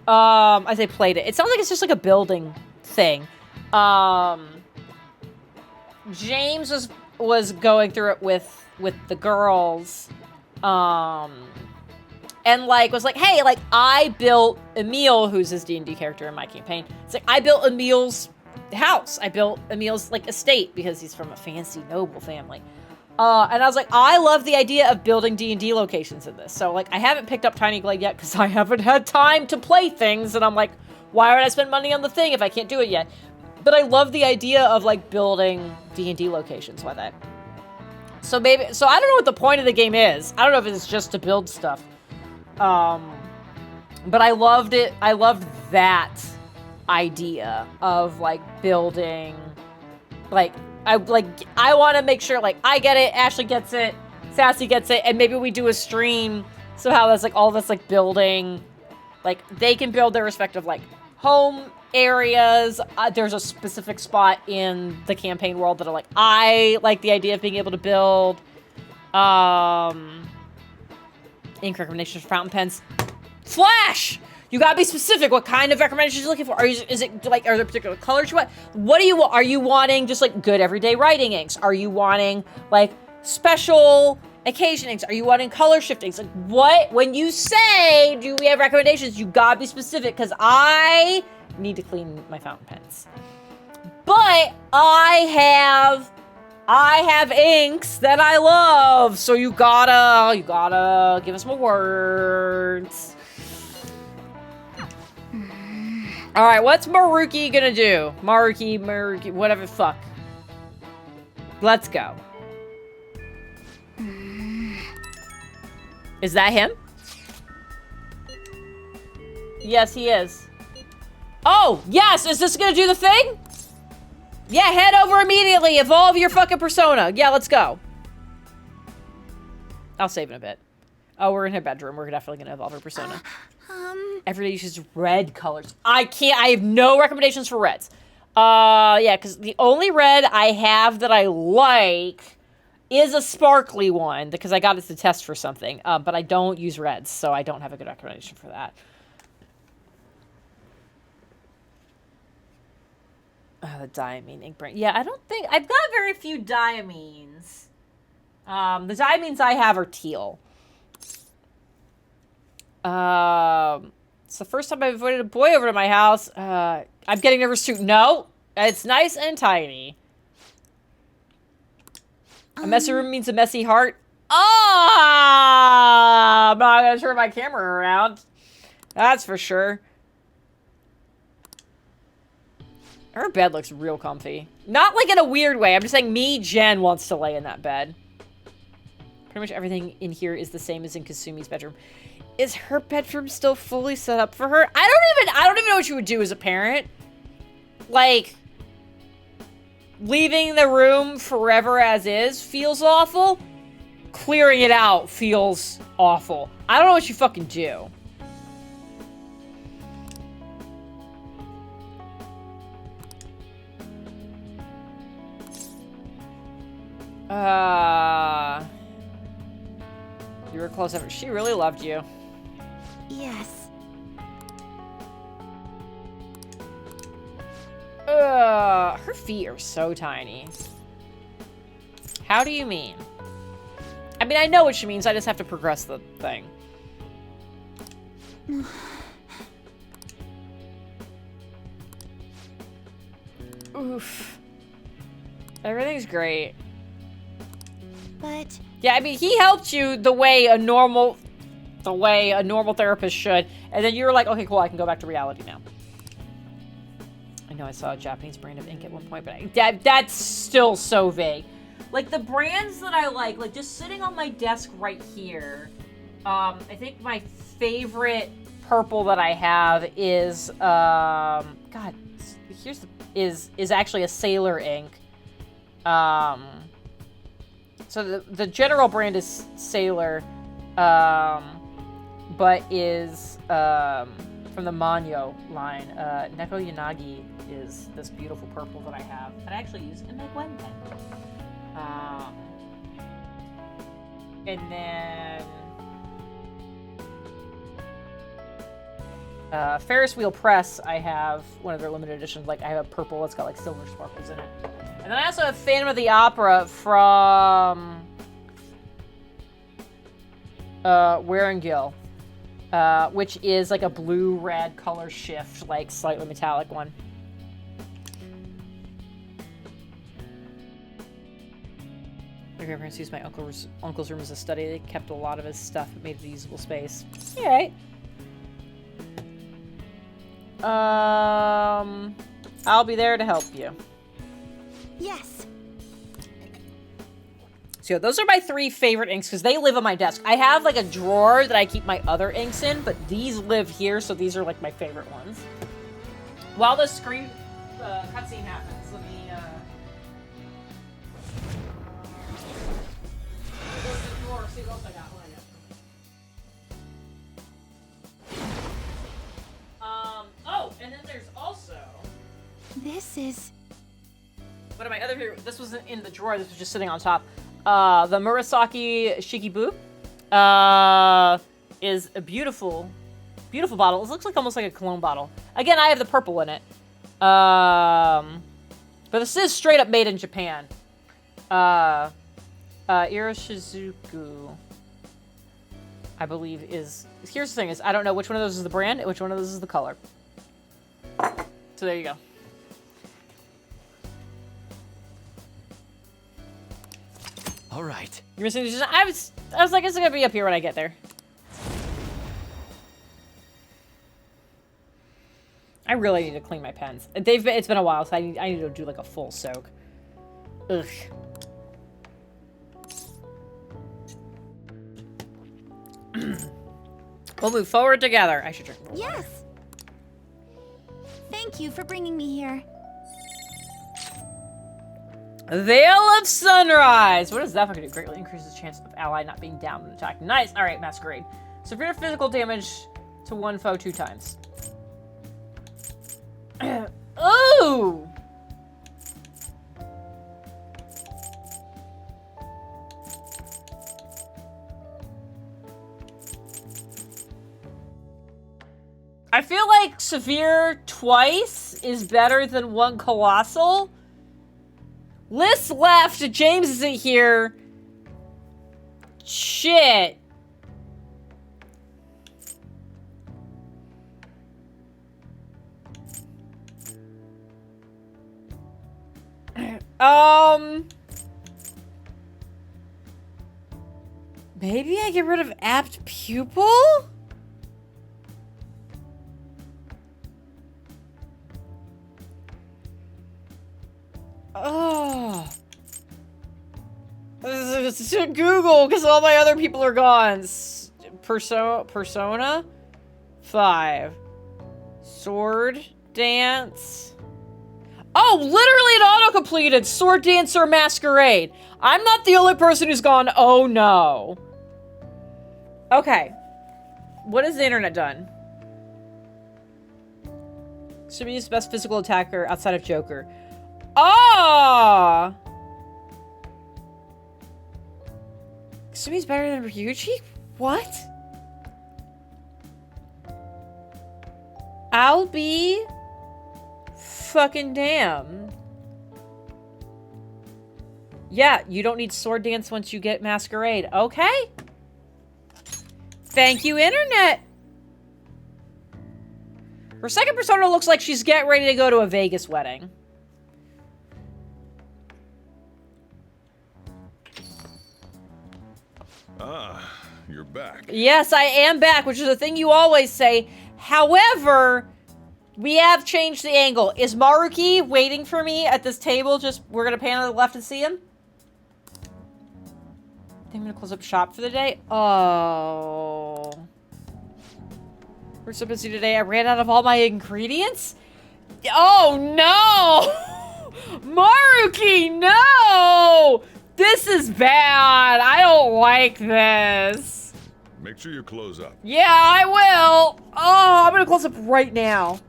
I say played it. It sounds like it's just like a building thing. James was going through it with the girls. And, like, was like, hey, like, I built Emil, who's his D&D character in my campaign. It's like, I built Emil's house. I built Emil's, like, estate, because he's from a fancy, noble family. And I was like, I love the idea of building D&D locations in this. So, like, I haven't picked up Tiny Glade yet, because I haven't had time to play things. And I'm like, why would I spend money on the thing if I can't do it yet? But I love the idea of, like, building D&D locations with it. So I don't know what the point of the game is. I don't know if it's just to build stuff. But I loved it. I loved that idea of, like, building, like, I want to make sure, like, I get it, Ashley gets it, Sassy gets it, and maybe we do a stream somehow that's, like, all of us, like, building, like, they can build their respective, like, home areas. There's a specific spot in the campaign world that I like the idea of being able to build, ink recommendations for fountain pens. Flash! You gotta be specific. What kind of recommendations are you looking for? Is it like, are there particular colors you want? What do you want? Are you wanting just like good everyday writing inks? Are you wanting like special occasion inks? Are you wanting color shiftings? Like what? When you say, do we have recommendations? You gotta be specific because I need to clean my fountain pens. But I have inks that I love. So you gotta give us more words. All right, what's Maruki gonna do? Maruki, whatever, fuck. Let's go. Is that him? Yes, he is. Oh, yes, is this gonna do the thing? Yeah, head over immediately, evolve your fucking persona. Yeah, let's go. I'll save in a bit. Oh, we're in her bedroom. We're definitely gonna evolve her persona. Every day uses red colors. I have no recommendations for reds. Yeah, because the only red I have that I like is a sparkly one, because I got it to test for something. But I don't use reds, so I don't have a good recommendation for that. The diamine ink brand. Yeah, I don't think... I've got very few diamines. The diamines I have are teal. It's the first time I've invited a boy over to my house. I'm getting nervous too. No, it's nice and tiny. A messy room means a messy heart. I'm not gonna turn my camera around. That's for sure. Her bed looks real comfy. Not like in a weird way. I'm just saying Jen wants to lay in that bed. Pretty much everything in here is the same as in Kasumi's bedroom. Is her bedroom still fully set up for her? I don't even know what you would do as a parent. Like, leaving the room forever as is feels awful. Clearing it out feels awful. I don't know what you fucking do. You were close ever. She really loved you. Yes. Her feet are so tiny. How do you mean? I mean, I know what she means. I just have to progress the thing. Oof. Everything's great. But... Yeah, I mean, he helped you the way a normal therapist should. And then you were like, okay, cool, I can go back to reality now. I know I saw a Japanese brand of ink at one point, but that's still so vague. Like, the brands that I like just sitting on my desk right here, I think my favorite purple that I have is, God, is actually a Sailor ink. So the general brand is Sailor, but is from the Manyo line. Neko Yanagi is this beautiful purple that I have that I actually use in my Gwen pen. And then Ferris Wheel Press, I have one of their limited editions. Like, I have a purple that's got like silver sparkles in it. And then I also have Phantom of the Opera from Warrengill, which is like a blue-red color shift, like slightly metallic one. My grandparents used my uncle's room as a study. They kept a lot of his stuff and made it a usable space. All right. I'll be there to help you. Yes. So those are my 3 favorite inks because they live on my desk. I have like a drawer that I keep my other inks in, but these live here, so these are like my favorite ones. While the screen cutscene happens, let me is... One of my other favorite, this wasn't in the drawer, this was just sitting on top. The Murasaki Shikibu is a beautiful, beautiful bottle. It looks like almost like a cologne bottle. Again, I have the purple in it. But this is straight up made in Japan. Iroshizuku, I believe is... Here's the thing is, I don't know which one of those is the brand and which one of those is the color. So there you go. All right. You're missing the... I was like, it's gonna be up here when I get there. I really need to clean my pens. It's been a while, so I need to do like a full soak. Ugh. We'll move forward together. I should drink more. Yes! Thank you for bringing me here. Veil of Sunrise. What is that going to do? Greatly increases the chance of ally not being down when attacked. Nice. All right, Masquerade. Severe physical damage to one foe 2 times. Ooh! I feel like severe twice is better than 1 colossal. Liz left. James isn't here. Shit. Maybe I get rid of apt pupil? Oh. Google, because all my other people are gone. Persona 5. Sword Dance. Oh, literally it auto-completed. Sword Dancer Masquerade. I'm not the only person who's gone, oh no. Okay. What has the internet done? Sumi's best physical attacker outside of Joker. Ah! Sumi's better than Ryuji? What? I'll be fucking damn. Yeah, you don't need sword dance once you get Masquerade. Okay. Thank you, internet. Her second persona looks like she's getting ready to go to a Vegas wedding. Ah, you're back. Yes, I am back, which is a thing you always say. However, we have changed the angle. Is Maruki waiting for me at this table? Just, we're gonna pan to the left and see him? I think I'm gonna close up shop for the day. Oh. We're so busy today, I ran out of all my ingredients? Oh no! Maruki, no! This is bad. I don't like this. Make sure you close up. Yeah, I will. Oh, I'm gonna close up right now.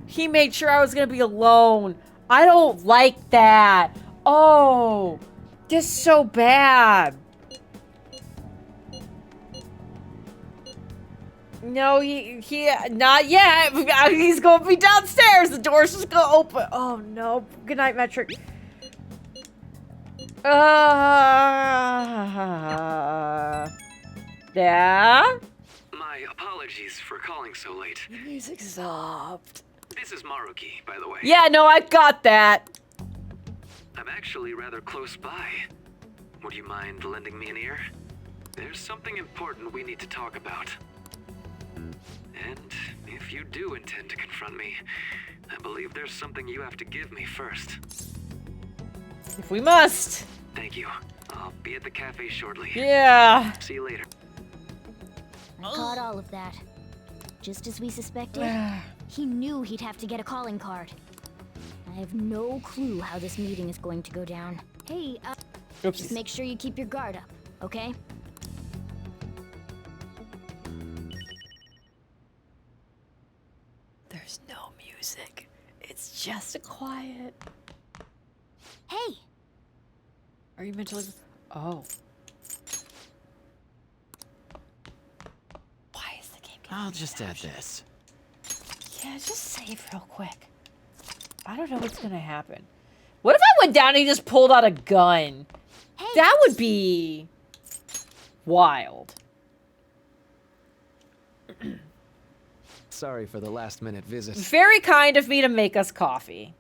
He made sure I was gonna be alone. I don't like that. Oh, this is so bad. No, he not yet. He's gonna be downstairs. The door's just gonna open. Oh no. Good night, Metric. Yeah? My apologies for calling so late. The music stopped. This is Maruki, by the way. Yeah, no, I got that. I'm actually rather close by. Would you mind lending me an ear? There's something important we need to talk about. And if you do intend to confront me, I believe there's something you have to give me first. If we must. Thank you. I'll be at the cafe shortly. Yeah. See you later. I caught all of that. Just as we suspected, he knew he'd have to get a calling card. I have no clue how this meeting is going to go down. Hey, just make sure you keep your guard up, okay? just a quiet. Hey! Are you mentally? Oh. Why is the game? I'll just add this. Yeah, just save real quick. I don't know what's gonna happen. What if I went down and he just pulled out a gun? Hey. That would be wild. Sorry for the last-minute visit. Very kind of me to make us coffee.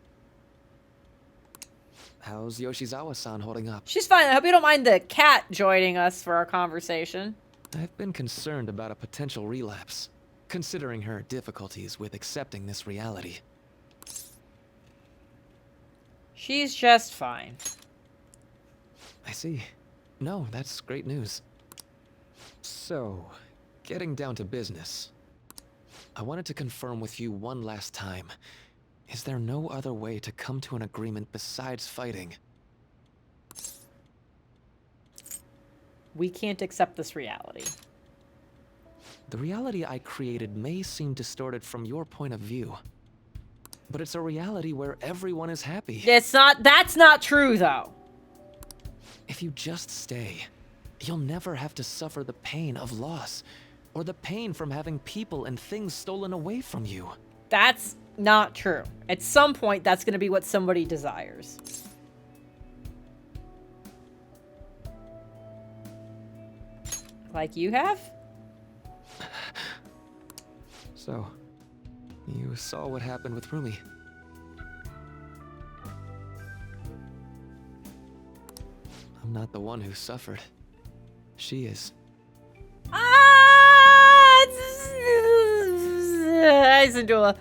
How's Yoshizawa-san holding up? She's fine. I hope you don't mind the cat joining us for our conversation. I've been concerned about a potential relapse, considering her difficulties with accepting this reality. She's just fine. I see. No, that's great news. So, getting down to business. I wanted to confirm with you one last time. Is there no other way to come to an agreement besides fighting? We can't accept this reality. The reality I created may seem distorted from your point of view. But it's a reality where everyone is happy. It's not, that's not true though. If you just stay, you'll never have to suffer the pain of loss, or the pain from having people and things stolen away from you. That's not true. At some point, that's going to be what somebody desires. Like you have? So, you saw what happened with Rumi. I'm not the one who suffered. She is. Isandula.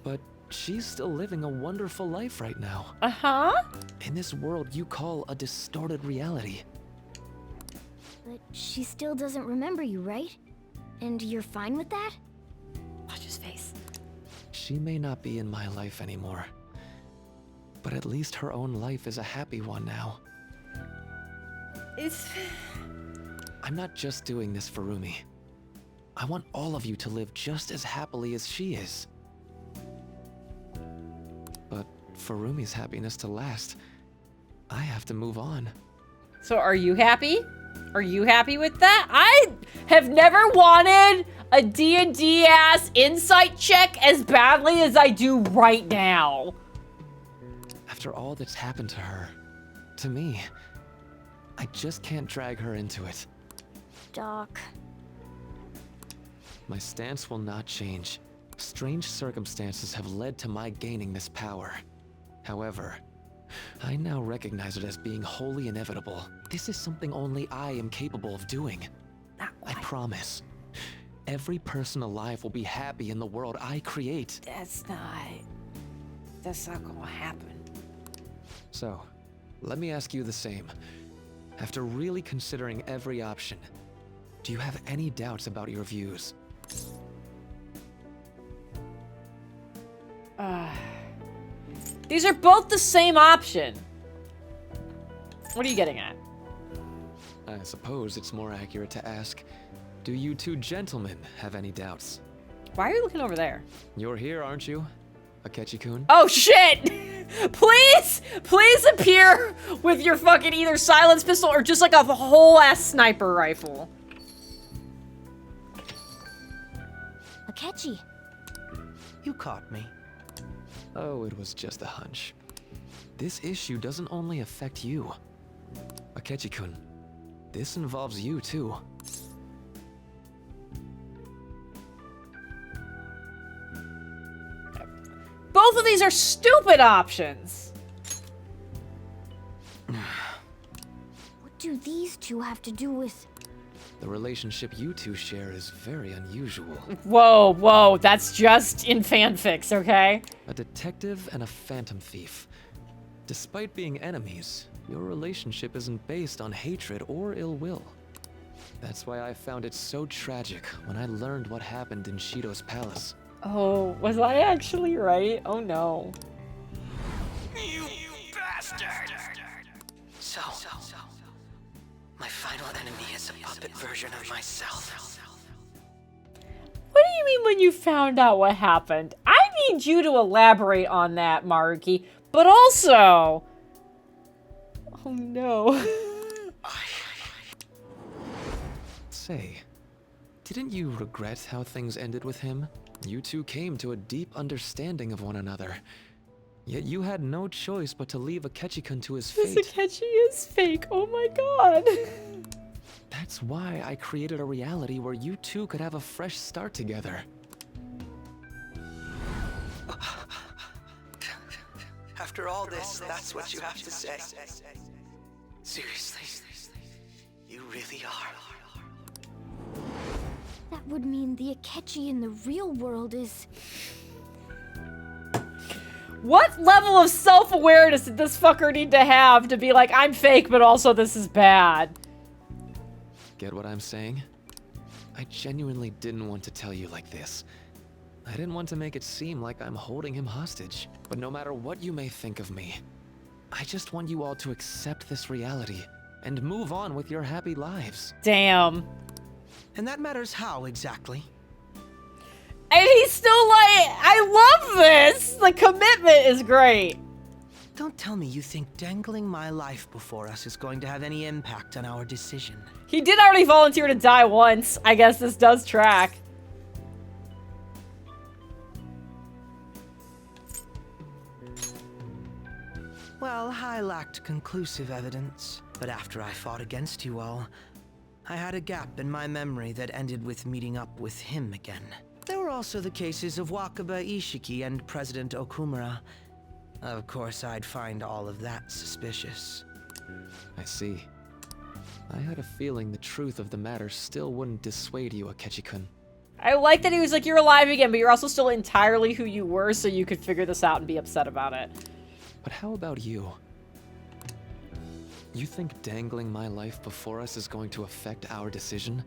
But she's still living a wonderful life right now. Uh-huh. In this world you call a distorted reality. But she still doesn't remember you, right? And you're fine with that? Watch his face. She may not be in my life anymore. But at least her own life is a happy one now. I'm not just doing this for Rumi. I want all of you to live just as happily as she is. But for Rumi's happiness to last, I have to move on. So are you happy? Are you happy with that? I have never wanted a D&D ass insight check as badly as I do right now. After all that's happened to her, to me, I just can't drag her into it. Doc. My stance will not change. Strange circumstances have led to my gaining this power. However, I now recognize it as being wholly inevitable. This is something only I am capable of doing. I promise. Every person alive will be happy in the world I create. That's not gonna happen. So, let me ask you the same. After really considering every option, do you have any doubts about your views? These are both the same option. What are you getting at? I suppose it's more accurate to ask, do you two gentlemen have any doubts? Why are you looking over there? You're here, aren't you, Akechi-kun? Oh shit! Please appear with your fucking either silenced pistol or just like a whole ass sniper rifle. Akechi. You caught me. Oh, it was just a hunch. This issue doesn't only affect you. Akechi-kun, this involves you too. Both of these are stupid options. What do these two have to do with... The relationship you two share is very unusual. Whoa, that's just in fanfics, okay? A detective and a phantom thief. Despite being enemies, your relationship isn't based on hatred or ill will. That's why I found it so tragic when I learned what happened in Shido's palace. Oh, was I actually right? Oh no. You bastard! So, my final enemy is a puppet version of myself. What do you mean when you found out what happened? I need you to elaborate on that, Maruki. But also... Oh no. Say, didn't you regret how things ended with him? You two came to a deep understanding of one another. Yet you had no choice but to leave Akechi-kun to his fate. This Akechi is fake. Oh my god. That's why I created a reality where you two could have a fresh start together. After all this, that's what you have to say. Seriously, you really are. That would mean the Akechi in the real world is... What level of self-awareness did this fucker need to have to be like, I'm fake, but also this is bad? Get what I'm saying? I genuinely didn't want to tell you like this. I didn't want to make it seem like I'm holding him hostage. But no matter what you may think of me, I just want you all to accept this reality and move on with your happy lives. Damn. And that matters how exactly? And he's still like, I love this! The commitment is great. Don't tell me you think dangling my life before us is going to have any impact on our decision. He did already volunteer to die once. I guess this does track. Well, I lacked conclusive evidence, but after I fought against you all, I had a gap in my memory that ended with meeting up with him again. There were also the cases of Wakaba Ishiki and President Okumura. Of course, I'd find all of that suspicious. I see. I had a feeling the truth of the matter still wouldn't dissuade you, Akechi-kun. I like that he was like, you're alive again, but you're also still entirely who you were, so you could figure this out and be upset about it. But how about you? You think dangling my life before us is going to affect our decision?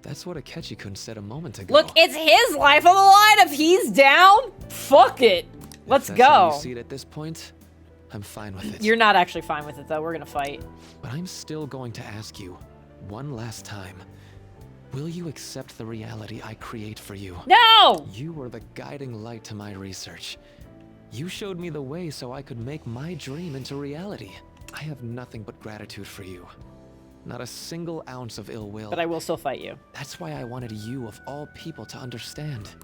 That's what Akechi-kun said a moment ago. Look, it's his life on the line. If he's down, fuck it. Let's If that's how go. you see it at this point, I'm fine with it. You're not actually fine with it, though. We're gonna fight. But I'm still going to ask you, one last time. Will you accept the reality I create for you? No! You were the guiding light to my research. You showed me the way so I could make my dream into reality. I have nothing but gratitude for you. Not a single ounce of ill will. But I will still fight you. That's why I wanted you, of all people, to understand.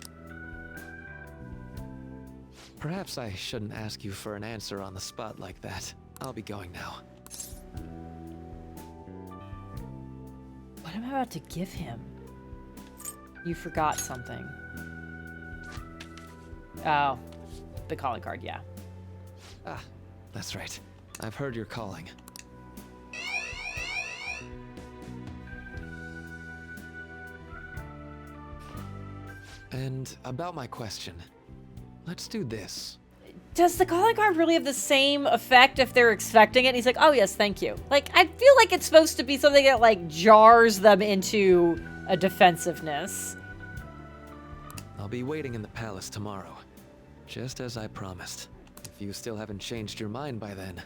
Perhaps I shouldn't ask you for an answer on the spot like that. I'll be going now. What am I about to give him? You forgot something. Oh. The calling card, yeah. Ah, that's right. I've heard you're calling. And about my question, let's do this. Does the calling card really have the same effect if they're expecting it? And he's like, oh yes, thank you. Like, I feel like it's supposed to be something that like jars them into a defensiveness. I'll be waiting in the palace tomorrow, just as I promised. If you still haven't changed your mind by then,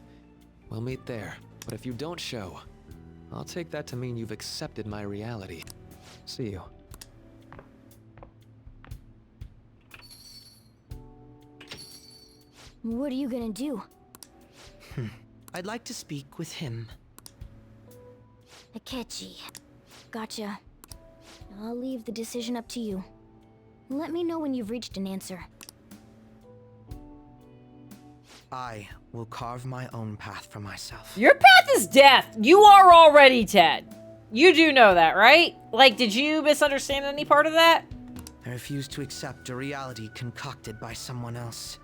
we'll meet there. But if you don't show, I'll take that to mean you've accepted my reality. See you. What are you gonna do? I'd like to speak with him. Akechi. Gotcha. I'll leave the decision up to you. Let me know when you've reached an answer. I will carve my own path for myself. Your path is death. You are already dead. You do know that, right? Like, did you misunderstand any part of that? I refuse to accept a reality concocted by someone else,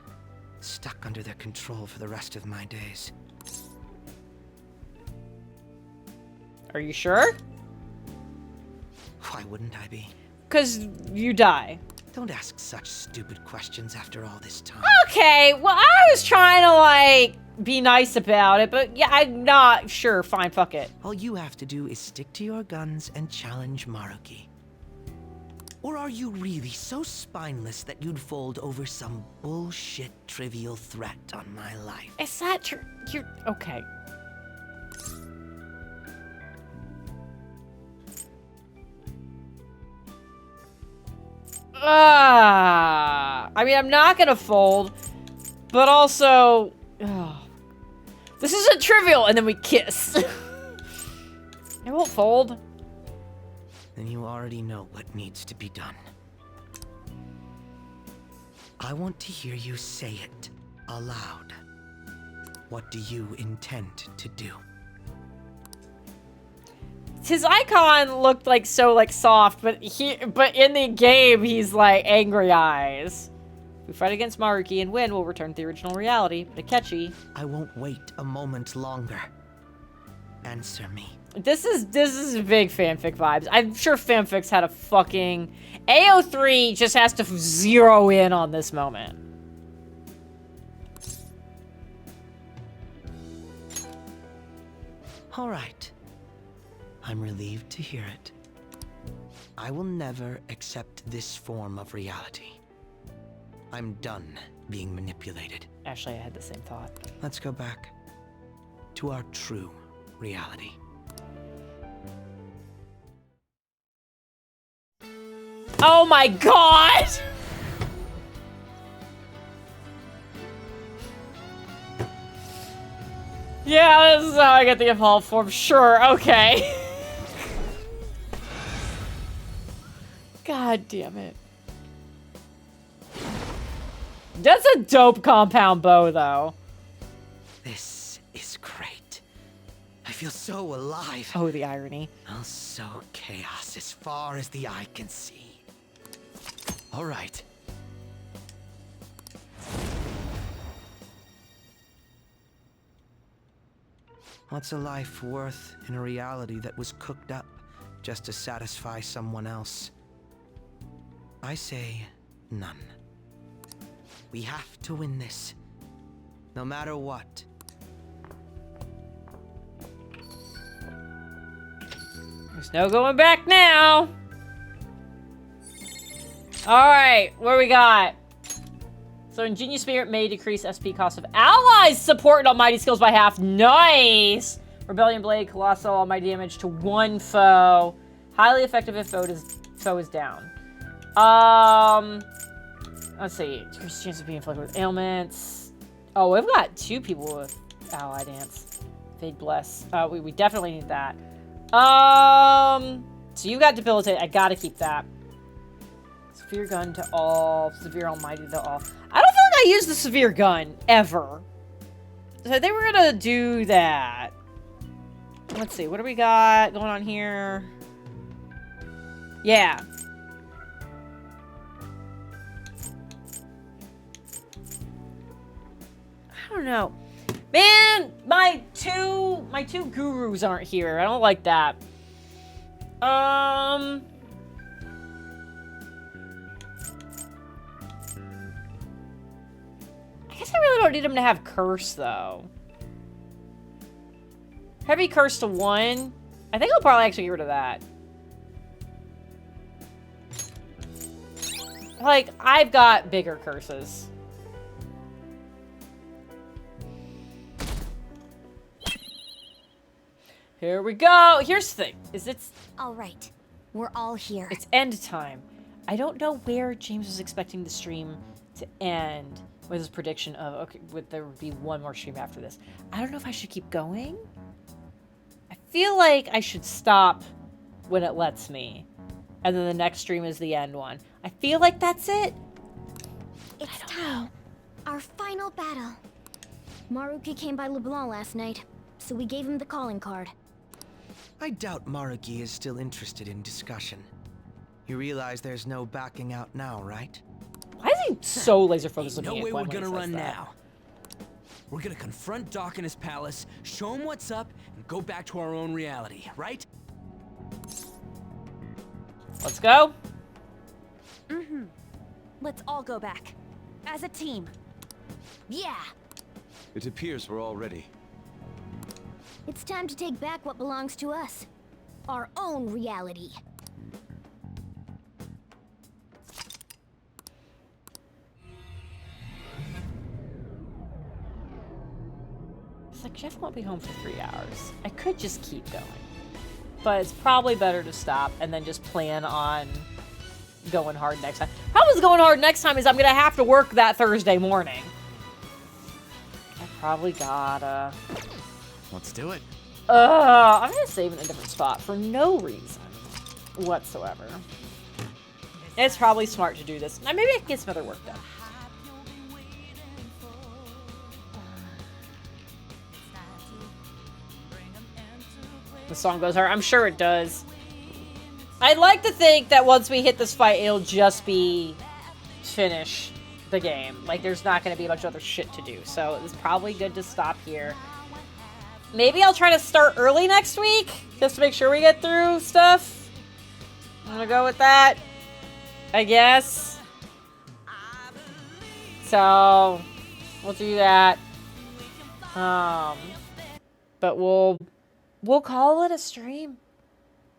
stuck under their control for the rest of my days. Are you sure? Why wouldn't I be? 'Cause you die. Don't ask such stupid questions after all this time. Okay, well, I was trying to, like, be nice about it, but yeah, I'm not sure. Fine, fuck it. All you have to do is stick to your guns and challenge Maruki. Or are you really so spineless that you'd fold over some bullshit trivial threat on my life? Is that true? You're... okay. I mean, I'm not gonna fold, but also, this isn't trivial, and then we kiss. I won't fold. Then you already know what needs to be done. I want to hear you say it aloud. What do you intend to do? His icon looked like so soft, but in the game he's like angry eyes. If we fight against Maruki and win, we'll return to the original reality. But Akechi. I won't wait a moment longer. Answer me. This is big fanfic vibes. I'm sure fanfics had a fucking AO3 just has to zero in on this moment. All right. I'm relieved to hear it. I will never accept this form of reality. I'm done being manipulated. Actually, I had the same thought. Let's go back to our true reality. Oh my god! Yeah, this is how I get the evolved form. Sure, okay. God damn it. That's a dope compound bow, though. This is great. I feel so alive. Oh, the irony. I'll sow chaos as far as the eye can see. All right. What's a life worth in a reality that was cooked up just to satisfy someone else? I say none. We have to win this, no matter what. There's no going back now. Alright, what do we got? So Ingenious Spirit may decrease SP cost of allies. Support Almighty skills by half. Nice! Rebellion Blade, Colossal Almighty damage to one foe. Highly effective if foe is down. Let's see. Decrease chance of being inflicted with ailments. Oh, we've got 2 people with ally dance. Fade Bless. We definitely need that. So you got Debilitate. I gotta keep that. Severe Gun to all. Severe Almighty to all. I don't feel like I used the Severe Gun, ever. So they were gonna do that. Let's see, what do we got going on here? Yeah. I don't know. Man, my two gurus aren't here. I don't like that. I guess I really don't need him to have Curse, though. Heavy Curse to 1. I think I'll probably actually get rid of that. Like, I've got bigger curses. Here we go. Here's the thing. All right. We're all here. It's end time. I don't know where James was expecting the stream to end with his prediction of, okay, there would be one more stream after this. I don't know if I should keep going. I feel like I should stop when it lets me. And then the next stream is the end one. I feel like that's it. It's time. Our final battle. Maruki came by LeBlanc last night, so we gave him the calling card. I doubt Maruki is still interested in discussion. You realize there's no backing out now, right? Why is he so laser focused on No me? way we're gonna run now. We're gonna confront Doc in his palace, show him what's up, and go back to our own reality, right? Let's go. Mm-hmm. Let's all go back. As a team. Yeah! It appears we're all ready. It's time to take back what belongs to us. Our own reality. It's like, Jeff won't be home for 3 hours. I could just keep going. But it's probably better to stop and then just plan on going hard next time. Problem is going hard next time is I'm gonna have to work that Thursday morning. I probably gotta. Let's do it. I'm gonna save in a different spot for no reason whatsoever. It's probably smart to do this. Now maybe I can get some other work done. The song goes hard. I'm sure it does. I'd like to think that once we hit this fight, it'll just be finish the game. Like, there's not going to be a bunch of other shit to do. So it's probably good to stop here. Maybe I'll try to start early next week, just to make sure we get through stuff. I'm going to go with that, I guess. So, we'll do that. But we'll call it a stream.